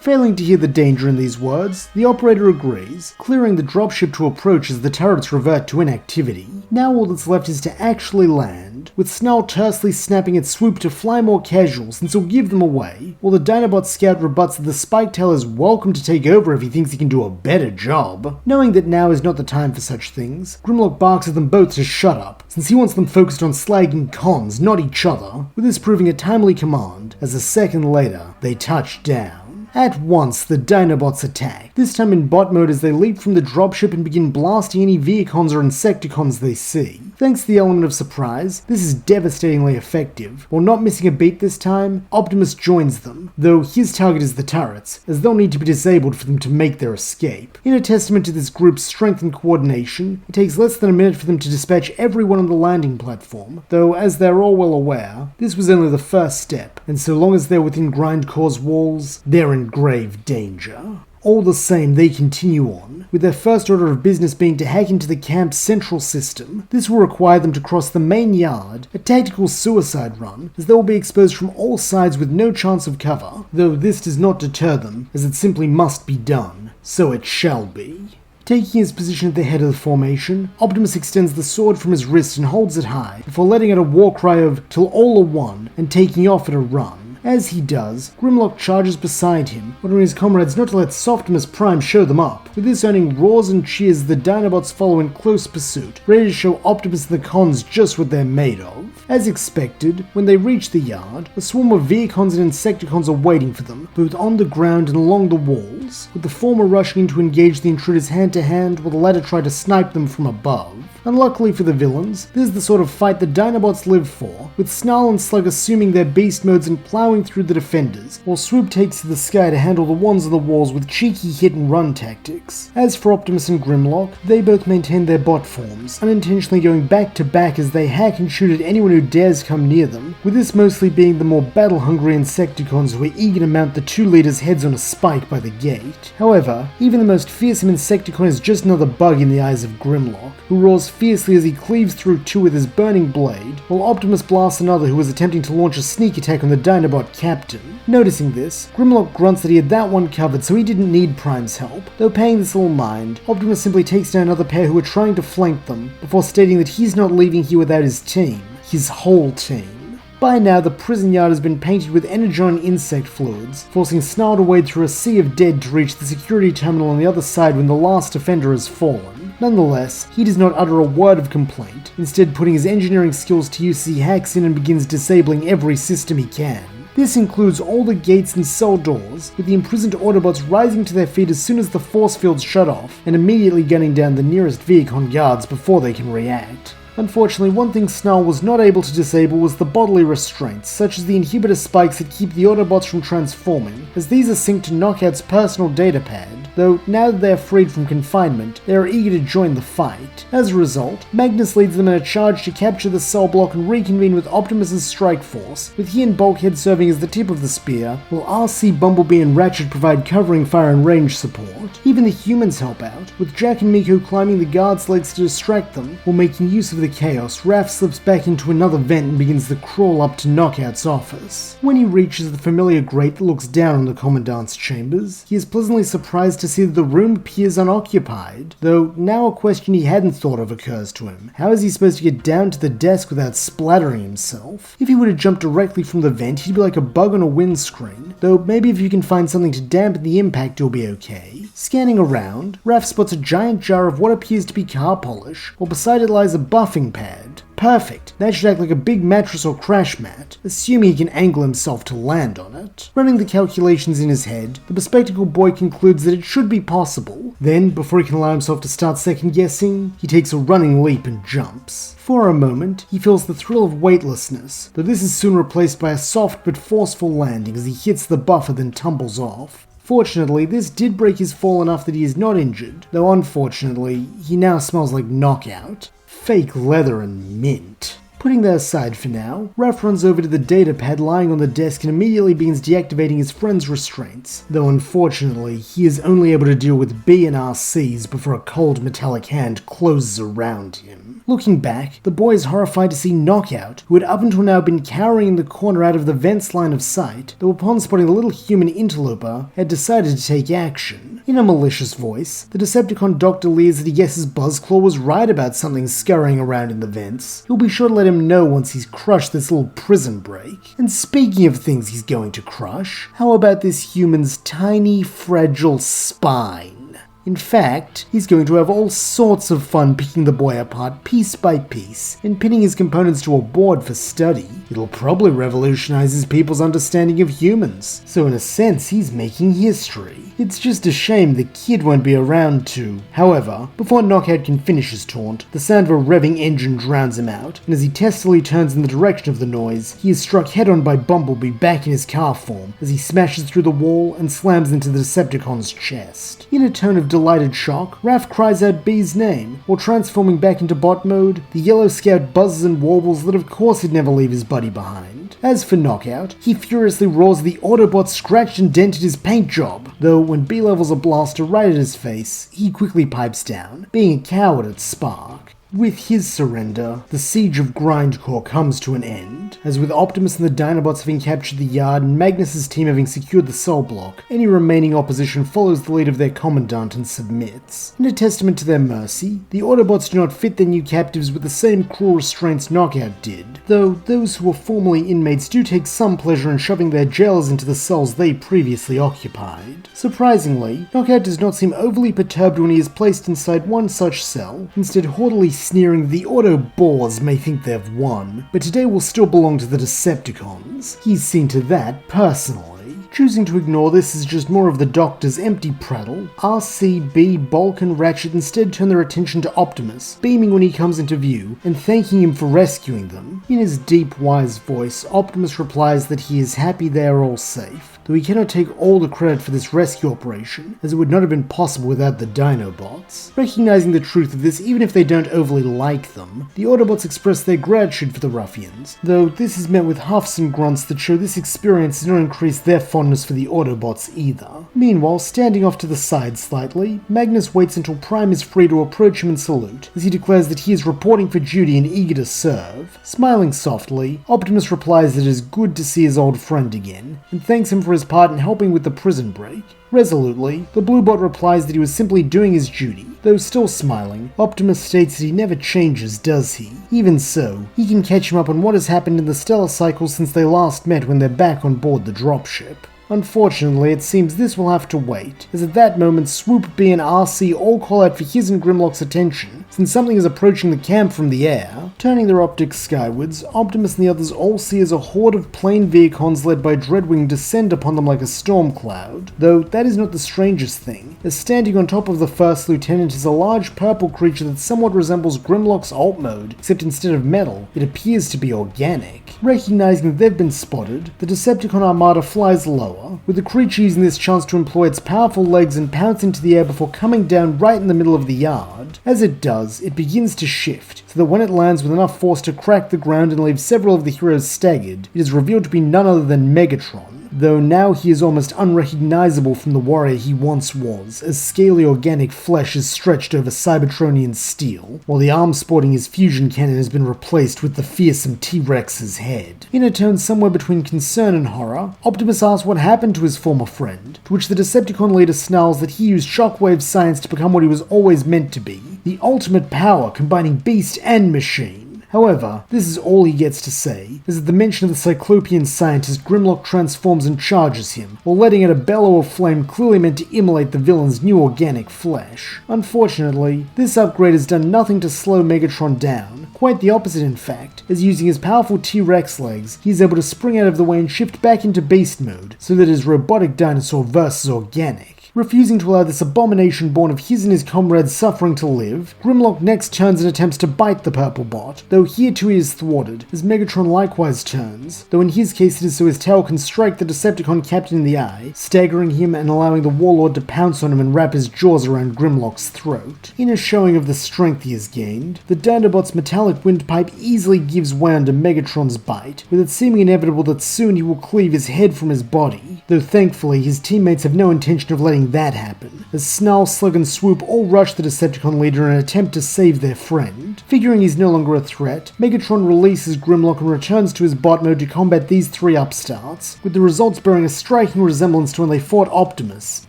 Failing to hear the danger in these words, the operator agrees, clearing the dropship to approach as the turrets revert to inactivity. Now all that's left is to actually land, with Snarl tersely snapping its swoop to fly more casual since he'll give them away, while the Dinobot scout rebuts that the Spiketail is welcome to take over if he thinks he can do a better job. Knowing that now is not the time for such things, Grimlock barks at them both to shut up, since he wants them focused on slagging cons, not each other, with this proving a timely command, as a second later, they touch down. At once, the Dinobots attack, this time in bot mode as they leap from the dropship and begin blasting any Vehicons or Insecticons they see. Thanks to the element of surprise, this is devastatingly effective. While not missing a beat this time, Optimus joins them, though his target is the turrets, as they'll need to be disabled for them to make their escape. In a testament to this group's strength and coordination, it takes less than a minute for them to dispatch everyone on the landing platform, though as they're all well aware, this was only the first step, and so long as they're within Grindcore's walls, they're in grave danger. All the same, they continue on, with their first order of business being to hack into the camp's central system. This will require them to cross the main yard, a tactical suicide run, as they will be exposed from all sides with no chance of cover, though this does not deter them, as it simply must be done. So it shall be. Taking his position at the head of the formation, Optimus extends the sword from his wrist and holds it high, before letting out a war cry of "Till all are one," and taking off at a run. As he does, Grimlock charges beside him, ordering his comrades not to let Softimus Prime show them up, with this earning roars and cheers as the Dinobots follow in close pursuit, ready to show Optimus and the cons just what they're made of. As expected, when they reach the yard, a swarm of Vehicons and Insecticons are waiting for them, both on the ground and along the walls, with the former rushing in to engage the intruders hand to hand while the latter try to snipe them from above. Unluckily for the villains, this is the sort of fight the Dinobots live for, with Snarl and Slug assuming their beast modes and plowing through the defenders, while Swoop takes to the sky to handle the ones on the walls with cheeky hit-and-run tactics. As for Optimus and Grimlock, they both maintain their bot forms, unintentionally going back to back as they hack and shoot at anyone who dares come near them, with this mostly being the more battle-hungry Insecticons who are eager to mount the two leaders' heads on a spike by the gate. However, even the most fearsome Insecticon is just another bug in the eyes of Grimlock, who roars fiercely as he cleaves through two with his burning blade, while Optimus blasts another who was attempting to launch a sneak attack on the Dinobot captain. Noticing this, Grimlock grunts that he had that one covered so he didn't need Prime's help. Though paying this little mind, Optimus simply takes down another pair who were trying to flank them, before stating that he's not leaving here without his team. His whole team. By now, the prison yard has been painted with energon insect fluids, forcing Snarl to wade through a sea of dead to reach the security terminal on the other side when the last offender has fallen. Nonetheless, he does not utter a word of complaint, instead putting his engineering skills to use as he hacks in and begins disabling every system he can. This includes all the gates and cell doors, with the imprisoned Autobots rising to their feet as soon as the force fields shut off, and immediately gunning down the nearest Vehicon guards before they can react. Unfortunately, one thing Snarl was not able to disable was the bodily restraints, such as the inhibitor spikes that keep the Autobots from transforming, as these are synced to Knockout's personal datapad, though now that they are freed from confinement, they are eager to join the fight. As a result, Magnus leads them in a charge to capture the cell block and reconvene with Optimus's strike force, with he and Bulkhead serving as the tip of the spear, while RC, Bumblebee and Ratchet provide covering fire and range support. Even the humans help out, with Jack and Miko climbing the guards' legs to distract them, while making use of the chaos. Raph slips back into another vent and begins the crawl up to Knockout's office. When he reaches the familiar grate that looks down on the Commandant's chambers, he is pleasantly surprised to see that the room appears unoccupied, though now a question he hadn't thought of occurs to him. How is he supposed to get down to the desk without splattering himself? If he were to jump directly from the vent, he'd be like a bug on a windscreen, though maybe if you can find something to dampen the impact, you'll be okay. Scanning around, Raph spots a giant jar of what appears to be car polish, while beside it lies a buffing pad. Perfect. That should act like a big mattress or crash mat, assuming he can angle himself to land on it. Running the calculations in his head, the bespectacled boy concludes that it should be possible. Then, before he can allow himself to start second-guessing, he takes a running leap and jumps. For a moment, he feels the thrill of weightlessness, though this is soon replaced by a soft but forceful landing as he hits the buffer then tumbles off. Fortunately, this did break his fall enough that he is not injured, though unfortunately, he now smells like Knockout. Fake leather and mint. Putting that aside for now, Raph runs over to the datapad lying on the desk and immediately begins deactivating his friend's restraints, though unfortunately, he is only able to deal with B and RCs before a cold metallic hand closes around him. Looking back, the boy is horrified to see Knockout, who had up until now been cowering in the corner out of the vent's line of sight, though upon spotting the little human interloper, had decided to take action. In a malicious voice, the Decepticon doctor leers that he guesses Buzzclaw was right about something scurrying around in the vents. He'll be sure to let him know once he's crushed this little prison break. And speaking of things he's going to crush, how about this human's tiny, fragile spine? In fact, he's going to have all sorts of fun picking the boy apart piece by piece and pinning his components to a board for study. It'll probably revolutionize his people's understanding of humans, so in a sense he's making history. It's just a shame the kid won't be around to. However, before Knockout can finish his taunt, the sound of a revving engine drowns him out, and as he testily turns in the direction of the noise, he is struck head-on by Bumblebee back in his car form as he smashes through the wall and slams into the Decepticon's chest. In a tone of delighted shock, Raph cries out Bee's name, while transforming back into bot mode, the Yellow Scout buzzes and warbles that of course he'd never leave his buddy behind. As for Knockout, he furiously roars the Autobot scratched and dented his paint job, though when B levels a blaster right at his face, he quickly pipes down, being a coward at Spark. With his surrender, the siege of Grindcore comes to an end, as with Optimus and the Dinobots having captured the yard and Magnus's team having secured the cell block, any remaining opposition follows the lead of their commandant and submits. In a testament to their mercy, the Autobots do not fit their new captives with the same cruel restraints Knockout did, though those who were formerly inmates do take some pleasure in shoving their jailers into the cells they previously occupied. Surprisingly, Knockout does not seem overly perturbed when he is placed inside one such cell, instead haughtily sneering the Autobots may think they've won, but today will still belong to the Decepticons. He's seen to that personally. Choosing to ignore this is just more of the Doctor's empty prattle, RCB, Bulk and Ratchet instead turn their attention to Optimus, beaming when he comes into view, and thanking him for rescuing them. In his deep, wise voice, Optimus replies that he is happy they are all safe, though he cannot take all the credit for this rescue operation, as it would not have been possible without the Dinobots. Recognizing the truth of this even if they don't overly like them, the Autobots express their gratitude for the ruffians, though this is met with huffs and grunts that show this experience does not increase their fondness for the Autobots either. Meanwhile, standing off to the side slightly, Magnus waits until Prime is free to approach him and salute, as he declares that he is reporting for duty and eager to serve. Smiling softly, Optimus replies that it is good to see his old friend again, and thanks him for his part in helping with the prison break. Resolutely, the Bluebot replies that he was simply doing his duty. Though still smiling, Optimus states that he never changes, does he? Even so, he can catch him up on what has happened in the stellar cycle since they last met when they're back on board the dropship. Unfortunately, it seems this will have to wait, as at that moment Swoop B and RC all call out for his and Grimlock's attention, since something is approaching the camp from the air. Turning their optics skywards, Optimus and the others all see as a horde of plane vehicons led by Dreadwing descend upon them like a storm cloud, though that is not the strangest thing, as standing on top of the First Lieutenant is a large purple creature that somewhat resembles Grimlock's alt mode, except instead of metal, it appears to be organic. Recognizing that they've been spotted, the Decepticon armada flies lower, with the creature using this chance to employ its powerful legs and pounce into the air before coming down right in the middle of the yard. As it does, it begins to shift, so that when it lands with enough force to crack the ground and leave several of the heroes staggered, it is revealed to be none other than Megatron. Though now he is almost unrecognizable from the warrior he once was, as scaly organic flesh is stretched over Cybertronian steel, while the arm sporting his fusion cannon has been replaced with the fearsome T-Rex's head. In a tone somewhere between concern and horror, Optimus asks what happened to his former friend, to which the Decepticon leader snarls that he used shockwave science to become what he was always meant to be, the ultimate power combining beast and machine. However, this is all he gets to say, as at the mention of the Cyclopean scientist, Grimlock transforms and charges him, while letting out a bellow of flame clearly meant to immolate the villain's new organic flesh. Unfortunately, this upgrade has done nothing to slow Megatron down, quite the opposite in fact, as using his powerful T-Rex legs, he is able to spring out of the way and shift back into beast mode, so that his robotic dinosaur versus organic. Refusing to allow this abomination born of his and his comrades' suffering to live, Grimlock next turns and attempts to bite the purple bot, though here too he is thwarted, as Megatron likewise turns, though in his case it is so his tail can strike the Decepticon captain in the eye, staggering him and allowing the Warlord to pounce on him and wrap his jaws around Grimlock's throat. In a showing of the strength he has gained, the Dinobot's metallic windpipe easily gives way under Megatron's bite, with it seeming inevitable that soon he will cleave his head from his body, though thankfully his teammates have no intention of letting letting that happen, as Snarl, Slug, and Swoop all rush the Decepticon leader in an attempt to save their friend. Figuring he's no longer a threat, Megatron releases Grimlock and returns to his bot mode to combat these three upstarts, with the results bearing a striking resemblance to when they fought Optimus,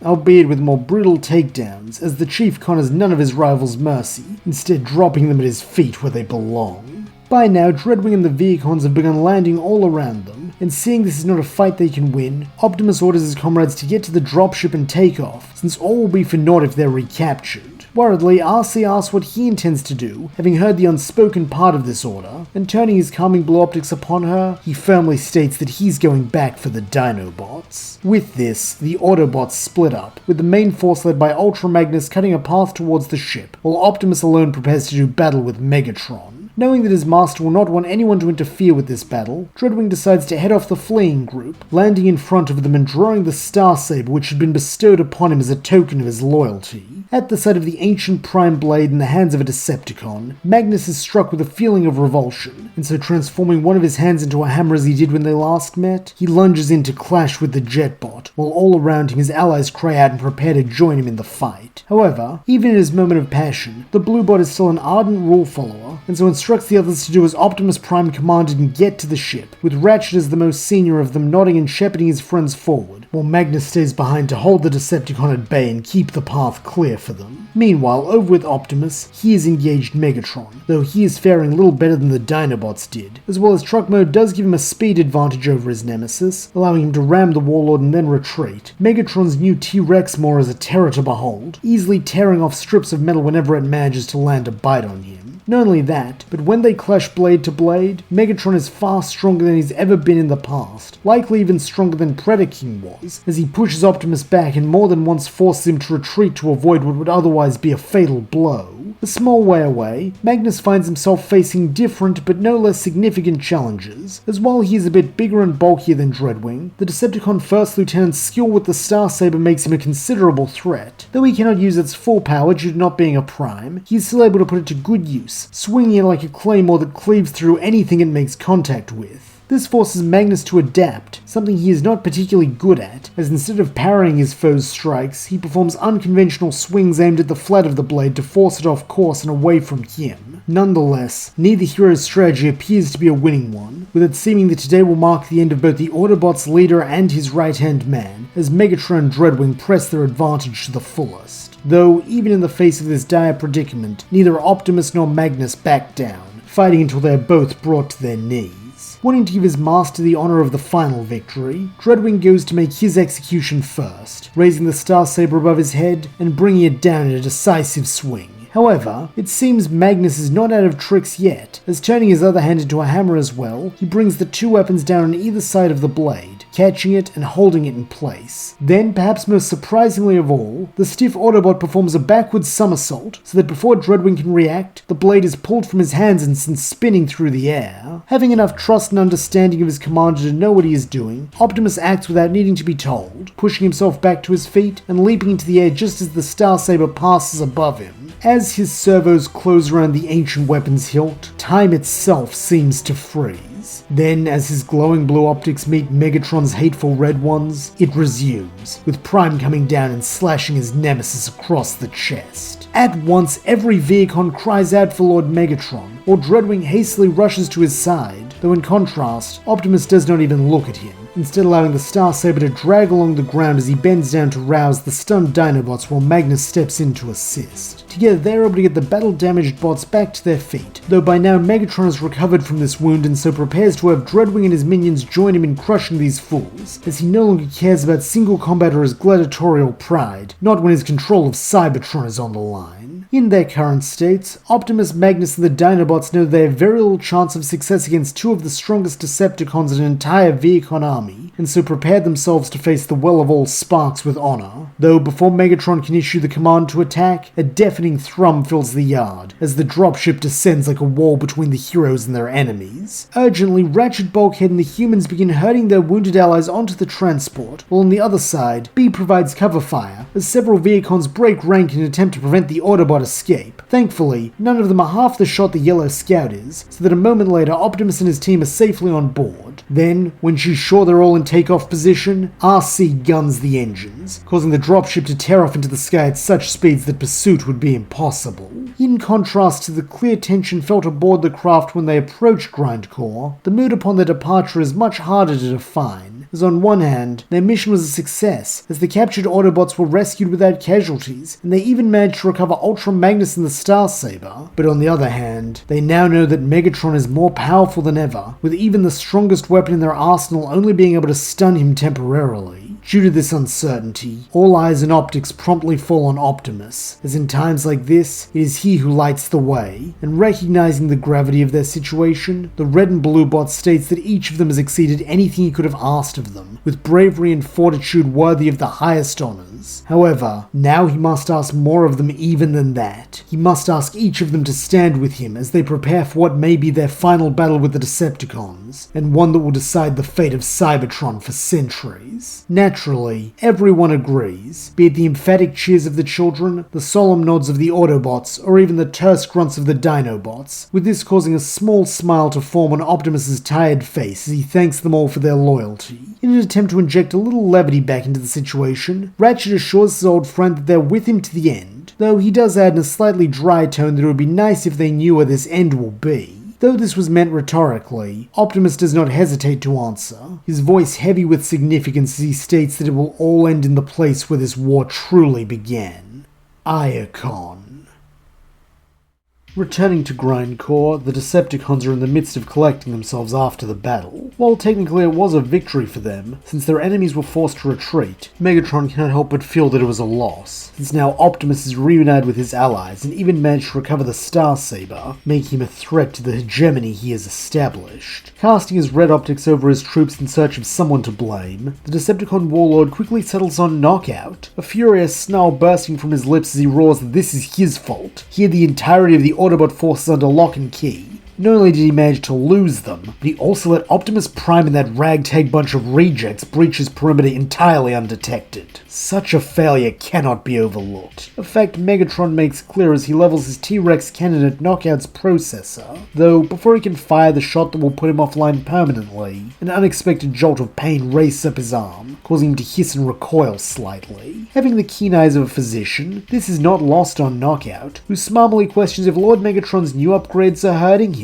albeit with more brutal takedowns, as the Chief corners none of his rivals' mercy, instead dropping them at his feet where they belong. By now, Dreadwing and the Vehicons have begun landing all around them, and seeing this is not a fight they can win, Optimus orders his comrades to get to the dropship and take off, since all will be for naught if they're recaptured. Worriedly, RC asks what he intends to do, having heard the unspoken part of this order, and turning his calming blue optics upon her, he firmly states that he's going back for the Dinobots. With this, the Autobots split up, with the main force led by Ultra Magnus cutting a path towards the ship, while Optimus alone prepares to do battle with Megatron. Knowing that his master will not want anyone to interfere with this battle, Dreadwing decides to head off the fleeing group, landing in front of them and drawing the Starsaber which had been bestowed upon him as a token of his loyalty. At the sight of the ancient Prime Blade in the hands of a Decepticon, Magnus is struck with a feeling of revulsion, and so transforming one of his hands into a hammer as he did when they last met, he lunges in to clash with the Jetbot, while all around him his allies cry out and prepare to join him in the fight. However, even in his moment of passion, the Bluebot is still an ardent rule follower, and so instructs the others to do as Optimus Prime commanded and get to the ship, with Ratchet as the most senior of them nodding and shepherding his friends forward, while Magnus stays behind to hold the Decepticon at bay and keep the path clear for them. Meanwhile, over with Optimus, he has engaged Megatron, though he is faring little better than the Dinobots did, as well as truck mode does give him a speed advantage over his nemesis, allowing him to ram the Warlord and then retreat. Megatron's new T-Rex Maw is a terror to behold, easily tearing off strips of metal whenever it manages to land a bite on him. Not only that, but when they clash blade to blade, Megatron is far stronger than he's ever been in the past, likely even stronger than Predaking was, as he pushes Optimus back and more than once forces him to retreat to avoid what would otherwise be a fatal blow. A small way away, Magnus finds himself facing different but no less significant challenges, as while he is a bit bigger and bulkier than Dreadwing, the Decepticon First Lieutenant's skill with the Starsaber makes him a considerable threat. Though he cannot use its full power due to not being a Prime, he is still able to put it to good use, swinging it like a claymore that cleaves through anything it makes contact with. This forces Magnus to adapt, something he is not particularly good at, as instead of parrying his foe's strikes, he performs unconventional swings aimed at the flat of the blade to force it off course and away from him. Nonetheless, neither hero's strategy appears to be a winning one, with it seeming that today will mark the end of both the Autobots' leader and his right-hand man, as Megatron and Dreadwing press their advantage to the fullest. Though, even in the face of this dire predicament, neither Optimus nor Magnus back down, fighting until they are both brought to their knees. Wanting to give his master the honor of the final victory, Dreadwing goes to make his execution first, raising the Starsaber above his head and bringing it down in a decisive swing. However, it seems Magnus is not out of tricks yet, as turning his other hand into a hammer as well, he brings the two weapons down on either side of the blade, catching it and holding it in place. Then, perhaps most surprisingly of all, the stiff Autobot performs a backwards somersault, so that before Dreadwing can react, the blade is pulled from his hands and sent spinning through the air. Having enough trust and understanding of his commander to know what he is doing, Optimus acts without needing to be told, pushing himself back to his feet and leaping into the air just as the Starsaber passes above him. As his servos close around the ancient weapon's hilt, time itself seems to freeze. Then, as his glowing blue optics meet Megatron's hateful red ones, it resumes, with Prime coming down and slashing his nemesis across the chest. At once, every Vehicon cries out for Lord Megatron, while Dreadwing hastily rushes to his side, though in contrast, Optimus does not even look at him, instead allowing the Starsaber to drag along the ground as he bends down to rouse the stunned Dinobots while Magnus steps in to assist. Together they're able to get the battle-damaged bots back to their feet, though by now Megatron has recovered from this wound and so prepares to have Dreadwing and his minions join him in crushing these fools, as he no longer cares about single combat or his gladiatorial pride, not when his control of Cybertron is on the line. In their current states, Optimus, Magnus, and the Dinobots know they have very little chance of success against two of the strongest Decepticons in an entire Vehicon army, and so prepare themselves to face the Well of All Sparks with honor. Though before Megatron can issue the command to attack, a deafening thrum fills the yard, as the dropship descends like a wall between the heroes and their enemies. Urgently, Ratchet, Bulkhead, and the humans begin herding their wounded allies onto the transport, while on the other side, B provides cover fire, as several Vehicons break rank in an attempt to prevent the Autobot escape, Thankfully, none of them are half the shot the Yellow Scout is, so that a moment later Optimus and his team are safely on board. Then, when she's sure they're all in takeoff position, RC guns the engines, causing the dropship to tear off into the sky at such speeds that pursuit would be impossible. In contrast to the clear tension felt aboard the craft when they approached Grindcore, the mood upon their departure is much harder to define, as on one hand, their mission was a success, as the captured Autobots were rescued without casualties, and they even managed to recover Ultra Magnus and the Starsaber, but on the other hand, they now know that Megatron is more powerful than ever, with even the strongest weapon in their arsenal only being able to stun him temporarily. Due to this uncertainty, all eyes and optics promptly fall on Optimus, as in times like this, it is he who lights the way, and recognizing the gravity of their situation, the red and blue bot states that each of them has exceeded anything he could have asked of them, with bravery and fortitude worthy of the highest honors. However, now he must ask more of them even than that. He must ask each of them to stand with him as they prepare for what may be their final battle with the Decepticons, and one that will decide the fate of Cybertron for centuries. Naturally, everyone agrees, be it the emphatic cheers of the children, the solemn nods of the Autobots, or even the terse grunts of the Dinobots, with this causing a small smile to form on Optimus's tired face as he thanks them all for their loyalty. In an attempt to inject a little levity back into the situation, Ratchet assures his old friend that they're with him to the end, though he does add in a slightly dry tone that it would be nice if they knew where this end will be. Though this was meant rhetorically, Optimus does not hesitate to answer, his voice heavy with significance as he states that it will all end in the place where this war truly began. Iacon. Returning to Grindcore, the Decepticons are in the midst of collecting themselves after the battle. While technically it was a victory for them, since their enemies were forced to retreat, Megatron cannot help but feel that it was a loss, since now Optimus is reunited with his allies and even managed to recover the Starsaber, making him a threat to the hegemony he has established. Casting his red optics over his troops in search of someone to blame, the Decepticon warlord quickly settles on Knockout, a furious snarl bursting from his lips as he roars that this is his fault. He had the entirety of the Autobot forces under lock and key. Not only did he manage to lose them, but he also let Optimus Prime and that ragtag bunch of rejects breach his perimeter entirely undetected. Such a failure cannot be overlooked, a fact Megatron makes clear as he levels his T-Rex cannon at Knockout's processor, though before he can fire the shot that will put him offline permanently, an unexpected jolt of pain races up his arm, causing him to hiss and recoil slightly. Having the keen eyes of a physician, this is not lost on Knockout, who smarmily questions if Lord Megatron's new upgrades are hurting him.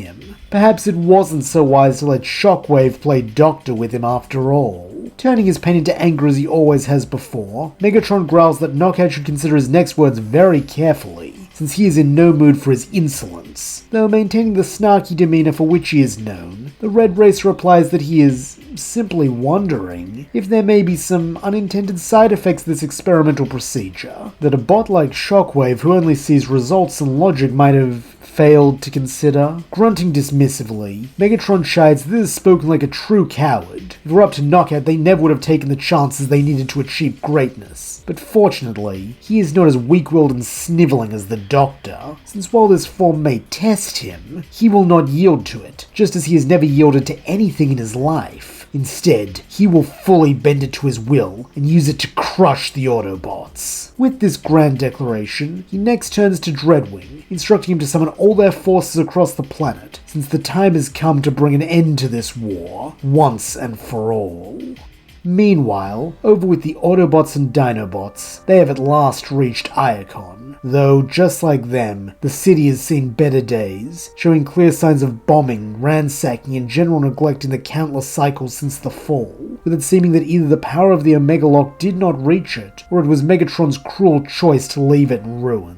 Perhaps it wasn't so wise to let Shockwave play doctor with him after all. Turning his pain into anger as he always has before, Megatron growls that Knockout should consider his next words very carefully, since he is in no mood for his insolence. Though maintaining the snarky demeanor for which he is known, the Red Racer replies that he is simply wondering if there may be some unintended side effects of this experimental procedure that a bot like Shockwave, who only sees results and logic, might have failed to consider. Grunting dismissively, Megatron chides that this is spoken like a true coward. If it were up to Knockout, they never would have taken the chances they needed to achieve greatness. But fortunately, he is not as weak-willed and sniveling as the Doctor, since while this form may test him, he will not yield to it, just as he has never yielded to anything in his life. Instead, he will fully bend it to his will and use it to crush the Autobots. With this grand declaration, he next turns to Dreadwing, instructing him to summon all their forces across the planet, since the time has come to bring an end to this war, once and for all. Meanwhile, over with the Autobots and Dinobots, they have at last reached Iacon, though, just like them, the city has seen better days, showing clear signs of bombing, ransacking, and general neglect in the countless cycles since the fall, with it seeming that either the power of the Omega Lock did not reach it, or it was Megatron's cruel choice to leave it in ruins.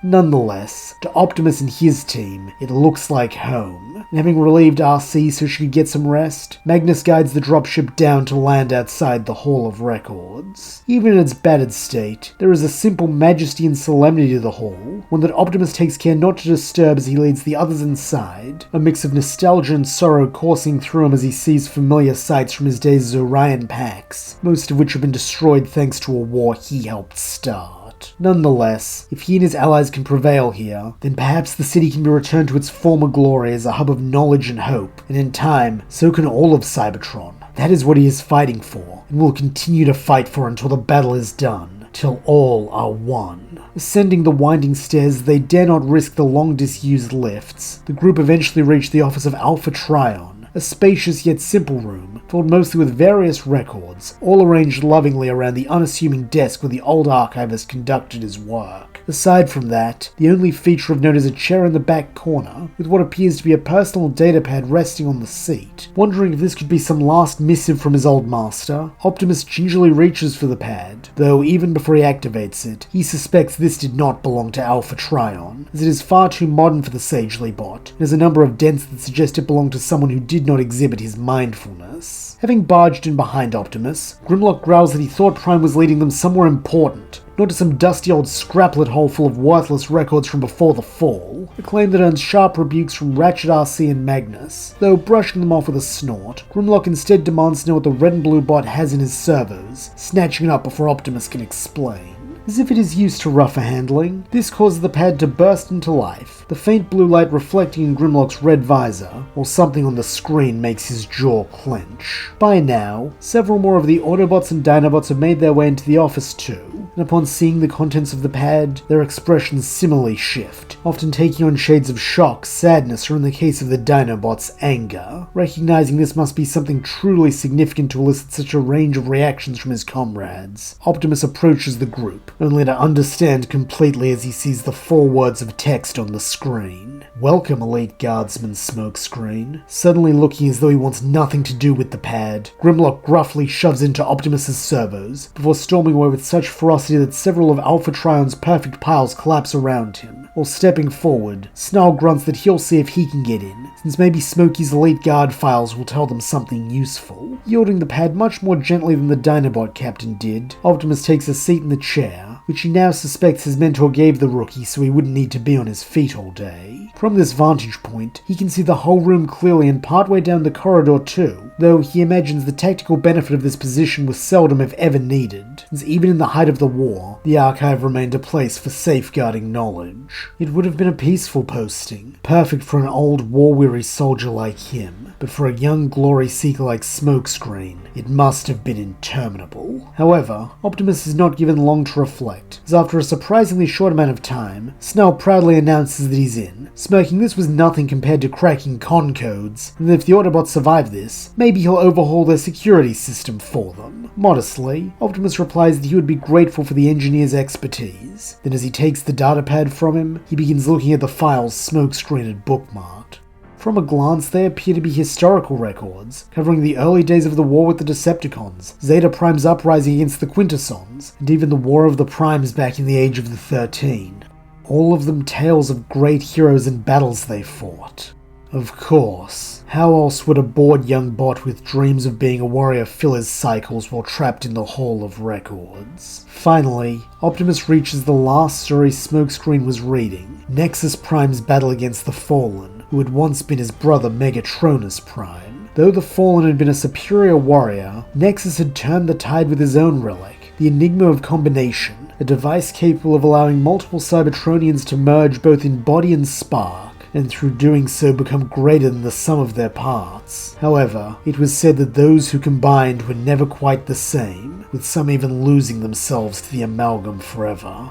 Nonetheless, to Optimus and his team, it looks like home, and having relieved RC so she could get some rest, Magnus guides the dropship down to land outside the Hall of Records. Even in its battered state, there is a simple majesty and solemnity to the hall, one that Optimus takes care not to disturb as he leads the others inside, a mix of nostalgia and sorrow coursing through him as he sees familiar sights from his days as Orion Pax, most of which have been destroyed thanks to a war he helped start. Nonetheless, if he and his allies can prevail here, then perhaps the city can be returned to its former glory as a hub of knowledge and hope, and in time, so can all of Cybertron. That is what he is fighting for, and will continue to fight for until the battle is done. till all are one. Ascending the winding stairs, they dare not risk the long disused lifts. The group eventually reach the office of Alpha Trion, a spacious yet simple room, filled mostly with various records, all arranged lovingly around the unassuming desk where the old archivist conducted his work. Aside from that, the only feature of note is a chair in the back corner, with what appears to be a personal datapad resting on the seat. Wondering if this could be some last missive from his old master, Optimus gingerly reaches for the pad, though even before he activates it, he suspects this did not belong to Alpha Trion, as it is far too modern for the sagely bot, and has a number of dents that suggest it belonged to someone who did not exhibit his mindfulness. Having barged in behind Optimus, Grimlock growls that he thought Prime was leading them somewhere important, not to some dusty old scraplet hole full of worthless records from before the fall, a claim that earns sharp rebukes from Ratchet RC and Magnus, though brushing them off with a snort, Grimlock instead demands to know what the red and blue bot has in his servos, snatching it up before Optimus can explain. As if it is used to rougher handling, this causes the pad to burst into life, the faint blue light reflecting in Grimlock's red visor, while something on the screen makes his jaw clench. By now, several more of the Autobots and Dinobots have made their way into the office too, and upon seeing the contents of the pad, their expressions similarly shift, often taking on shades of shock, sadness, or in the case of the Dinobots, anger. Recognizing this must be something truly significant to elicit such a range of reactions from his comrades, Optimus approaches the group, only to understand completely as he sees the 4 words of text on the screen. "Welcome, Elite Guardsman Smokescreen." Suddenly looking as though he wants nothing to do with the pad, Grimlock gruffly shoves into Optimus's servos, before storming away with such ferocity that several of Alpha Trion's perfect piles collapse around him. While stepping forward, Snarl grunts that he'll see if he can get in, since maybe Smokey's Elite Guard files will tell them something useful. Yielding the pad much more gently than the Dinobot captain did, Optimus takes a seat in the chair, which he now suspects his mentor gave the rookie so he wouldn't need to be on his feet all day. From this vantage point, he can see the whole room clearly and partway down the corridor too, though he imagines the tactical benefit of this position was seldom if ever needed, since even in the height of the war, the archive remained a place for safeguarding knowledge. It would have been a peaceful posting, perfect for an old war-weary soldier like him, but for a young glory-seeker like Smokescreen, it must have been interminable. However, Optimus is not given long to reflect, as after a surprisingly short amount of time, Snell proudly announces that he's in, smirking this was nothing compared to cracking con codes, and that if the Autobots survive this, maybe he'll overhaul their security system for them. Modestly, Optimus replies that he would be grateful for the engineer's expertise. Then as he takes the datapad from him, he begins looking at the files Smokescreen had bookmarked. From a glance, they appear to be historical records, covering the early days of the war with the Decepticons, Zeta Prime's uprising against the Quintessons, and even the War of the Primes back in the Age of the 13. All of them tales of great heroes and battles they fought. Of course, how else would a bored young bot with dreams of being a warrior fill his cycles while trapped in the Hall of Records? Finally, Optimus reaches the last story Smokescreen was reading, Nexus Prime's battle against the Fallen, who had once been his brother Megatronus Prime. Though the Fallen had been a superior warrior, Nexus had turned the tide with his own relic, the Enigma of Combination, a device capable of allowing multiple Cybertronians to merge both in body and spark, and through doing so become greater than the sum of their parts. However, it was said that those who combined were never quite the same, with some even losing themselves to the amalgam forever.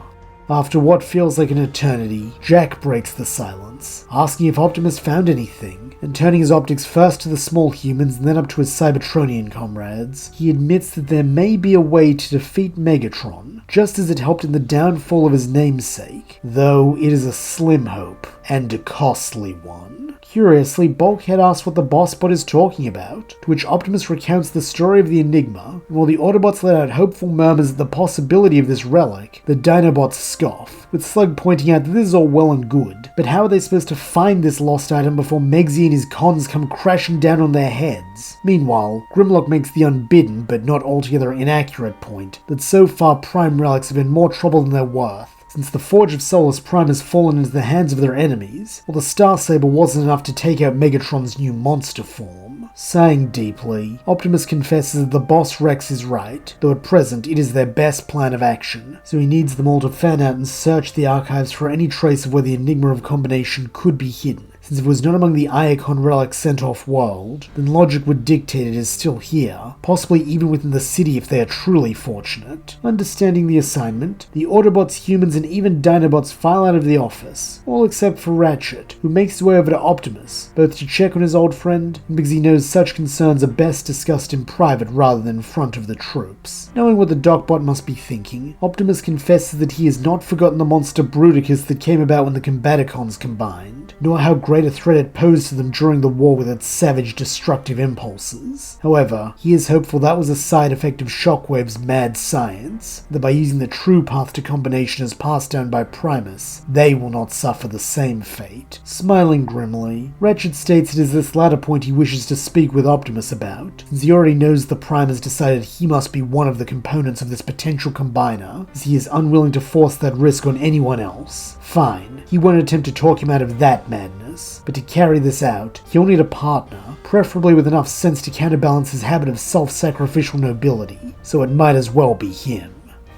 After what feels like an eternity, Jack breaks the silence, asking if Optimus found anything, and turning his optics first to the small humans and then up to his Cybertronian comrades, he admits that there may be a way to defeat Megatron, just as it helped in the downfall of his namesake, though it is a slim hope, and a costly one. Curiously, Bulkhead asks what the boss bot is talking about, to which Optimus recounts the story of the Enigma, and while the Autobots let out hopeful murmurs at the possibility of this relic, the Dinobots scoff, with Slug pointing out that this is all well and good, but how are they supposed to find this lost item before Meggsy and his cons come crashing down on their heads? Meanwhile, Grimlock makes the unbidden but not altogether inaccurate point that so far Prime relics have been more trouble than they're worth, since the Forge of Solus Prime has fallen into the hands of their enemies, while the Starsaber wasn't enough to take out Megatron's new monster form. Sighing deeply, Optimus confesses that the boss Rex is right, though at present it is their best plan of action, so he needs them all to fan out and search the archives for any trace of where the Enigma of Combination could be hidden, since if it was not among the Iacon relics sent off-world, then logic would dictate it is still here, possibly even within the city if they are truly fortunate. Understanding the assignment, the Autobots, humans, and even Dinobots file out of the office, all except for Ratchet, who makes his way over to Optimus, both to check on his old friend, and because he knows such concerns are best discussed in private rather than in front of the troops. Knowing what the Docbot must be thinking, Optimus confesses that he has not forgotten the monster Bruticus that came about when the Combaticons combined, nor how great a threat it posed to them during the war with its savage, destructive impulses. However, he is hopeful that was a side effect of Shockwave's mad science, that by using the true path to combination as passed down by Primus, they will not suffer the same fate. Smiling grimly, Ratchet states it is this latter point he wishes to speak with Optimus about, since he already knows the Prime has decided he must be one of the components of this potential combiner, as he is unwilling to force that risk on anyone else. Fine, he won't attempt to talk him out of that madness, but to carry this out, he'll need a partner, preferably with enough sense to counterbalance his habit of self-sacrificial nobility, so it might as well be him.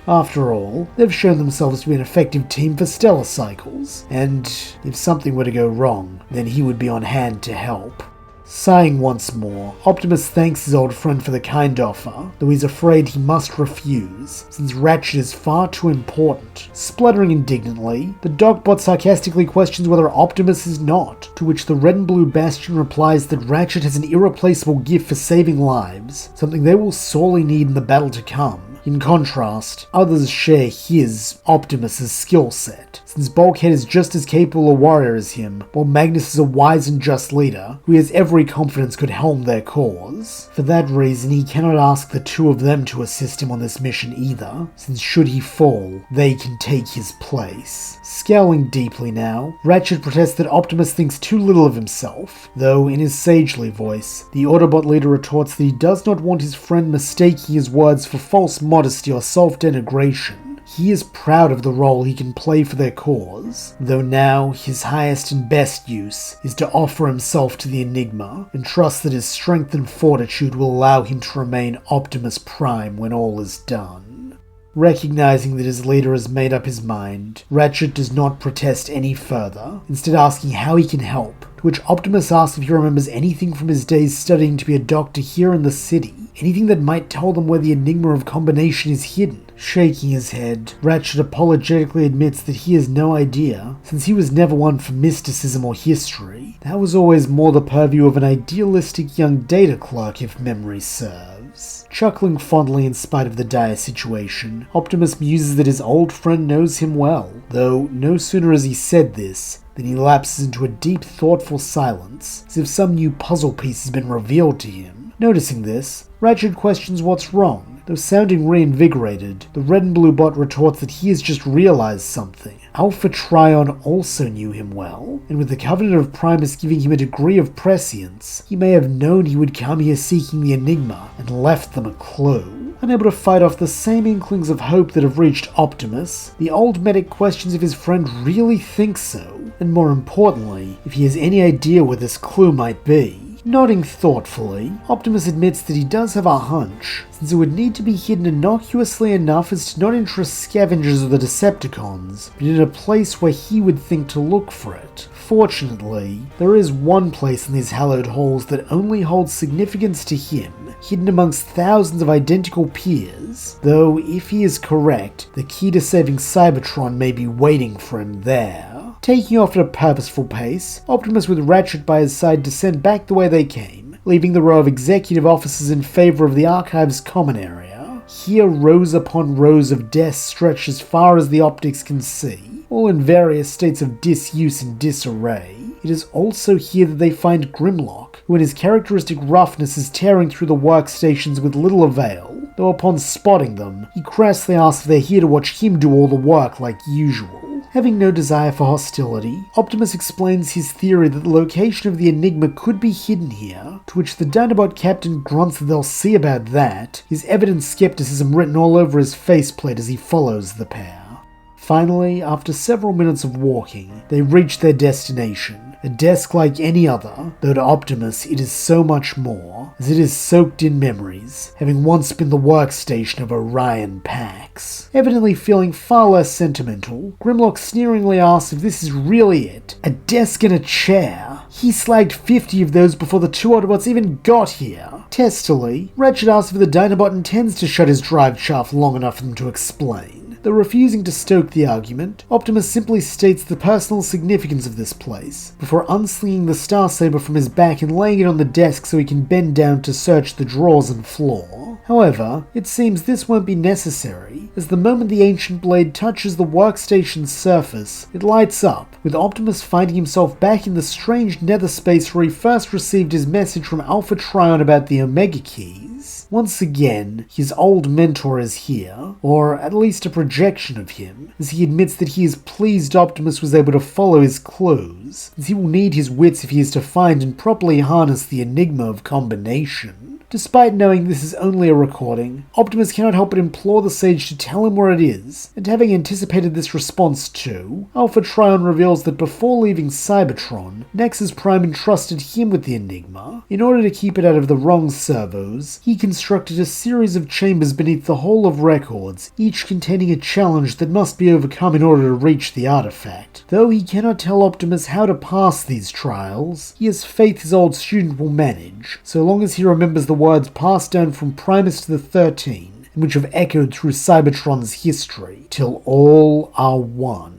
After all, they've shown themselves to be an effective team for stellar cycles, and if something were to go wrong, then he would be on hand to help. Sighing once more, Optimus thanks his old friend for the kind offer, though he's afraid he must refuse, since Ratchet is far too important. Spluttering indignantly, the Docbot sarcastically questions whether Optimus is not, to which the Red and Blue Bastion replies that Ratchet has an irreplaceable gift for saving lives, something they will sorely need in the battle to come. In contrast, others share his, Optimus's, skill set, since Bulkhead is just as capable a warrior as him, while Magnus is a wise and just leader who he has every confidence could helm their cause. For that reason, he cannot ask the two of them to assist him on this mission either, since should he fall, they can take his place. Scowling deeply now, Ratchet protests that Optimus thinks too little of himself, though in his sagely voice, the Autobot leader retorts that he does not want his friend mistaking his words for false modesty or self-denigration. He is proud of the role he can play for their cause, though now his highest and best use is to offer himself to the Enigma and trust that his strength and fortitude will allow him to remain Optimus Prime when all is done. Recognizing that his leader has made up his mind, Ratchet does not protest any further, instead asking how he can help, to which Optimus asks if he remembers anything from his days studying to be a doctor here in the city, anything that might tell them where the Enigma of Combination is hidden. Shaking his head, Ratchet apologetically admits that he has no idea, since he was never one for mysticism or history. That was always more the purview of an idealistic young data clerk, if memory serves. Chuckling fondly in spite of the dire situation, Optimus muses that his old friend knows him well, though no sooner has he said this than he lapses into a deep, thoughtful silence, as if some new puzzle piece has been revealed to him. Noticing this, Ratchet questions what's wrong. Though sounding reinvigorated, the Red and Blue Bot retorts that he has just realized something. Alpha Trion also knew him well, and with the Covenant of Primus giving him a degree of prescience, he may have known he would come here seeking the Enigma, and left them a clue. Unable to fight off the same inklings of hope that have reached Optimus, the old medic questions if his friend really thinks so, and more importantly, if he has any idea where this clue might be. Nodding thoughtfully, Optimus admits that he does have a hunch, since it would need to be hidden innocuously enough as to not interest scavengers or the Decepticons, but in a place where he would think to look for it. Fortunately, there is one place in these hallowed halls that only holds significance to him, hidden amongst thousands of identical peers, though if he is correct, the key to saving Cybertron may be waiting for him there. Taking off at a purposeful pace, Optimus with Ratchet by his side descend back the way they came, leaving the row of executive offices in favor of the Archive's common area. Here rows upon rows of desks stretch as far as the optics can see, all in various states of disuse and disarray. It is also here that they find Grimlock, who in his characteristic roughness is tearing through the workstations with little avail, though upon spotting them, he crassly asks if they're here to watch him do all the work like usual. Having no desire for hostility, Optimus explains his theory that the location of the Enigma could be hidden here, to which the Dinobot captain grunts that they'll see about that, his evident skepticism written all over his faceplate as he follows the pair. Finally, after several minutes of walking, they reach their destination, a desk like any other, though to Optimus it is so much more, as it is soaked in memories, having once been the workstation of Orion Pax. Evidently feeling far less sentimental, Grimlock sneeringly asks if this is really it, a desk and a chair. He slagged 50 of those before the two Autobots even got here. Testily, Ratchet asks if the Dinobot intends to shut his drive shaft long enough for them to explain. Though refusing to stoke the argument, Optimus simply states the personal significance of this place, before unslinging the Starsaber from his back and laying it on the desk so he can bend down to search the drawers and floor. However, it seems this won't be necessary, as the moment the ancient blade touches the workstation's surface, it lights up, with Optimus finding himself back in the strange nether space where he first received his message from Alpha Trion about the Omega Keys. Once again, his old mentor is here, or at least a projection of him, as he admits that he is pleased Optimus was able to follow his clues, as he will need his wits if he is to find and properly harness the enigma of combination. Despite knowing this is only a recording, Optimus cannot help but implore the sage to tell him where it is, and having anticipated this response too, Alpha Trion reveals that before leaving Cybertron, Nexus Prime entrusted him with the enigma. In order to keep it out of the wrong servos, he constructed a series of chambers beneath the Hall of Records, each containing a challenge that must be overcome in order to reach the artifact. Though he cannot tell Optimus how to pass these trials, he has faith his old student will manage, so long as he remembers the words passed down from Primus to the 13, and which have echoed through Cybertron's history, till all are one.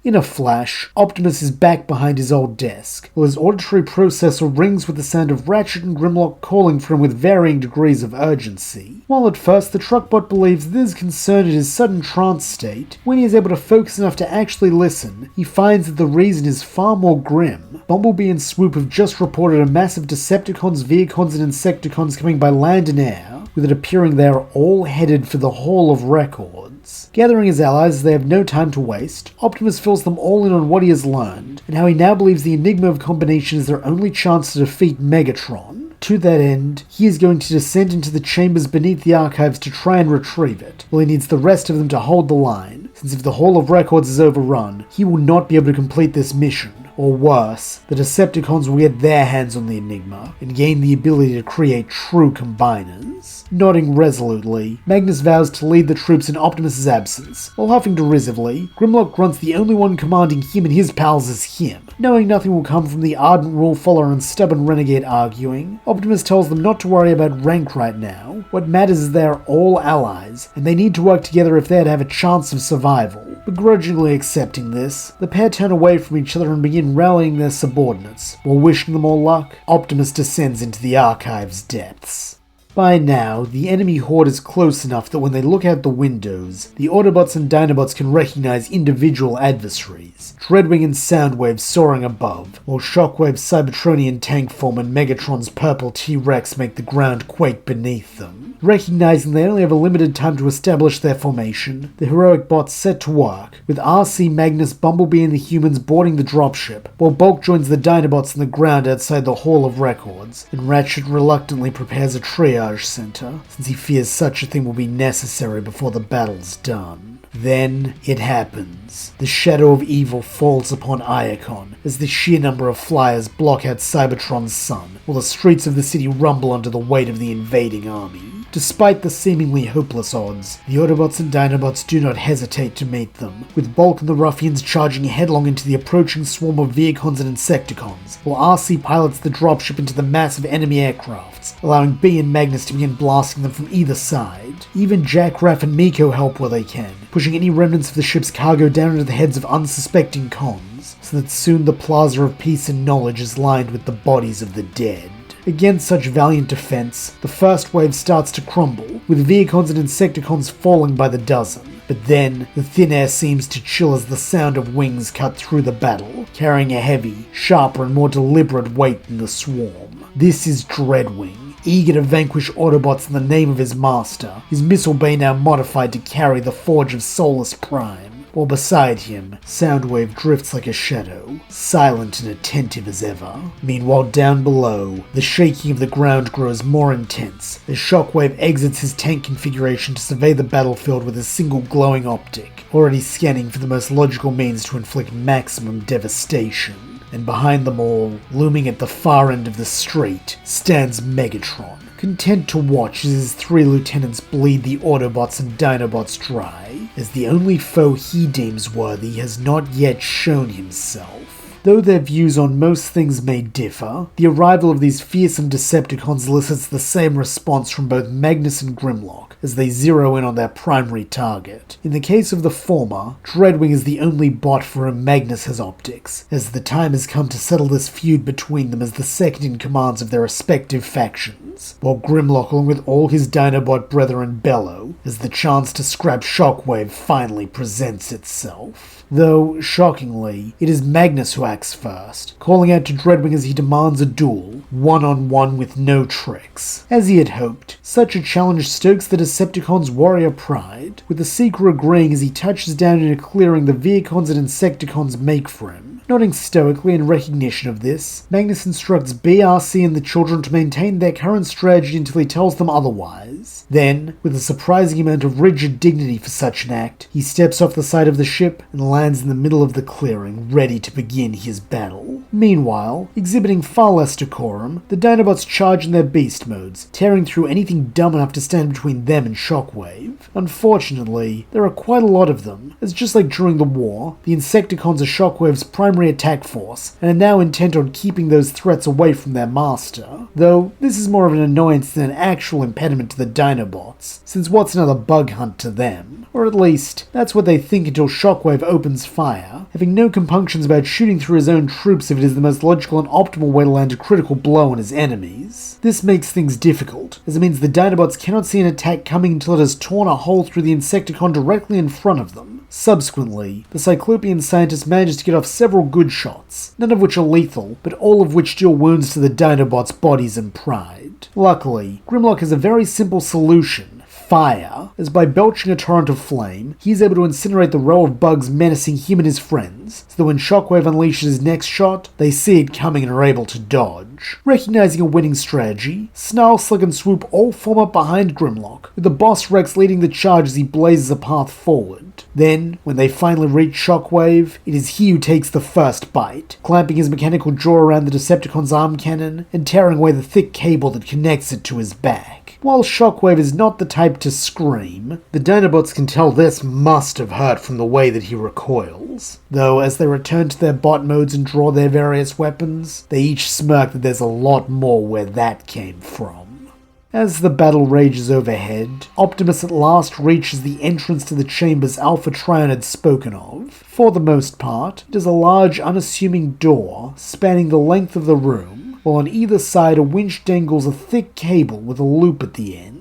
In a flash, Optimus is back behind his old desk, while his auditory processor rings with the sound of Ratchet and Grimlock calling for him with varying degrees of urgency. While at first the truckbot believes this is concerned at his sudden trance state, when he is able to focus enough to actually listen, he finds that the reason is far more grim. Bumblebee and Swoop have just reported a massive Decepticons, Vehicons, and Insecticons coming by land and air, with it appearing they are all headed for the Hall of Records. Gathering his allies as they have no time to waste, Optimus fills them all in on what he has learned, and how he now believes the enigma of combination is their only chance to defeat Megatron. To that end, he is going to descend into the chambers beneath the archives to try and retrieve it, while he needs the rest of them to hold the line, since if the Hall of Records is overrun, he will not be able to complete this mission. Or worse, the Decepticons will get their hands on the Enigma, and gain the ability to create true combiners. Nodding resolutely, Magnus vows to lead the troops in Optimus' absence, while huffing derisively, Grimlock grunts the only one commanding him and his pals is him. Knowing nothing will come from the ardent rule-follower and stubborn renegade arguing, Optimus tells them not to worry about rank right now. What matters is they are all allies, and they need to work together if they are to have a chance of survival. Begrudgingly accepting this, the pair turn away from each other and begin rallying their subordinates. While wishing them all luck, Optimus descends into the archive's depths. By now, the enemy horde is close enough that when they look out the windows, the Autobots and Dinobots can recognize individual adversaries. Dreadwing and Soundwave soaring above, while Shockwave's Cybertronian tank form and Megatron's purple T-Rex make the ground quake beneath them. Recognizing they only have a limited time to establish their formation, the heroic bots set to work, with RC, Magnus, Bumblebee and the humans boarding the dropship, while Bulk joins the Dinobots on the ground outside the Hall of Records, and Ratchet reluctantly prepares a triage center, since he fears such a thing will be necessary before the battle's done. Then it happens. The shadow of evil falls upon Iacon as the sheer number of flyers block out Cybertron's sun, while the streets of the city rumble under the weight of the invading army. Despite the seemingly hopeless odds, the Autobots and Dinobots do not hesitate to meet them, with Bulk and the ruffians charging headlong into the approaching swarm of Vehicons and Insecticons, while RC pilots the dropship into the massive enemy aircrafts, allowing B and Magnus to begin blasting them from either side. Even Jack, Raph and Miko help where they can, pushing any remnants of the ship's cargo down into the heads of unsuspecting cons, so that soon the Plaza of Peace and Knowledge is lined with the bodies of the dead. Against such valiant defense, the first wave starts to crumble, with Vehicons and Insecticons falling by the dozen. But then, the thin air seems to chill as the sound of wings cut through the battle, carrying a heavy, sharper and more deliberate weight than the swarm. This is Dreadwing, eager to vanquish Autobots in the name of his master, his missile bay now modified to carry the Forge of Solus Prime. While beside him, Soundwave drifts like a shadow, silent and attentive as ever. Meanwhile down below, the shaking of the ground grows more intense as Shockwave exits his tank configuration to survey the battlefield with a single glowing optic, already scanning for the most logical means to inflict maximum devastation. And behind them all, looming at the far end of the street, stands Megatron, content to watch as his three lieutenants bleed the Autobots and Dinobots dry, as the only foe he deems worthy has not yet shown himself. Though their views on most things may differ, the arrival of these fearsome Decepticons elicits the same response from both Magnus and Grimlock, as they zero in on their primary target. In the case of the former, Dreadwing is the only bot for whom Magnus has optics, as the time has come to settle this feud between them as the second-in-commands of their respective factions, while Grimlock, along with all his Dinobot brethren, bellow, as the chance to scrap Shockwave finally presents itself. Though, shockingly, it is Magnus who acts first, calling out to Dreadwing as he demands a duel, one-on-one with no tricks. As he had hoped, such a challenge stokes the Decepticons' warrior pride, with the Seeker agreeing as he touches down in a clearing the Vehicons and Insecticons make for him. Nodding stoically in recognition of this, Magnus instructs BRC and the children to maintain their current strategy until he tells them otherwise. Then, with a surprising amount of rigid dignity for such an act, he steps off the side of the ship and lands in the middle of the clearing, ready to begin his battle. Meanwhile, exhibiting far less decorum, the Dinobots charge in their beast modes, tearing through anything dumb enough to stand between them and Shockwave. Unfortunately, there are quite a lot of them, as just like during the war, the Insecticons are Shockwave's primary attack force, and are now intent on keeping those threats away from their master. Though, this is more of an annoyance than an actual impediment to the Dinobots, since what's another bug hunt to them? Or at least, that's what they think until Shockwave opens fire, having no compunctions about shooting through his own troops if it is the most logical and optimal way to land a critical blow on his enemies. This makes things difficult, as it means the Dinobots cannot see an attack coming until it has torn a hole through the Insecticon directly in front of them. Subsequently, the Cyclopean scientist manages to get off several good shots, none of which are lethal, but all of which deal wounds to the Dinobots' bodies and pride. Luckily, Grimlock has a very simple solution. Fire, as by belching a torrent of flame, he is able to incinerate the row of bugs menacing him and his friends, so that when Shockwave unleashes his next shot, they see it coming and are able to dodge. Recognizing a winning strategy, Snarl, Slug, and Swoop all form up behind Grimlock, with the boss Rex leading the charge as he blazes a path forward. Then, when they finally reach Shockwave, it is he who takes the first bite, clamping his mechanical jaw around the Decepticon's arm cannon and tearing away the thick cable that connects it to his back. While Shockwave is not the type to scream, the Dinobots can tell this must have hurt from the way that he recoils. Though, as they return to their bot modes and draw their various weapons, they each smirk that there's a lot more where that came from. As the battle rages overhead, Optimus at last reaches the entrance to the chambers Alpha Trion had spoken of. For the most part, it is a large, unassuming door spanning the length of the room, while on either side a winch dangles a thick cable with a loop at the end.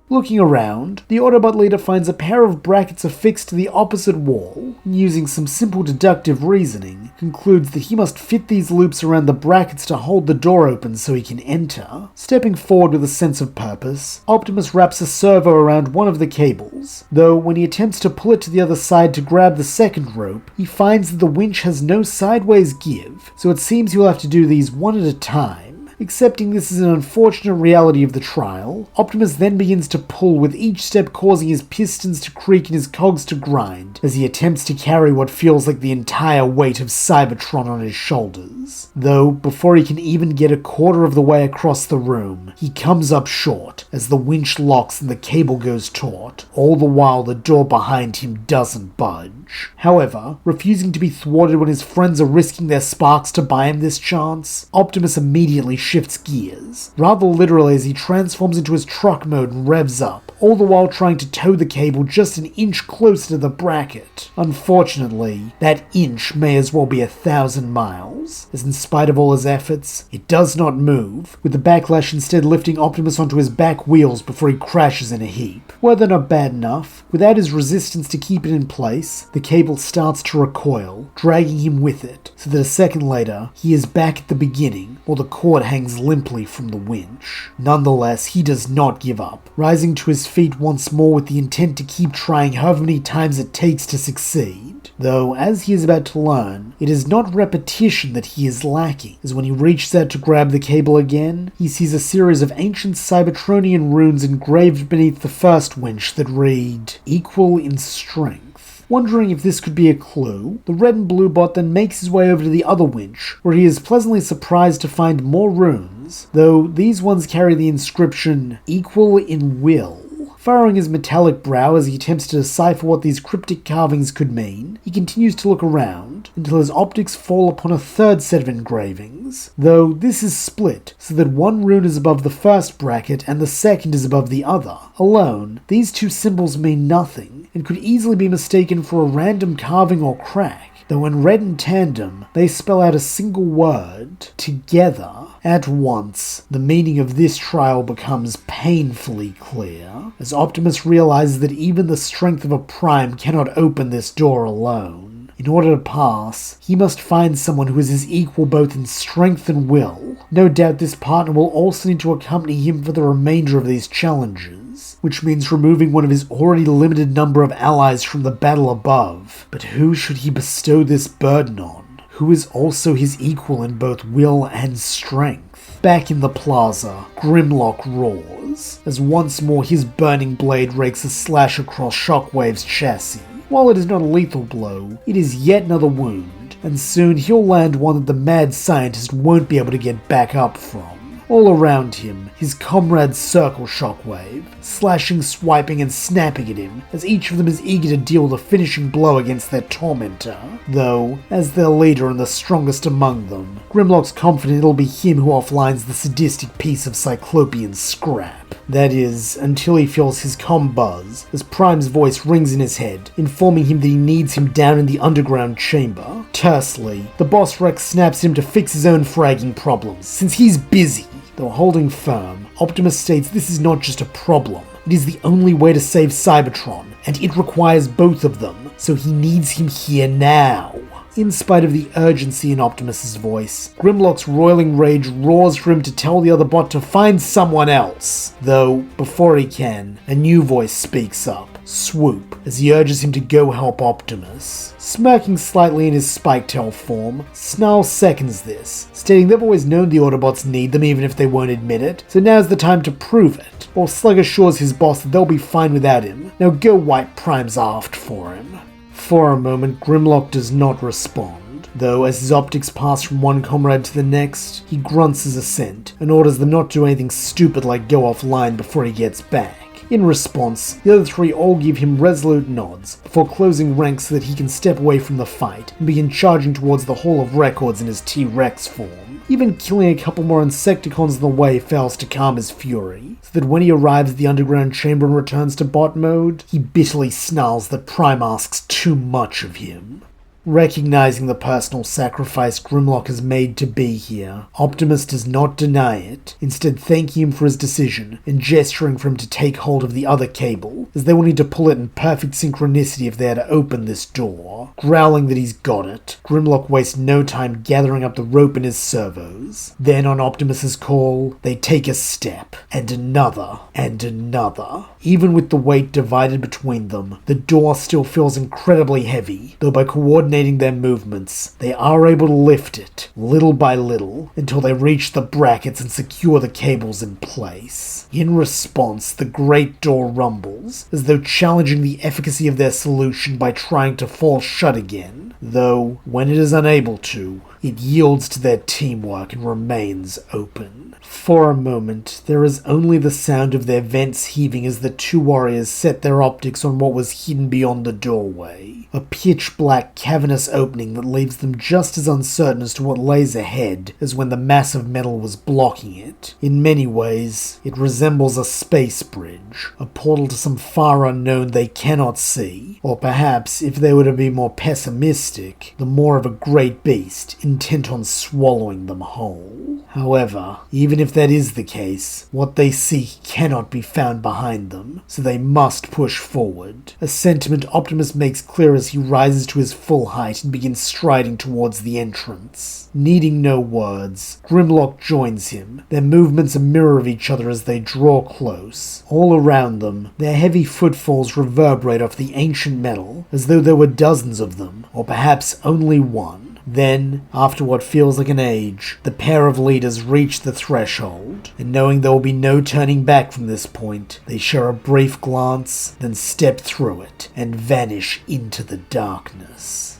Looking around, the Autobot leader finds a pair of brackets affixed to the opposite wall, and using some simple deductive reasoning, concludes that he must fit these loops around the brackets to hold the door open so he can enter. Stepping forward with a sense of purpose, Optimus wraps a servo around one of the cables, though when he attempts to pull it to the other side to grab the second rope, he finds that the winch has no sideways give, so it seems he will have to do these one at a time. Accepting this as an unfortunate reality of the trial, Optimus then begins to pull, with each step causing his pistons to creak and his cogs to grind, as he attempts to carry what feels like the entire weight of Cybertron on his shoulders. Though, before he can even get a quarter of the way across the room, he comes up short, as the winch locks and the cable goes taut, all the while the door behind him doesn't budge. However, refusing to be thwarted when his friends are risking their sparks to buy him this chance, Optimus immediately shifts gears, rather literally as he transforms into his truck mode and revs up, all the while trying to tow the cable just an inch closer to the bracket. Unfortunately, that inch may as well be 1,000 miles, as in spite of all his efforts, it does not move, with the backlash instead lifting Optimus onto his back wheels before he crashes in a heap. Were they not bad enough, without his resistance to keep it in place, the cable starts to recoil, dragging him with it, so that a second later, he is back at the beginning, while the cord hangs limply from the winch. Nonetheless, he does not give up, rising to his feet once more with the intent to keep trying however many times it takes to succeed. Though, as he is about to learn, it is not repetition that he is lacking, as when he reaches out to grab the cable again, he sees a series of ancient Cybertronian runes engraved beneath the first winch that read, "Equal in strength." Wondering if this could be a clue, the red and blue bot then makes his way over to the other winch, where he is pleasantly surprised to find more runes, though these ones carry the inscription, "Equal in will." Furrowing his metallic brow as he attempts to decipher what these cryptic carvings could mean, he continues to look around until his optics fall upon a third set of engravings, though this is split so that one rune is above the first bracket and the second is above the other. Alone, these two symbols mean nothing and could easily be mistaken for a random carving or crack, though when read in tandem, they spell out a single word, together. At once, the meaning of this trial becomes painfully clear, as Optimus realizes that even the strength of a prime cannot open this door alone. In order to pass, he must find someone who is his equal both in strength and will. No doubt this partner will also need to accompany him for the remainder of these challenges, which means removing one of his already limited number of allies from the battle above. But who should he bestow this burden on? Who is also his equal in both will and strength? Back in the plaza, Grimlock roars, as once more his burning blade rakes a slash across Shockwave's chassis. While it is not a lethal blow, it is yet another wound, and soon he'll land one that the mad scientist won't be able to get back up from. All around him, his comrades circle Shockwave, slashing, swiping, and snapping at him, as each of them is eager to deal the finishing blow against their tormentor. Though, as their leader and the strongest among them, Grimlock's confident it'll be him who offlines the sadistic piece of Cyclopean scrap. That is, until he feels his comm buzz, as Prime's voice rings in his head, informing him that he needs him down in the underground chamber. Tersely, the boss Rex snaps him to fix his own fragging problems, since he's busy. Though holding firm, Optimus states this is not just a problem, it is the only way to save Cybertron, and it requires both of them, so he needs him here now. In spite of the urgency in Optimus's voice, Grimlock's roiling rage roars for him to tell the other bot to find someone else. Though, before he can, a new voice speaks up, Swoop, as he urges him to go help Optimus. Smirking slightly in his spike-tail form, Snarl seconds this, stating they've always known the Autobots need them even if they won't admit it, so now's the time to prove it, while Slug assures his boss that they'll be fine without him. Now go wipe Prime's aft for him. For a moment, Grimlock does not respond, though as his optics pass from one comrade to the next, he grunts his assent and orders them not to do anything stupid like go offline before he gets back. In response, the other three all give him resolute nods before closing ranks so that he can step away from the fight and begin charging towards the Hall of Records in his T-Rex form. Even killing a couple more Insecticons on the way fails to calm his fury, so that when he arrives at the underground chamber and returns to bot mode, he bitterly snarls that Prime asks too much of him. Recognizing the personal sacrifice Grimlock has made to be here, Optimus does not deny it, instead thanking him for his decision and gesturing for him to take hold of the other cable, as they will need to pull it in perfect synchronicity if they are to open this door. Growling that he's got it, Grimlock wastes no time gathering up the rope in his servos. Then on Optimus's call, they take a step, and another, and another. Even with the weight divided between them, the door still feels incredibly heavy, though by coordinating their movements, they are able to lift it, little by little, until they reach the brackets and secure the cables in place. In response, the great door rumbles, as though challenging the efficacy of their solution by trying to fall shut again, though, when it is unable to, it yields to their teamwork and remains open. For a moment, there is only the sound of their vents heaving as the two warriors set their optics on what was hidden beyond the doorway. A pitch-black, cavernous opening that leaves them just as uncertain as to what lays ahead as when the mass of metal was blocking it. In many ways, it resembles a space bridge, a portal to some far unknown they cannot see, or perhaps, if they were to be more pessimistic, the more of a great beast intent on swallowing them whole. However, even if that is the case, what they seek cannot be found behind them, so they must push forward, a sentiment Optimus makes clear as he rises to his full height and begins striding towards the entrance. Needing no words, Grimlock joins him, their movements a mirror of each other as they draw close. All around them, their heavy footfalls reverberate off the ancient metal, as though there were dozens of them, or perhaps only one. Then, after what feels like an age, the pair of leaders reach the threshold, and knowing there will be no turning back from this point, they share a brief glance, then step through it, and vanish into the darkness.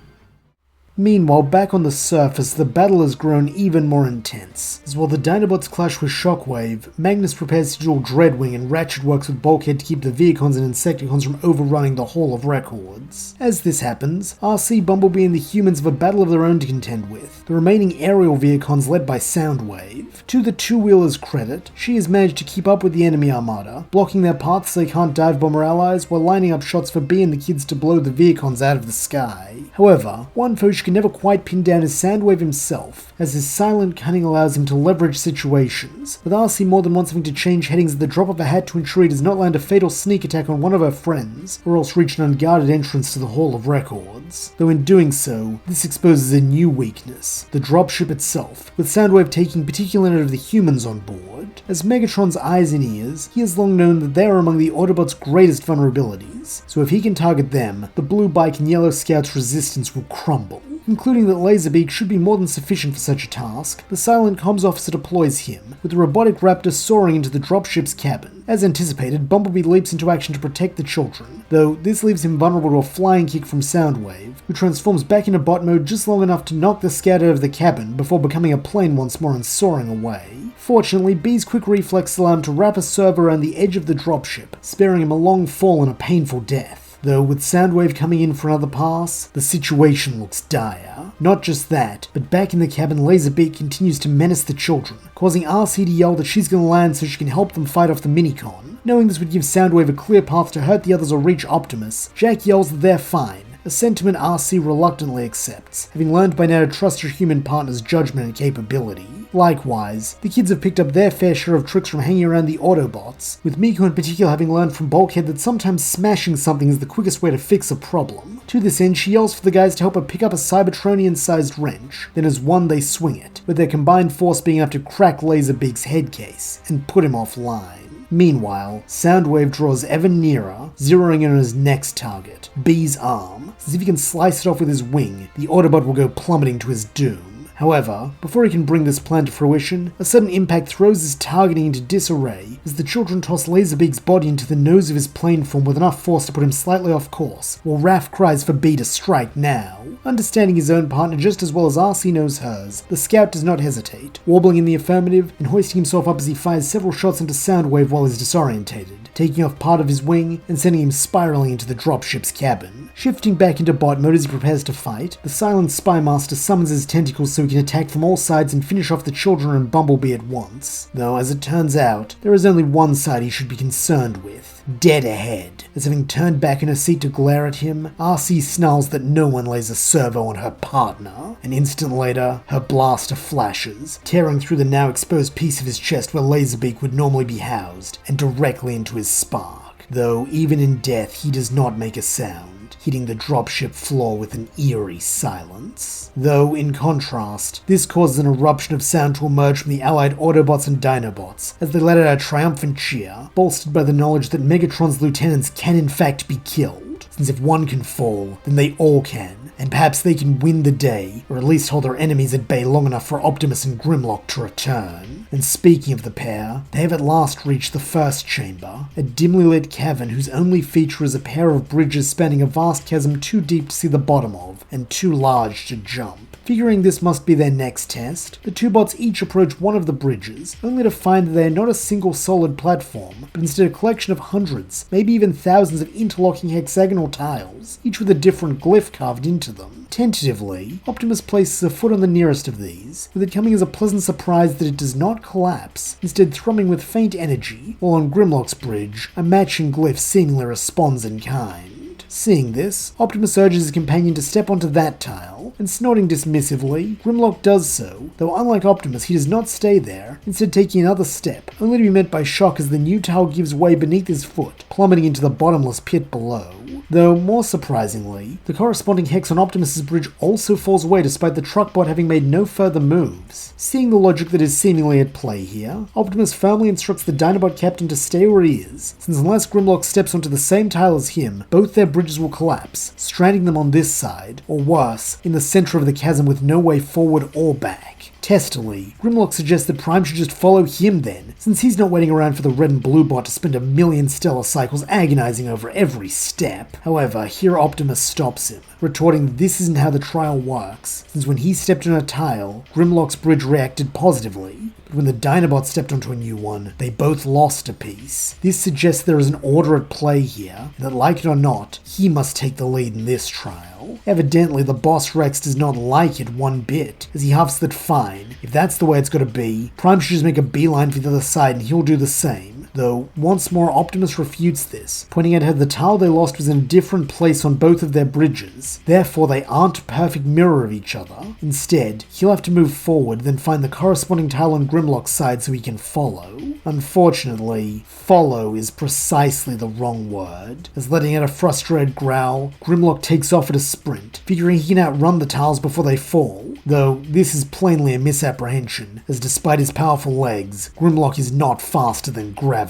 Meanwhile, back on the surface, the battle has grown even more intense, as while the Dinobots clash with Shockwave, Magnus prepares to duel Dreadwing and Ratchet works with Bulkhead to keep the Vehicons and Insecticons from overrunning the Hall of Records. As this happens, RC, Bumblebee and the humans have a battle of their own to contend with, the remaining aerial Vehicons led by Soundwave. To the two-wheeler's credit, she has managed to keep up with the enemy armada, blocking their paths so they can't dive bomb her allies while lining up shots for B and the kids to blow the Vehicons out of the sky. However, one foe she can never quite pin down is Soundwave himself, as his silent cunning allows him to leverage situations, with RC more than once having to change headings at the drop of a hat to ensure he does not land a fatal sneak attack on one of her friends, or else reach an unguarded entrance to the Hall of Records. Though in doing so, this exposes a new weakness, the dropship itself, with Soundwave taking particular note of the humans on board. As Megatron's eyes and ears, he has long known that they are among the Autobots' greatest vulnerabilities, so if he can target them, the Blue Bike and Yellow Scout's resistance will crumble. Concluding that Laserbeak should be more than sufficient for such a task, the silent comms officer deploys him, with the robotic raptor soaring into the dropship's cabin. As anticipated, Bumblebee leaps into action to protect the children, though this leaves him vulnerable to a flying kick from Soundwave, who transforms back into bot mode just long enough to knock the Scout out of the cabin before becoming a plane once more and soaring away. Fortunately, B's quick reflexes allow him to wrap a server around the edge of the dropship, sparing him a long fall and a painful death. Though with Soundwave coming in for another pass, the situation looks dire. Not just that, but back in the cabin, Laserbeak continues to menace the children, causing RC to yell that she's gonna land so she can help them fight off the Minicon. Knowing this would give Soundwave a clear path to hurt the others or reach Optimus, Jack yells that they're fine, a sentiment RC reluctantly accepts, having learned by now to trust her human partner's judgment and capability. Likewise, the kids have picked up their fair share of tricks from hanging around the Autobots, with Miko in particular having learned from Bulkhead that sometimes smashing something is the quickest way to fix a problem. To this end, she yells for the guys to help her pick up a Cybertronian-sized wrench, then as one they swing it, with their combined force being enough to crack Laserbeak's head case and put him offline. Meanwhile, Soundwave draws ever nearer, zeroing in on his next target, B's arm, since if he can slice it off with his wing, the Autobot will go plummeting to his doom. However, before he can bring this plan to fruition, a sudden impact throws his targeting into disarray as the children toss Laserbeak's body into the nose of his planeform with enough force to put him slightly off course, while Raph cries for B to strike now. Understanding his own partner just as well as RC knows hers, the Scout does not hesitate, warbling in the affirmative and hoisting himself up as he fires several shots into Soundwave while he's disorientated, taking off part of his wing and sending him spiraling into the dropship's cabin. Shifting back into bot mode as he prepares to fight, the silent Spy Master summons his tentacles so he can attack from all sides and finish off the children and Bumblebee at once. Though, as it turns out, there is only one side he should be concerned with. Dead ahead, as having turned back in her seat to glare at him, RC snarls that no one lays a servo on her partner. An instant later, her blaster flashes, tearing through the now exposed piece of his chest where Laserbeak would normally be housed, and directly into his spark. Though, even in death, he does not make a sound, hitting the dropship floor with an eerie silence. Though, in contrast, this causes an eruption of sound to emerge from the allied Autobots and Dinobots, as they let out a triumphant cheer, bolstered by the knowledge that Megatron's lieutenants can in fact be killed, since if one can fall, then they all can, and perhaps they can win the day, or at least hold their enemies at bay long enough for Optimus and Grimlock to return. And speaking of the pair, they have at last reached the first chamber, a dimly lit cavern whose only feature is a pair of bridges spanning a vast chasm too deep to see the bottom of, and too large to jump. Figuring this must be their next test, the two bots each approach one of the bridges, only to find that they are not a single solid platform, but instead a collection of hundreds, maybe even thousands of interlocking hexagonal tiles, each with a different glyph carved into them. Tentatively, Optimus places a foot on the nearest of these, with it coming as a pleasant surprise that it does not collapse, instead thrumming with faint energy, while on Grimlock's bridge, a matching glyph seemingly responds in kind. Seeing this, Optimus urges his companion to step onto that tile, and snorting dismissively, Grimlock does so, though unlike Optimus he does not stay there, instead taking another step, only to be met by shock as the new tile gives way beneath his foot, plummeting into the bottomless pit below. Though, more surprisingly, the corresponding hex on Optimus's bridge also falls away despite the truckbot having made no further moves. Seeing the logic that is seemingly at play here, Optimus firmly instructs the Dinobot captain to stay where he is, since unless Grimlock steps onto the same tile as him, both their bridges will collapse, stranding them on this side, or worse, in the center of the chasm with no way forward or back. Testily, Grimlock suggests that Prime should just follow him then, since he's not waiting around for the red and blue bot to spend 1,000,000 stellar cycles agonizing over every step. However, here Optimus stops him, retorting that this isn't how the trial works, since when he stepped on a tile, Grimlock's bridge reacted positively, but when the Dinobots stepped onto a new one, they both lost a piece. This suggests there is an order at play here, and that like it or not, he must take the lead in this trial. Evidently, the boss Rex does not like it one bit, as he huffs that fine, if that's the way it's gotta be, Prime should just make a beeline for the other side and he'll do the same. Though, once more Optimus refutes this, pointing out how the tile they lost was in a different place on both of their bridges, therefore they aren't a perfect mirror of each other. Instead, he'll have to move forward, then find the corresponding tile on Grimlock's side so he can follow. Unfortunately, follow is precisely the wrong word, as letting out a frustrated growl, Grimlock takes off at a sprint, figuring he can outrun the tiles before they fall, though this is plainly a misapprehension, as despite his powerful legs, Grimlock is not faster than gravity.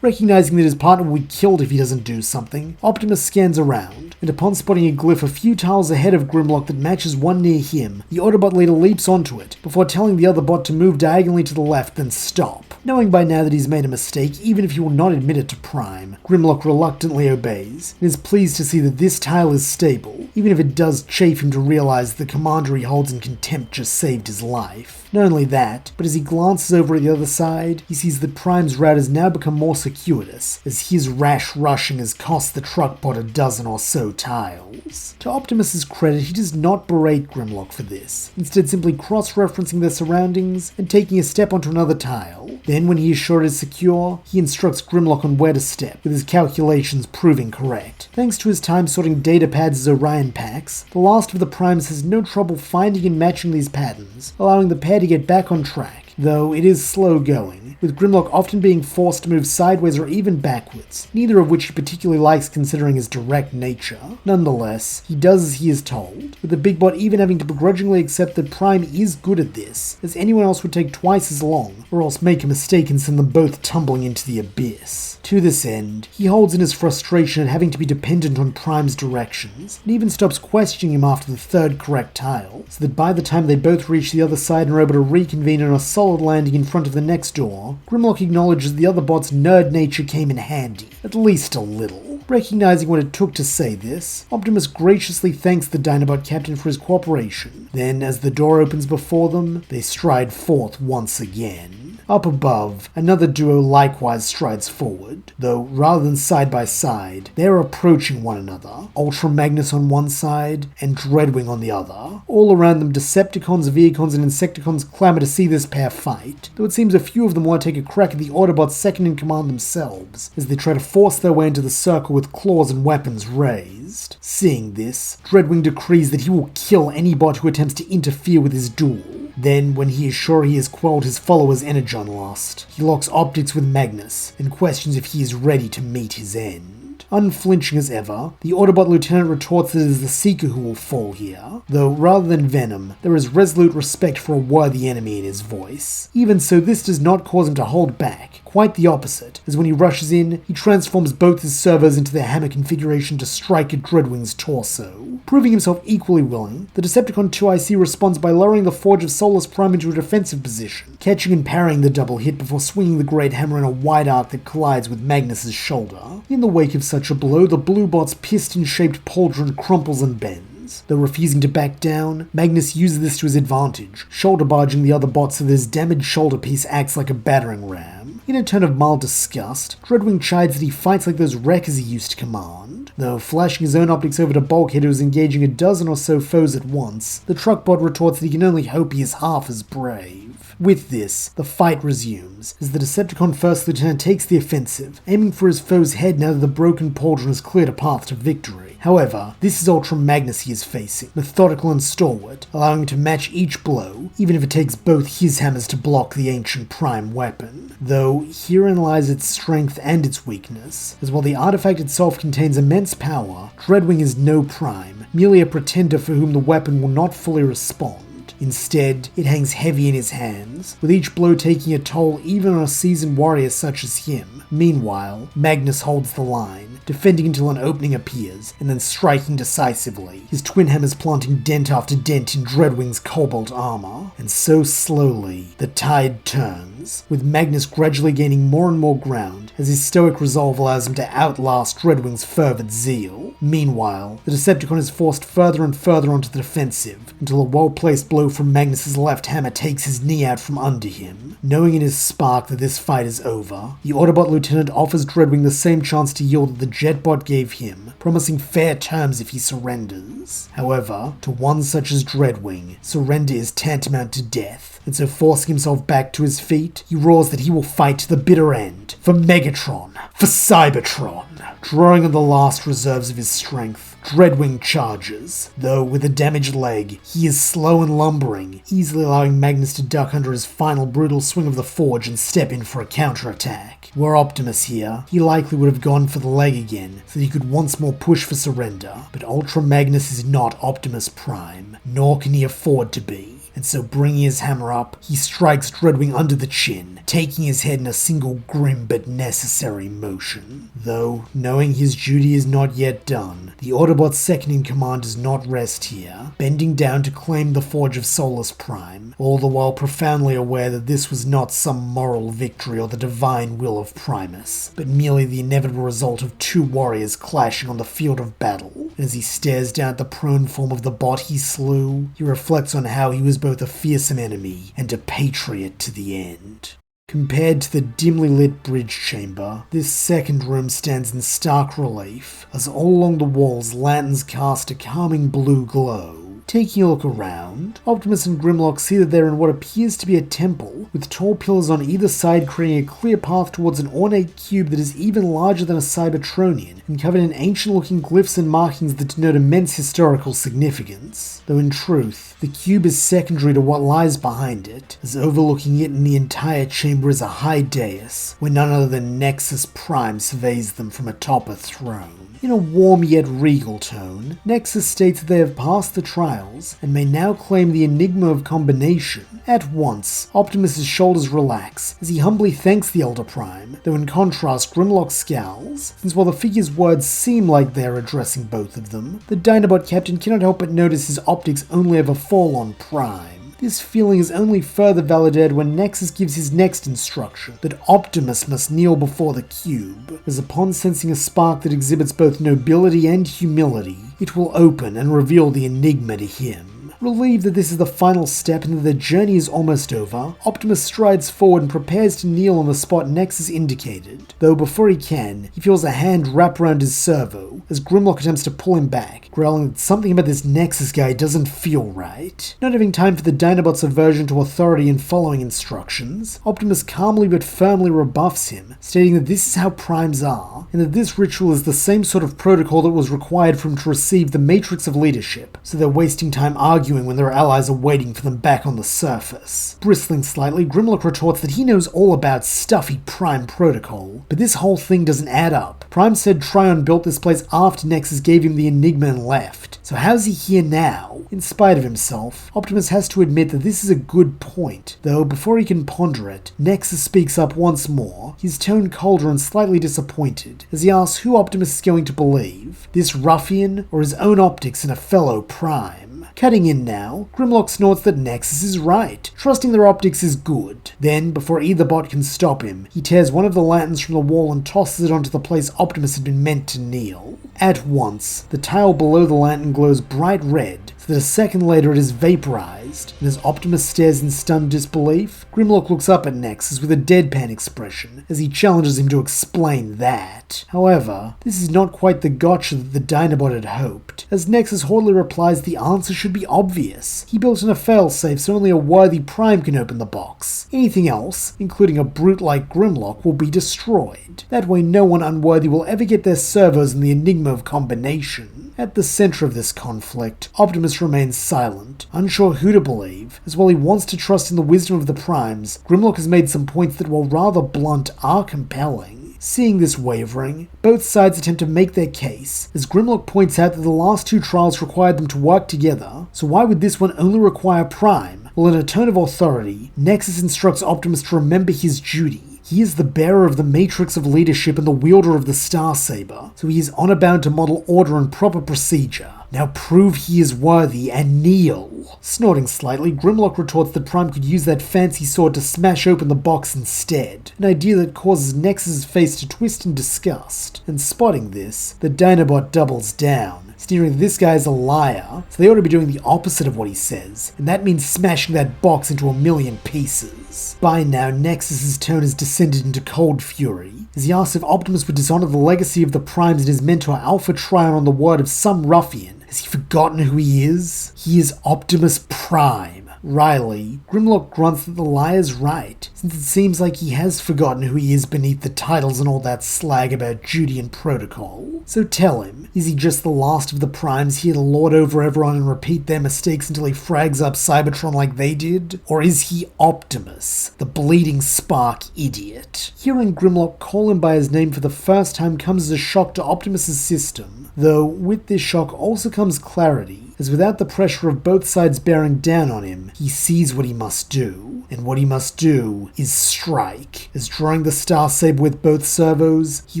Recognizing that his partner will be killed if he doesn't do something, Optimus scans around, and upon spotting a glyph a few tiles ahead of Grimlock that matches one near him, the Autobot leader leaps onto it, before telling the other bot to move diagonally to the left, then stop. Knowing by now that he's made a mistake, even if he will not admit it to Prime, Grimlock reluctantly obeys, and is pleased to see that this tile is stable, even if it does chafe him to realize the commander he holds in contempt just saved his life. Not only that, but as he glances over at the other side, he sees that Prime's route has now become more circuitous, as his rash rushing has cost the truck bot a dozen or so tiles. To Optimus's credit, he does not berate Grimlock for this, instead simply cross-referencing their surroundings and taking a step onto another tile. Then, when he is sure it is secure, he instructs Grimlock on where to step, with his calculations proving correct. Thanks to his time sorting data pads as Orion packs, the last of the Primes has no trouble finding and matching these patterns, allowing the pair to get back on track, though it is slow going, with Grimlock often being forced to move sideways or even backwards, neither of which he particularly likes considering his direct nature. Nonetheless, he does as he is told, with the big bot even having to begrudgingly accept that Prime is good at this, as anyone else would take twice as long, or else make a mistake and send them both tumbling into the abyss. To this end, he holds in his frustration at having to be dependent on Prime's directions, and even stops questioning him after the third correct tile, so that by the time they both reach the other side and are able to reconvene on a solid landing in front of the next door, Grimlock acknowledges the other bot's nerd nature came in handy, at least a little. Recognizing what it took to say this, Optimus graciously thanks the Dinobot captain for his cooperation. Then, as the door opens before them, they stride forth once again. Up above, another duo likewise strides forward, though rather than side by side, they are approaching one another, Ultra Magnus on one side, and Dreadwing on the other. All around them, Decepticons, Vehicons, and Insecticons clamor to see this pair fight, though it seems a few of them want to take a crack at the Autobots second in command themselves, as they try to force their way into the circle with claws and weapons raised. Seeing this, Dreadwing decrees that he will kill any bot who attempts to interfere with his duel. Then, when he is sure he has quelled his follower's energon lust, he locks optics with Magnus and questions if he is ready to meet his end. Unflinching as ever, the Autobot lieutenant retorts that it is the Seeker who will fall here, though rather than venom, there is resolute respect for a worthy enemy in his voice. Even so, this does not cause him to hold back, quite the opposite, as when he rushes in, he transforms both his servos into their hammer configuration to strike at Dreadwing's torso. Proving himself equally willing, the Decepticon 2IC responds by lowering the Forge of Solus Prime into a defensive position, catching and parrying the double hit before swinging the Great Hammer in a wide arc that collides with Magnus's shoulder. In the wake of such a blow, the blue bot's piston-shaped pauldron crumples and bends. Though refusing to back down, Magnus uses this to his advantage, shoulder barging the other bot so that his damaged shoulder piece acts like a battering ram. In a tone of mild disgust, Dreadwing chides that he fights like those wreckers he used to command. Though flashing his own optics over to Bulkhead, who is engaging a dozen or so foes at once, the truck bot retorts that he can only hope he is half as brave. With this, the fight resumes, as the Decepticon First Lieutenant takes the offensive, aiming for his foe's head now that the broken pauldron has cleared a path to victory. However, this is Ultra Magnus he is facing, methodical and stalwart, allowing him to match each blow, even if it takes both his hammers to block the ancient Prime weapon. Though, herein lies its strength and its weakness, as while the artifact itself contains immense power, Dreadwing is no Prime, merely a pretender for whom the weapon will not fully respond. Instead, it hangs heavy in his hands, with each blow taking a toll even on a seasoned warrior such as him. Meanwhile, Magnus holds the line, defending until an opening appears, and then striking decisively, his twin hammers planting dent after dent in Dreadwing's cobalt armor. And so slowly, the tide turns, with Magnus gradually gaining more and more ground as his stoic resolve allows him to outlast Dreadwing's fervent zeal. Meanwhile, the Decepticon is forced further and further onto the defensive, until a well-placed blow from Magnus's left hammer takes his knee out from under him. Knowing in his spark that this fight is over, the Autobot Lieutenant offers Dreadwing the same chance to yield that the Jetbot gave him, promising fair terms if he surrenders. However, to one such as Dreadwing, surrender is tantamount to death, and so forcing himself back to his feet, he roars that he will fight to the bitter end, for Megatron, for Cybertron. Drawing on the last reserves of his strength, Dreadwing charges, though with a damaged leg, he is slow and lumbering, easily allowing Magnus to duck under his final brutal swing of the forge and step in for a counterattack. Were Optimus here, he likely would have gone for the leg again, so that he could once more push for surrender, but Ultra Magnus is not Optimus Prime, nor can he afford to be. And so bringing his hammer up, he strikes Dreadwing under the chin, taking his head in a single grim but necessary motion. Though, knowing his duty is not yet done, the Autobot's second in command does not rest here, bending down to claim the Forge of Solus Prime, all the while profoundly aware that this was not some moral victory or the divine will of Primus, but merely the inevitable result of two warriors clashing on the field of battle. And as he stares down at the prone form of the bot he slew, he reflects on how he was both a fearsome enemy and a patriot to the end. Compared to the dimly lit bridge chamber, this second room stands in stark relief, as all along the walls lanterns cast a calming blue glow. Taking a look around, Optimus and Grimlock see that they're in what appears to be a temple, with tall pillars on either side creating a clear path towards an ornate cube that is even larger than a Cybertronian, and covered in ancient-looking glyphs and markings that denote immense historical significance. Though in truth, the cube is secondary to what lies behind it, as overlooking it and the entire chamber is a high dais, where none other than Nexus Prime surveys them from atop a throne. In a warm yet regal tone, Nexus states that they have passed the trials and may now claim the enigma of combination. At once, Optimus's shoulders relax as he humbly thanks the Elder Prime, though in contrast Grimlock scowls, since while the figure's words seem like they are addressing both of them, the Dinobot captain cannot help but notice his optics only ever fall on Prime. This feeling is only further validated when Nexus gives his next instruction, that Optimus must kneel before the cube, as upon sensing a spark that exhibits both nobility and humility, it will open and reveal the enigma to him. Relieved that this is the final step and that the journey is almost over, Optimus strides forward and prepares to kneel on the spot Nexus indicated, though before he can, he feels a hand wrap around his servo, as Grimlock attempts to pull him back, growling that something about this Nexus guy doesn't feel right. Not having time for the Dinobot's aversion to authority and following instructions, Optimus calmly but firmly rebuffs him, stating that this is how primes are, and that this ritual is the same sort of protocol that was required for him to receive the Matrix of Leadership, so they're wasting time arguing when their allies are waiting for them back on the surface. Bristling slightly, Grimlock retorts that he knows all about stuffy Prime protocol, but this whole thing doesn't add up. Prime said Trion built this place after Nexus gave him the Enigma and left, so how's he here now? In spite of himself, Optimus has to admit that this is a good point, though before he can ponder it, Nexus speaks up once more, his tone colder and slightly disappointed, as he asks who Optimus is going to believe, this ruffian or his own optics and a fellow Prime. Cutting in now, Grimlock snorts that Nexus is right, trusting their optics is good. Then, before either bot can stop him, he tears one of the lanterns from the wall and tosses it onto the place Optimus had been meant to kneel. At once, the tile below the lantern glows bright red, so that a second later it is vaporized, and as Optimus stares in stunned disbelief, Grimlock looks up at Nexus with a deadpan expression as he challenges him to explain that. However, this is not quite the gotcha that the Dinobot had hoped, as Nexus haughtily replies the answer should be obvious. He built in a failsafe so only a worthy Prime can open the box. Anything else, including a brute like Grimlock, will be destroyed. That way no one unworthy will ever get their servos in the enigma of combination. At the center of this conflict, Optimus remains silent, unsure who to believe, as while he wants to trust in the wisdom of the Primes, Grimlock has made some points that, while rather blunt, are compelling. Seeing this wavering, both sides attempt to make their case, as Grimlock points out that the last two trials required them to work together, so why would this one only require Prime? Well, in a tone of authority, Nexus instructs Optimus to remember his duty. He is the bearer of the matrix of leadership and the wielder of the Starsaber, so he is honor-bound to model order and proper procedure. Now prove he is worthy and kneel. Snorting slightly, Grimlock retorts that Prime could use that fancy sword to smash open the box instead, an idea that causes Nexus's face to twist in disgust. And spotting this, the Dinobot doubles down, sneering that this guy is a liar, so they ought to be doing the opposite of what he says, and that means smashing that box into a million pieces. By now, Nexus's tone has descended into cold fury, as he asks if Optimus would dishonor the legacy of the Primes and his mentor Alpha Trion on the word of some ruffian. Has he forgotten who he is? He is Optimus Prime. Wryly, Grimlock grunts that the liar's right, since it seems like he has forgotten who he is beneath the titles and all that slag about duty and protocol. So tell him, is he just the last of the Primes here to lord over everyone and repeat their mistakes until he frags up Cybertron like they did? Or is he Optimus, the bleeding spark idiot? Hearing Grimlock call him by his name for the first time comes as a shock to Optimus's system, though with this shock also comes clarity, as without the pressure of both sides bearing down on him, he sees what he must do. And what he must do is strike. As drawing the Starsaber with both servos, he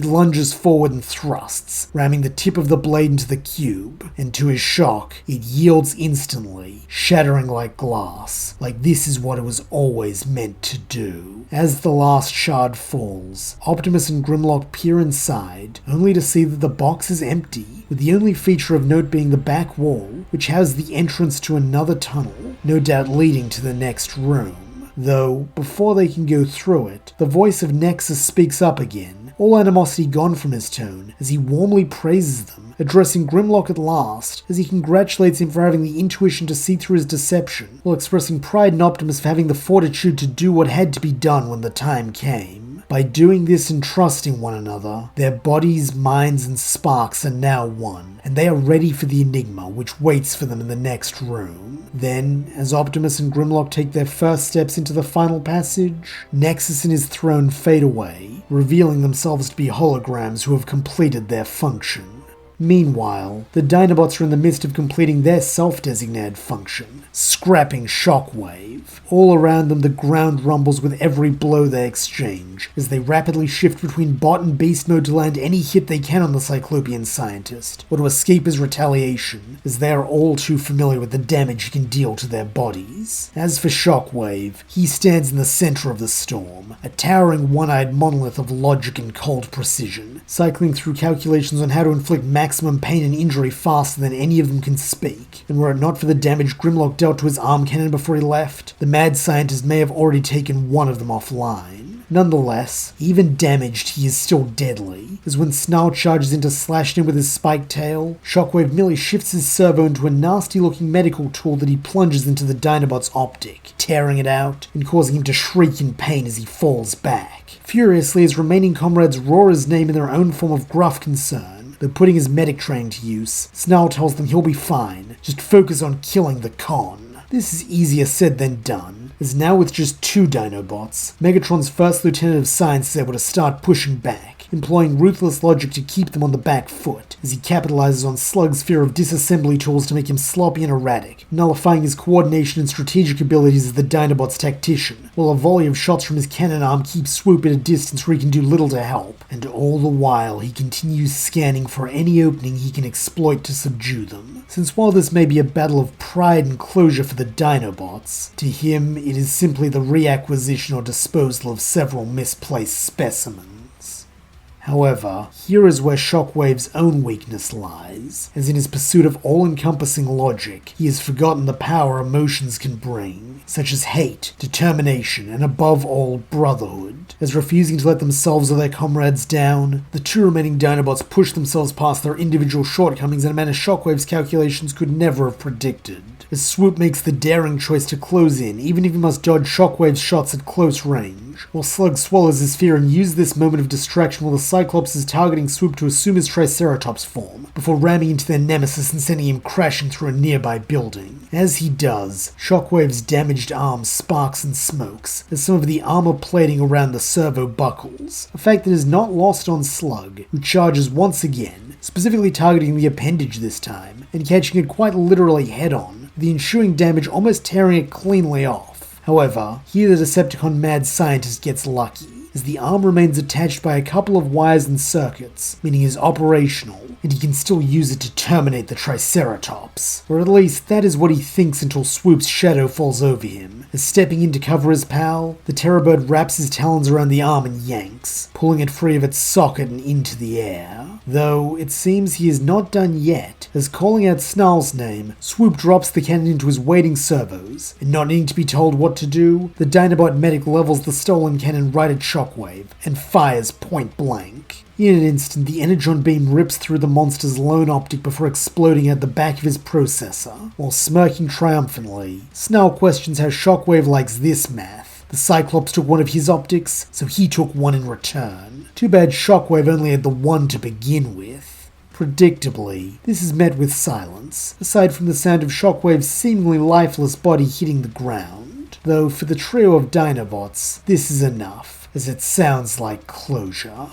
lunges forward and thrusts, ramming the tip of the blade into the cube, and to his shock, it yields instantly, shattering like glass, like this is what it was always meant to do. As the last shard falls, Optimus and Grimlock peer inside, only to see that the box is empty, with the only feature of note being the back wall, which has the entrance to another tunnel, no doubt leading to the next room. Though, before they can go through it, the voice of Nexus speaks up again, all animosity gone from his tone, as he warmly praises them, addressing Grimlock at last, as he congratulates him for having the intuition to see through his deception, while expressing pride in Optimus for having the fortitude to do what had to be done when the time came. By doing this and trusting one another, their bodies, minds, and sparks are now one, and they are ready for the enigma which waits for them in the next room. Then, as Optimus and Grimlock take their first steps into the final passage, Nexus and his throne fade away, revealing themselves to be holograms who have completed their function. Meanwhile, the Dinobots are in the midst of completing their self-designated function, scrapping Shockwave. All around them the ground rumbles with every blow they exchange, as they rapidly shift between bot and beast mode to land any hit they can on the Cyclopean scientist, or to escape his retaliation, as they are all too familiar with the damage he can deal to their bodies. As for Shockwave, he stands in the center of the storm, a towering one-eyed monolith of logic and cold precision, cycling through calculations on how to inflict maximum pain and injury faster than any of them can speak. And were it not for the damage Grimlock dealt to his arm cannon before he left, the mad scientist may have already taken one of them offline. Nonetheless, even damaged, he is still deadly, as when Snarl charges in to slash him with his spiked tail, Shockwave merely shifts his servo into a nasty-looking medical tool that he plunges into the Dinobot's optic, tearing it out and causing him to shriek in pain as he falls back. Furiously, his remaining comrades roar his name in their own form of gruff concern, though putting his medic train to use, Snarl tells them he'll be fine, just focus on killing the con. This is easier said than done, as now with just 2 Dinobots, Megatron's first lieutenant of science is able to start pushing back, employing ruthless logic to keep them on the back foot, as he capitalizes on Slug's fear of disassembly tools to make him sloppy and erratic, nullifying his coordination and strategic abilities as the Dinobot's tactician, while a volley of shots from his cannon arm keeps Swoop at a distance where he can do little to help, and all the while he continues scanning for any opening he can exploit to subdue them. Since while this may be a battle of pride and closure for the Dinobots, to him it is simply the reacquisition or disposal of several misplaced specimens. However, here is where Shockwave's own weakness lies, as in his pursuit of all-encompassing logic, he has forgotten the power emotions can bring, such as hate, determination, and above all, brotherhood. As refusing to let themselves or their comrades down, the 2 remaining Dinobots push themselves past their individual shortcomings in a manner Shockwave's calculations could never have predicted. As Swoop makes the daring choice to close in, even if he must dodge Shockwave's shots at close range, while Slug swallows his fear and uses this moment of distraction while the Cyclops is targeting Swoop to assume his Triceratops form, before ramming into their nemesis and sending him crashing through a nearby building. As he does, Shockwave's damaged arm sparks and smokes as some of the armor plating around the servo buckles, a fact that is not lost on Slug, who charges once again, specifically targeting the appendage this time, and catching it quite literally head-on, the ensuing damage almost tearing it cleanly off. However, here the Decepticon mad scientist gets lucky, as the arm remains attached by a couple of wires and circuits, meaning it is operational, and he can still use it to terminate the Triceratops. Or at least that is what he thinks until Swoop's shadow falls over him, as stepping in to cover his pal, the Terrorbird wraps his talons around the arm and yanks, pulling it free of its socket and into the air. Though, it seems he is not done yet, as calling out Snarl's name, Swoop drops the cannon into his waiting servos, and not needing to be told what to do, the Dinobot medic levels the stolen cannon right at Shockwave, and fires point blank. In an instant, the energon beam rips through the monster's lone optic before exploding at the back of his processor, while smirking triumphantly. Snarl questions how Shockwave likes this math. The Cyclops took one of his optics, so he took one in return. Too bad Shockwave only had the one to begin with. Predictably, this is met with silence, aside from the sound of Shockwave's seemingly lifeless body hitting the ground. Though for the trio of Dinobots, this is enough, as it sounds like closure.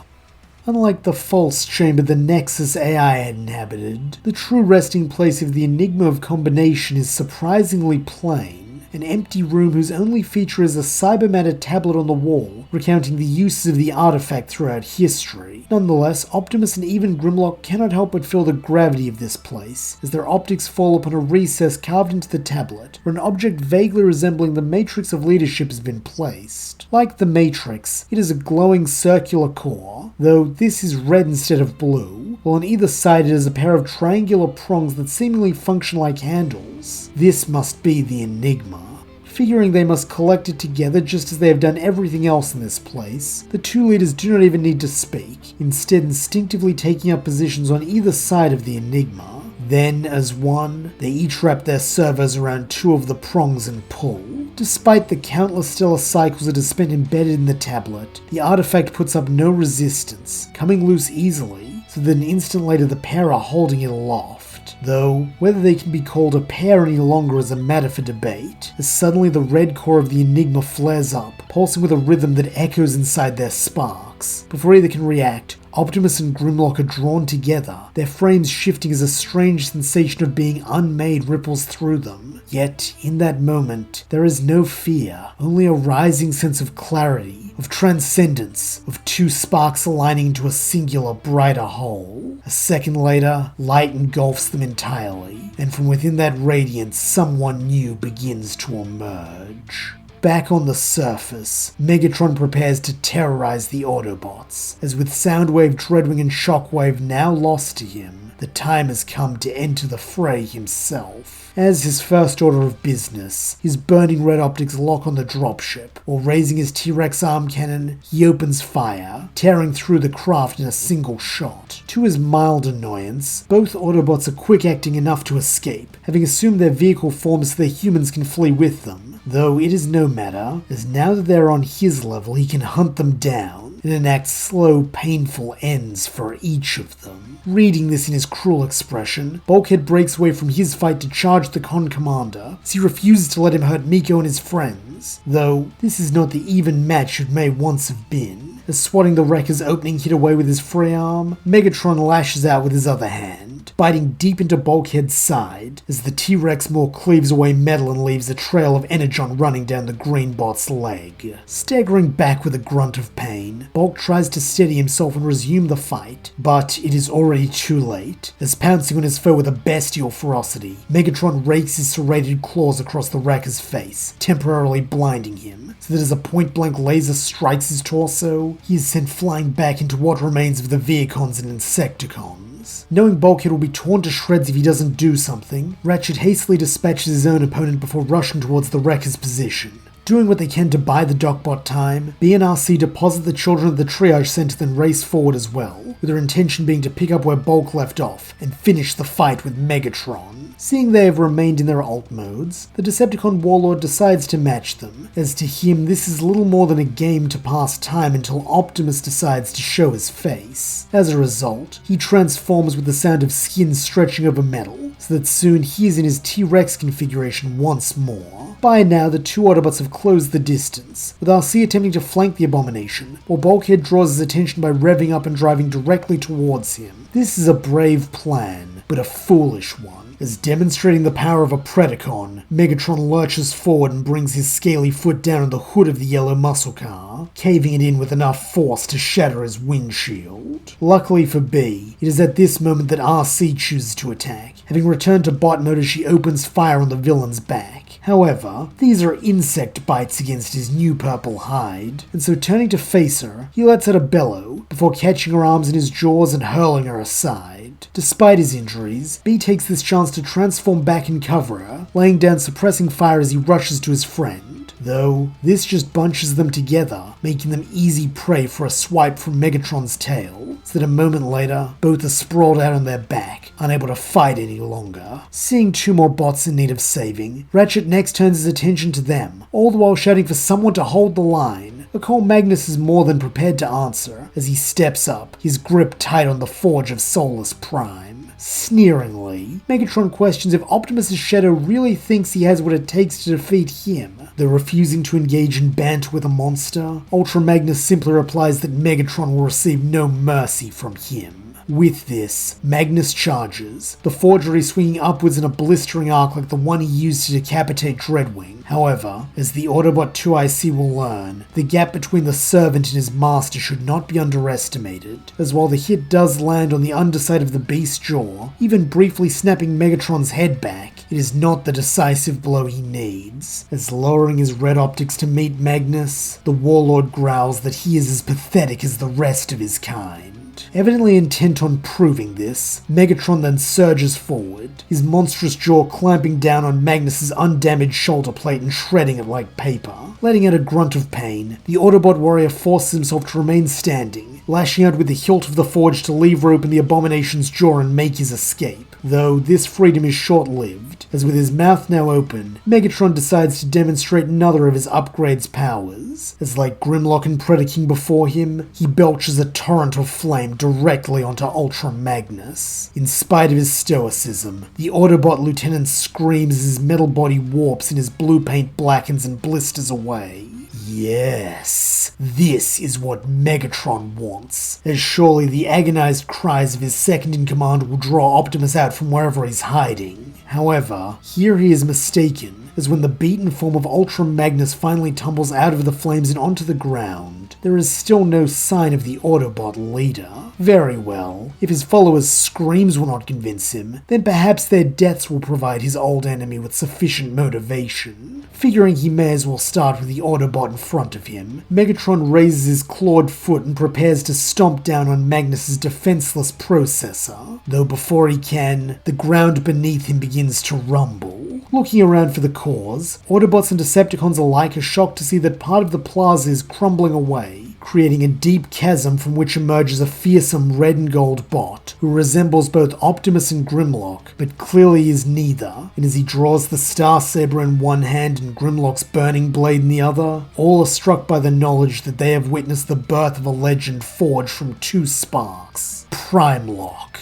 Unlike the false chamber the Nexus AI had inhabited, the true resting place of the Enigma of Combination is surprisingly plain. An empty room whose only feature is a cybermatter tablet on the wall, recounting the uses of the artifact throughout history. Nonetheless, Optimus and even Grimlock cannot help but feel the gravity of this place, as their optics fall upon a recess carved into the tablet, where an object vaguely resembling the Matrix of Leadership has been placed. Like the Matrix, it is a glowing circular core, though this is red instead of blue, while on either side it has a pair of triangular prongs that seemingly function like handles. This must be the Enigma. Figuring they must collect it together just as they have done everything else in this place, the two leaders do not even need to speak, instead instinctively taking up positions on either side of the Enigma. Then, as one, they each wrap their servos around two of the prongs and pull. Despite the countless stellar cycles it has spent embedded in the tablet, the artifact puts up no resistance, coming loose easily, so that an instant later the pair are holding it aloft. Though, whether they can be called a pair any longer is a matter for debate, as suddenly the red core of the Enigma flares up, pulsing with a rhythm that echoes inside their sparks. Before either can react, Optimus and Grimlock are drawn together, their frames shifting as a strange sensation of being unmade ripples through them. Yet, in that moment, there is no fear, only a rising sense of clarity, of transcendence, of two sparks aligning into a singular, brighter whole. A second later, light engulfs them entirely, and from within that radiance, someone new begins to emerge. Back on the surface, Megatron prepares to terrorize the Autobots, as with Soundwave, Dreadwing, and Shockwave now lost to him, the time has come to enter the fray himself. As his first order of business, his burning red optics lock on the dropship, while raising his T-Rex arm cannon, he opens fire, tearing through the craft in a single shot. To his mild annoyance, both Autobots are quick-acting enough to escape, having assumed their vehicle forms so their humans can flee with them. Though it is no matter, as now that they're on his level, he can hunt them down and enact slow, painful ends for each of them. Reading this in his cruel expression, Bulkhead breaks away from his fight to charge the Con Commander, as he refuses to let him hurt Miko and his friends, though this is not the even match it may once have been. As swatting the Wrecker's opening hit away with his free arm, Megatron lashes out with his other hand, biting deep into Bulkhead's side, as the T-Rex Maw cleaves away metal and leaves a trail of energon running down the green bot's leg. Staggering back with a grunt of pain, Bulk tries to steady himself and resume the fight, but it is already too late, as pouncing on his foe with a bestial ferocity, Megatron rakes his serrated claws across the Wrecker's face, temporarily blinding him, so that as a point-blank laser strikes his torso, he is sent flying back into what remains of the Vehicons and Insecticons. Knowing Bulkhead will be torn to shreds if he doesn't do something, Ratchet hastily dispatches his own opponent before rushing towards the Wrecker's position. Doing what they can to buy the Docbot time, B and RC deposit the children at the triage center, then race forward as well, with their intention being to pick up where Bulk left off and finish the fight with Megatron. Seeing they have remained in their alt modes, the Decepticon warlord decides to match them, as to him this is little more than a game to pass time until Optimus decides to show his face. As a result, he transforms with the sound of skin stretching over metal, so that soon he is in his T-Rex configuration once more. By now, the two Autobots have closed the distance, with RC attempting to flank the Abomination, while Bulkhead draws his attention by revving up and driving directly towards him. This is a brave plan, but a foolish one. As demonstrating the power of a Predacon, Megatron lurches forward and brings his scaly foot down on the hood of the yellow muscle car, caving it in with enough force to shatter his windshield. Luckily for B, it is at this moment that RC chooses to attack. Having returned to bot mode as she opens fire on the villain's back. However, these are insect bites against his new purple hide, and so turning to face her, he lets out a bellow, before catching her arms in his jaws and hurling her aside. Despite his injuries, B takes this chance to transform back and cover her, laying down suppressing fire as he rushes to his friend. Though, this just bunches them together, making them easy prey for a swipe from Megatron's tail, so that a moment later, both are sprawled out on their back, unable to fight any longer. Seeing two more bots in need of saving, Ratchet next turns his attention to them, all the while shouting for someone to hold the line. A call Magnus is more than prepared to answer, as he steps up, his grip tight on the forge of Soulless Prime. Sneeringly, Megatron questions if Optimus' shadow really thinks he has what it takes to defeat him. Though refusing to engage in banter with a monster, Ultra Magnus simply replies that Megatron will receive no mercy from him. With this, Magnus charges, the forgery swinging upwards in a blistering arc like the one he used to decapitate Dreadwing. However, as the Autobot 2IC will learn, the gap between the servant and his master should not be underestimated, as while the hit does land on the underside of the beast's jaw, even briefly snapping Megatron's head back, it is not the decisive blow he needs. As lowering his red optics to meet Magnus, the Warlord growls that he is as pathetic as the rest of his kind. Evidently intent on proving this, Megatron then surges forward, his monstrous jaw clamping down on Magnus' undamaged shoulder plate and shredding it like paper. Letting out a grunt of pain, the Autobot warrior forces himself to remain standing, lashing out with the hilt of the forge to leave open the Abomination's jaw and make his escape. Though this freedom is short-lived, as with his mouth now open, Megatron decides to demonstrate another of his upgrade's powers, as like Grimlock and Predaking before him, he belches a torrent of flame directly onto Ultra Magnus. In spite of his stoicism, the Autobot lieutenant screams as his metal body warps and his blue paint blackens and blisters away. Yes, this is what Megatron wants, as surely the agonized cries of his second-in-command will draw Optimus out from wherever he's hiding. However, here he is mistaken, as when the beaten form of Ultra Magnus finally tumbles out of the flames and onto the ground, there is still no sign of the Autobot leader. Very well, if his followers' screams will not convince him, then perhaps their deaths will provide his old enemy with sufficient motivation. Figuring he may as well start with the Autobot in front of him, Megatron raises his clawed foot and prepares to stomp down on Magnus' defenseless processor, though before he can, the ground beneath him begins to rumble. Looking around for the cause, Autobots and Decepticons alike are shocked to see that part of the plaza is crumbling away, creating a deep chasm from which emerges a fearsome red and gold bot, who resembles both Optimus and Grimlock, but clearly is neither, and as he draws the Star Saber in one hand and Grimlock's burning blade in the other, all are struck by the knowledge that they have witnessed the birth of a legend forged from two sparks, Primelock.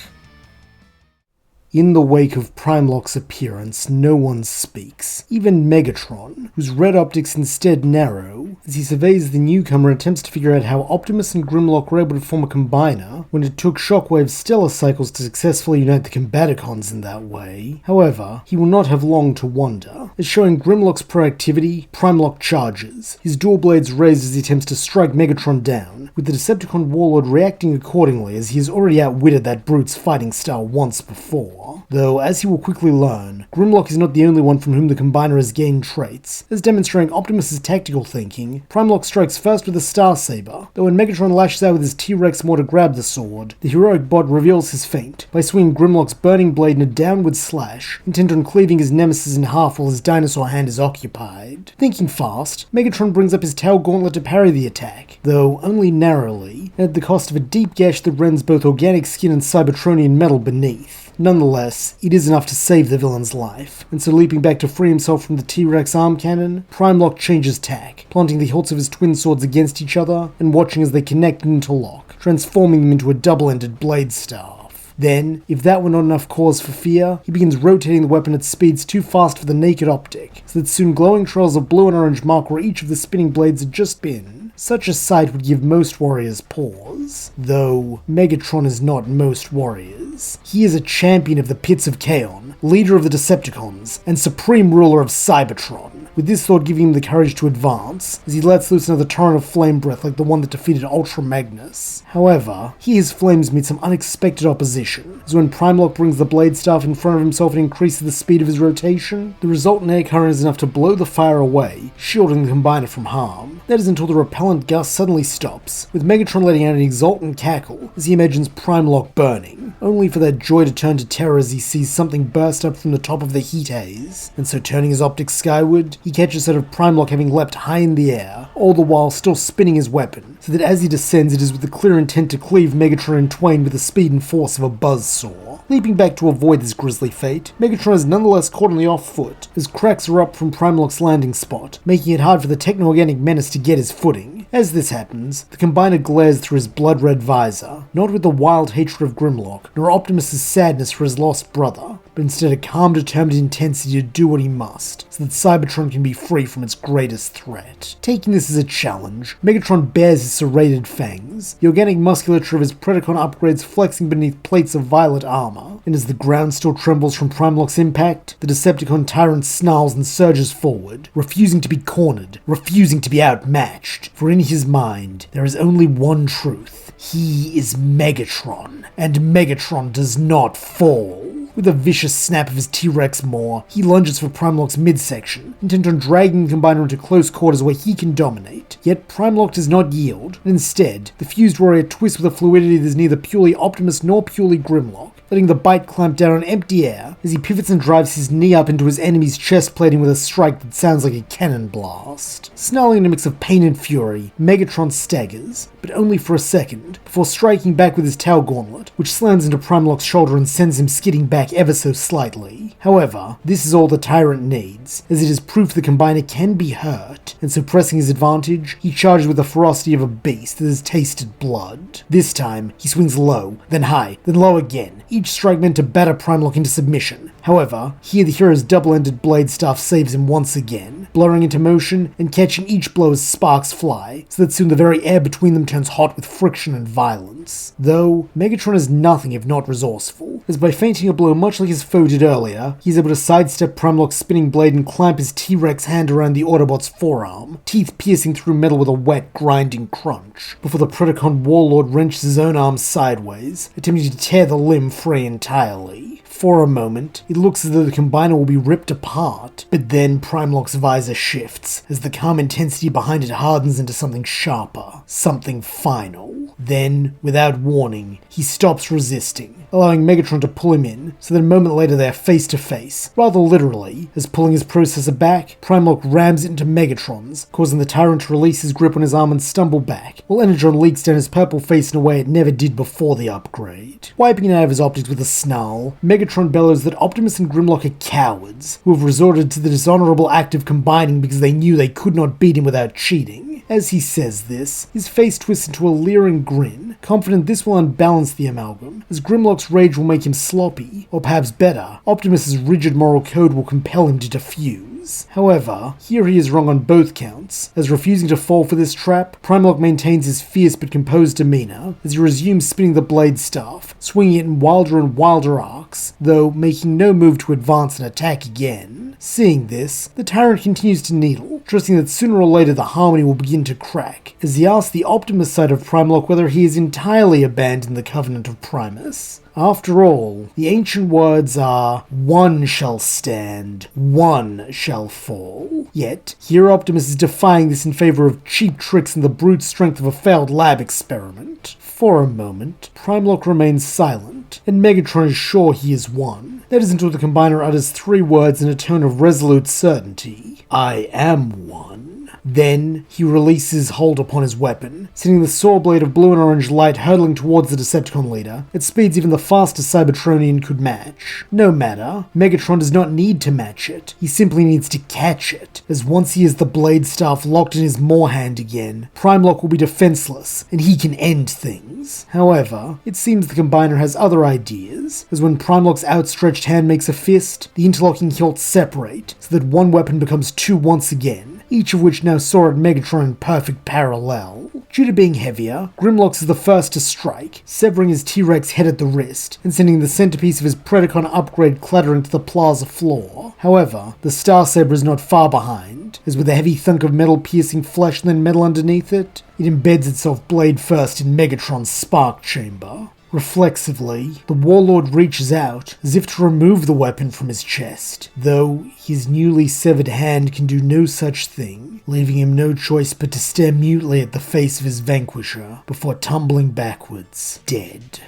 In the wake of Primelock's appearance, no one speaks, even Megatron, whose red optics instead narrow, as he surveys the newcomer and attempts to figure out how Optimus and Grimlock were able to form a combiner when it took Shockwave's stellar cycles to successfully unite the Combaticons in that way. However, he will not have long to wonder, as showing Grimlock's proactivity, Primelock charges, his dual blades raised as he attempts to strike Megatron down, with the Decepticon warlord reacting accordingly as he has already outwitted that brute's fighting style once before. more. Though, as he will quickly learn, Grimlock is not the only one from whom the Combiner has gained traits. As demonstrating Optimus's tactical thinking, Primelock strikes first with a Star Saber, though when Megatron lashes out with his T-Rex more to grab the sword, the heroic bot reveals his feint by swinging Grimlock's burning blade in a downward slash, intent on cleaving his nemesis in half while his dinosaur hand is occupied. Thinking fast, Megatron brings up his tail gauntlet to parry the attack, though only narrowly, and at the cost of a deep gash that rends both organic skin and Cybertronian metal beneath. Nonetheless, it is enough to save the villain's life, and so leaping back to free himself from the T-Rex arm cannon, Primelock changes tack, planting the hilts of his twin swords against each other, and watching as they connect and interlock, transforming them into a double-ended blade staff. Then, if that were not enough cause for fear, he begins rotating the weapon at speeds too fast for the naked optic, so that soon glowing trails of blue and orange mark where each of the spinning blades had just been. Such a sight would give most warriors pause. Though, Megatron is not most warriors. He is a champion of the pits of Chaos, leader of the Decepticons, and supreme ruler of Cybertron, with this thought giving him the courage to advance, as he lets loose another torrent of flame breath like the one that defeated Ultra Magnus. However, here his flames meet some unexpected opposition, as when Primelock brings the blade staff in front of himself and increases the speed of his rotation, the resultant air current is enough to blow the fire away, shielding the Combiner from harm. That is until the repellent gust suddenly stops, with Megatron letting out an exultant cackle as he imagines Primelock burning, only for that joy to turn to terror as he sees something burst up from the top of the heat haze, and so turning his optics skyward, he catches sight of Primelock having leapt high in the air, all the while still spinning his weapon, so that as he descends it is with the clear intent to cleave Megatron in twain with the speed and force of a buzzsaw. Leaping back to avoid this grisly fate, Megatron is nonetheless caught on the off foot, as cracks erupt from Primelock's landing spot, making it hard for the techno-organic menace to get his footing. As this happens, the Combiner glares through his blood-red visor, not with the wild hatred of Grimlock, nor Optimus's sadness for his lost brother, but instead a calm, determined intensity to do what he must, so that Cybertron can be free from its greatest threat. Taking this as a challenge, Megatron bares his serrated fangs, the organic musculature of his Predacon upgrades flexing beneath plates of violet armor, and as the ground still trembles from Primelock's impact, the Decepticon tyrant snarls and surges forward, refusing to be cornered, refusing to be outmatched, for in his mind, there is only one truth. He is Megatron, and Megatron does not fall. With a vicious snap of his T-Rex maw, he lunges for Primelock's midsection, intent on dragging the Combiner into close quarters where he can dominate. Yet Primelock does not yield, and instead, the fused warrior twists with a fluidity that is neither purely Optimus nor purely Grimlock, letting the bite clamp down on empty air as he pivots and drives his knee up into his enemy's chest plating with a strike that sounds like a cannon blast. Snarling in a mix of pain and fury, Megatron staggers, but only for a second, before striking back with his tail gauntlet, which slams into Primelock's shoulder and sends him skidding back ever so slightly. However, this is all the tyrant needs, as it is proof the Combiner can be hurt, and so pressing his advantage, he charges with the ferocity of a beast that has tasted blood. This time, he swings low, then high, then low again, each strike meant to batter Primelock into submission. However, here the hero's double-ended blade staff saves him once again, blurring into motion and catching each blow as sparks fly, so that soon the very air between them turns hot with friction and violence. Though, Megatron is nothing if not resourceful, as by feinting a blow much like his foe did earlier, he is able to sidestep Primelock's spinning blade and clamp his T-Rex hand around the Autobot's forearm, teeth piercing through metal with a wet, grinding crunch, before the Predacon warlord wrenches his own arm sideways, attempting to tear the limb free entirely. For a moment, it looks as though the Combiner will be ripped apart, but then Primelock's visor shifts, as the calm intensity behind it hardens into something sharper, something final. Then, without warning, he stops resisting, allowing Megatron to pull him in, so that a moment later they are face to face, rather literally, as pulling his processor back, Primelock rams it into Megatron's, causing the tyrant to release his grip on his arm and stumble back, while Energon leaks down his purple face in a way it never did before the upgrade. Wiping it out of his optics with a snarl, Megatron bellows that Optimus and Grimlock are cowards, who have resorted to the dishonorable act of combining because they knew they could not beat him without cheating. As he says this, his face twists into a leering grin, confident this will unbalance the amalgam, as Grimlock's rage will make him sloppy, or perhaps better, Optimus's rigid moral code will compel him to defuse. However, here he is wrong on both counts, as refusing to fall for this trap, Primelock maintains his fierce but composed demeanor, as he resumes spinning the blade staff, swinging it in wilder and wilder arcs, though making no move to advance and attack again. Seeing this, the tyrant continues to needle, trusting that sooner or later the harmony will begin to crack, as he asks the Optimus side of Primalok whether he has entirely abandoned the Covenant of Primus. After all, the ancient words are, "One shall stand, one shall fall." Yet, here Optimus is defying this in favor of cheap tricks and the brute strength of a failed lab experiment. For a moment, Primalok remains silent, and Megatron is sure he is won. That is until the Combiner utters 3 words in a tone of resolute certainty. "I am one." Then, he releases hold upon his weapon, sending the saw blade of blue and orange light hurtling towards the Decepticon leader at speeds even the fastest Cybertronian could match. No matter, Megatron does not need to match it, he simply needs to catch it, as once he has the blade staff locked in his maw hand again, Primalok will be defenseless, and he can end things. However, it seems the Combiner has other ideas, as when Primalok's outstretched hand makes a fist, the interlocking hilts separate, so that one weapon becomes 2 once again, each of which now soar at Megatron in perfect parallel. Due to being heavier, Grimlox is the first to strike, severing his T-Rex head at the wrist, and sending the centerpiece of his Predacon upgrade clattering to the plaza floor. However, the Starsaber is not far behind, as with a heavy thunk of metal piercing flesh and then metal underneath it, it embeds itself blade first in Megatron's spark chamber. Reflexively, the Warlord reaches out, as if to remove the weapon from his chest, though his newly severed hand can do no such thing, leaving him no choice but to stare mutely at the face of his vanquisher before tumbling backwards, dead.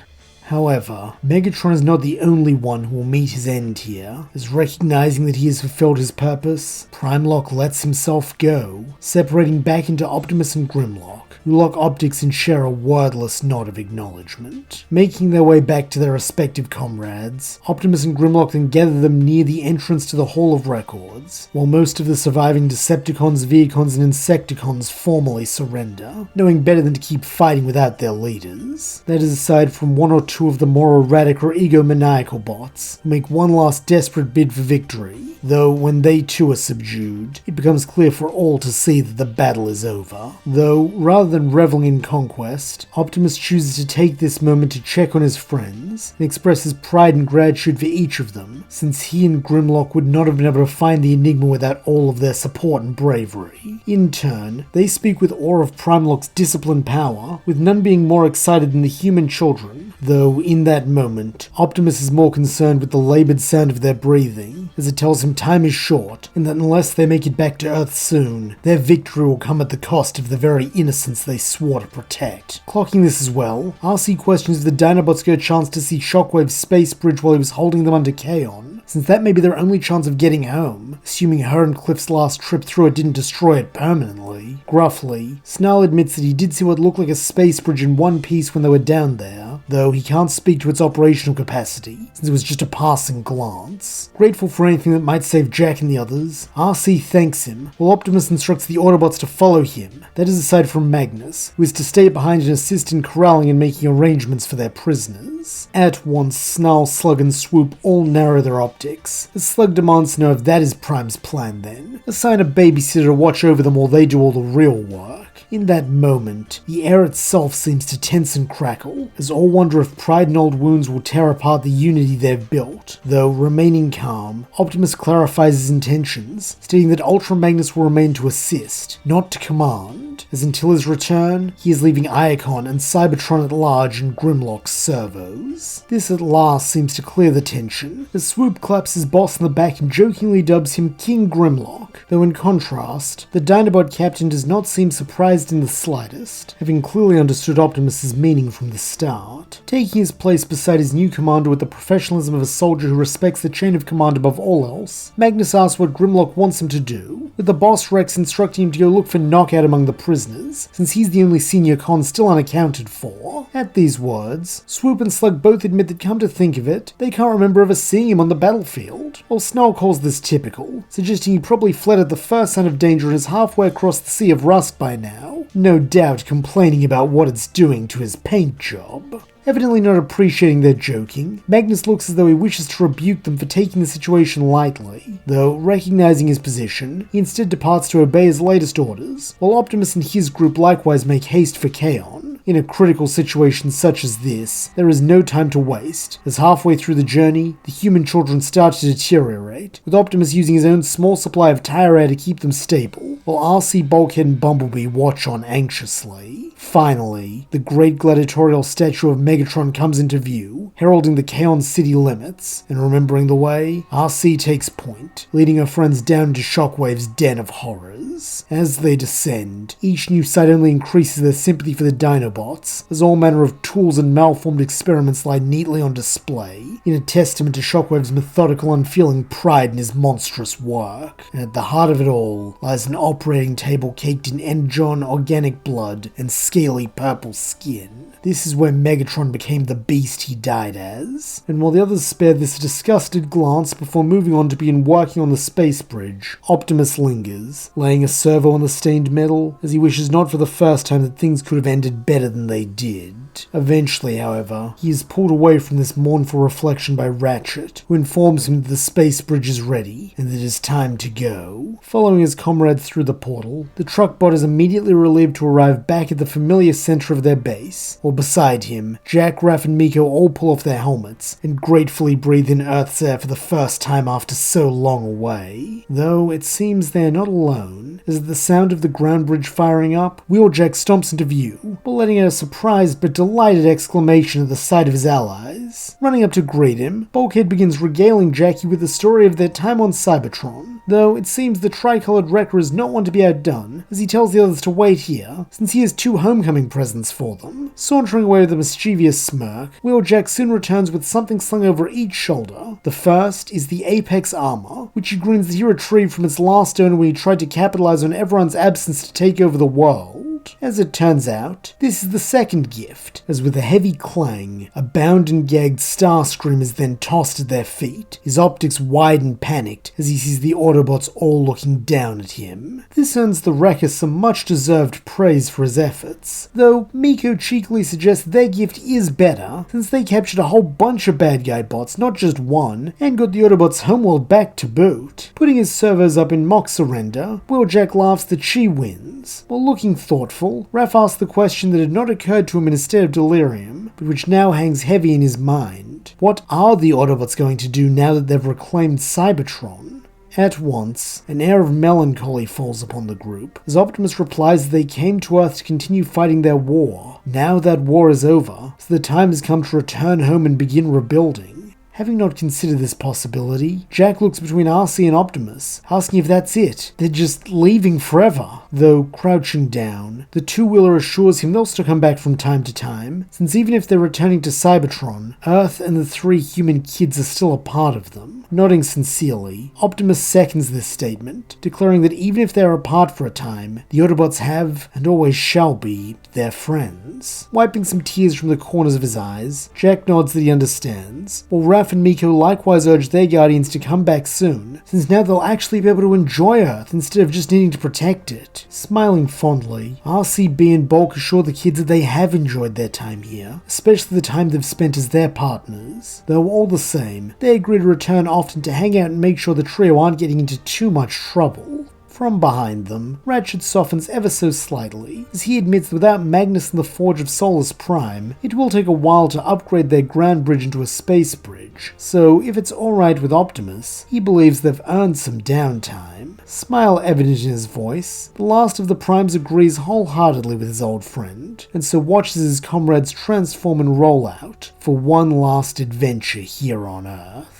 However, Megatron is not the only one who will meet his end here, as recognizing that he has fulfilled his purpose, Primalok lets himself go, separating back into Optimus and Grimlock, who lock optics and share a wordless nod of acknowledgement. Making their way back to their respective comrades, Optimus and Grimlock then gather them near the entrance to the Hall of Records, while most of the surviving Decepticons, Vehicons, and Insecticons formally surrender, knowing better than to keep fighting without their leaders. That is aside from 1 or 2 of the more erratic or egomaniacal bots, who make one last desperate bid for victory, though when they too are subdued, it becomes clear for all to see that the battle is over. Though, rather than reveling in conquest, Optimus chooses to take this moment to check on his friends, and express his pride and gratitude for each of them, since he and Grimlock would not have been able to find the Enigma without all of their support and bravery. In turn, they speak with awe of Primalok's disciplined power, with none being more excited than the human children, though in that moment, Optimus is more concerned with the labored sound of their breathing, as it tells him time is short, and that unless they make it back to Earth soon, their victory will come at the cost of the very innocence they swore to protect. Clocking this as well, RC questions if the Dinobots get a chance to see Shockwave's space bridge while he was holding them under Kaon, since that may be their only chance of getting home, assuming her and Cliff's last trip through it didn't destroy it permanently. Gruffly, Snarl admits that he did see what looked like a space bridge in one piece when they were down there, though he can't speak to its operational capacity, since it was just a passing glance. Grateful for anything that might save Jack and the others, RC thanks him, while Optimus instructs the Autobots to follow him, that is aside from Magnus, who is to stay behind and assist in corralling and making arrangements for their prisoners. At once, Snarl, Slug, and Swoop all narrow their optics, as Slug demands to know if that is Prime's plan then, assign a babysitter to watch over them while they do all the real work. In that moment, the air itself seems to tense and crackle, as all wonder if pride and old wounds will tear apart the unity they've built. Though remaining calm, Optimus clarifies his intentions, stating that Ultra Magnus will remain to assist, not to command, as until his return, he is leaving Iacon and Cybertron at large in Grimlock's servos. This at last seems to clear the tension, as Swoop claps his boss on the back and jokingly dubs him King Grimlock, though in contrast, the Dinobot captain does not seem surprised in the slightest, having clearly understood Optimus's meaning from the start. Taking his place beside his new commander with the professionalism of a soldier who respects the chain of command above all else, Magnus asks what Grimlock wants him to do, with the boss Rex instructing him to go look for Knockout among the prisoners, since he's the only senior con still unaccounted for. At these words, Swoop and Slug both admit that come to think of it, they can't remember ever seeing him on the battlefield, while Snarl calls this typical, suggesting he probably fled at the first sign of danger and is halfway across the Sea of Rust by now, no doubt complaining about what it's doing to his paint job. Evidently not appreciating their joking, Magnus looks as though he wishes to rebuke them for taking the situation lightly, though recognizing his position, he instead departs to obey his latest orders, while Optimus and his group likewise make haste for Kaon, In a critical situation such as this, there is no time to waste, as halfway through the journey, the human children start to deteriorate, with Optimus using his own small supply of tire air to keep them stable, while RC, Bulkhead, and Bumblebee watch on anxiously. Finally, the great gladiatorial statue of Megatron comes into view, heralding the Kaon City limits, and remembering the way, RC takes point, leading her friends down into Shockwave's den of horrors. As they descend, each new sight only increases their sympathy for the Dinobots, as all manner of tools and malformed experiments lie neatly on display, in a testament to Shockwave's methodical, unfeeling pride in his monstrous work. And at the heart of it all lies an operating table caked in energon, organic blood, and scaly purple skin. This is where Megatron became the beast he died as. And while the others spared this disgusted glance before moving on to begin working on the space bridge, Optimus lingers, laying a servo on the stained metal, as he wishes not for the first time that things could have ended better than they did. Eventually, however, he is pulled away from this mournful reflection by Ratchet, who informs him that the space bridge is ready, and that it is time to go. Following his comrades through the portal, the truck bot is immediately relieved to arrive back at the familiar center of their base, while beside him, Jack, Raph, and Miko all pull off their helmets, and gratefully breathe in Earth's air for the first time after so long away. Though it seems they are not alone, as at the sound of the ground bridge firing up, Wheeljack stomps into view, while letting out a surprised but delighted exclamation at the sight of his allies. Running up to greet him, Bulkhead begins regaling Jackie with the story of their time on Cybertron, though it seems the tricolored wrecker is not one to be outdone, as he tells the others to wait here, since he has 2 homecoming presents for them. Sauntering away with a mischievous smirk, Wheeljack soon returns with something slung over each shoulder. The first is the Apex armor, which he grins that he retrieved from its last owner when he tried to capitalize on everyone's absence to take over the world. As it turns out, this is the second gift, as with a heavy clang, a bound and gagged starscream is then tossed at their feet, his optics wide and panicked as he sees the Autobots all looking down at him. This earns the Wrecker some much-deserved praise for his efforts, though Miko cheekily suggests their gift is better, since they captured a whole bunch of bad guy bots, not just one, and got the Autobots' homeworld back to boot. Putting his servos up in mock surrender, Wheeljack laughs that she wins. While looking thoughtful, Raph asks the question that had not occurred to him in a state of delirium, but which now hangs heavy in his mind. What are the Autobots going to do now that they've reclaimed Cybertron? At once, an air of melancholy falls upon the group, as Optimus replies that they came to Earth to continue fighting their war. Now that war is over, so the time has come to return home and begin rebuilding. Having not considered this possibility, Jack looks between RC and Optimus, asking if that's it. They're just leaving forever. Though crouching down, the two-wheeler assures him they'll still come back from time to time, since even if they're returning to Cybertron, Earth and the 3 human kids are still a part of them. Nodding sincerely, Optimus seconds this statement, declaring that even if they are apart for a time, the Autobots have, and always shall be, their friends. Wiping some tears from the corners of his eyes, Jack nods that he understands, while Raph and Miko likewise urge their guardians to come back soon, since now they'll actually be able to enjoy Earth instead of just needing to protect it. Smiling fondly, RCB and Bulk assure the kids that they have enjoyed their time here, especially the time they've spent as their partners. Though all the same, they agree to return often to hang out and make sure the trio aren't getting into too much trouble. From behind them, Ratchet softens ever so slightly, as he admits that without Magnus and the Forge of Solus Prime, it will take a while to upgrade their ground bridge into a space bridge, so if it's alright with Optimus, he believes they've earned some downtime. Smile evident in his voice, the last of the Primes agrees wholeheartedly with his old friend, and so watches his comrades transform and roll out for one last adventure here on Earth.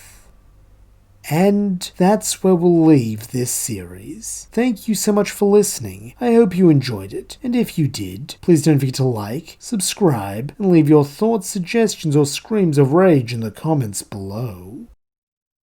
And that's where we'll leave this series. Thank you so much for listening. I hope you enjoyed it, and if you did, please don't forget to like, subscribe, and leave your thoughts, suggestions, or screams of rage in the comments below.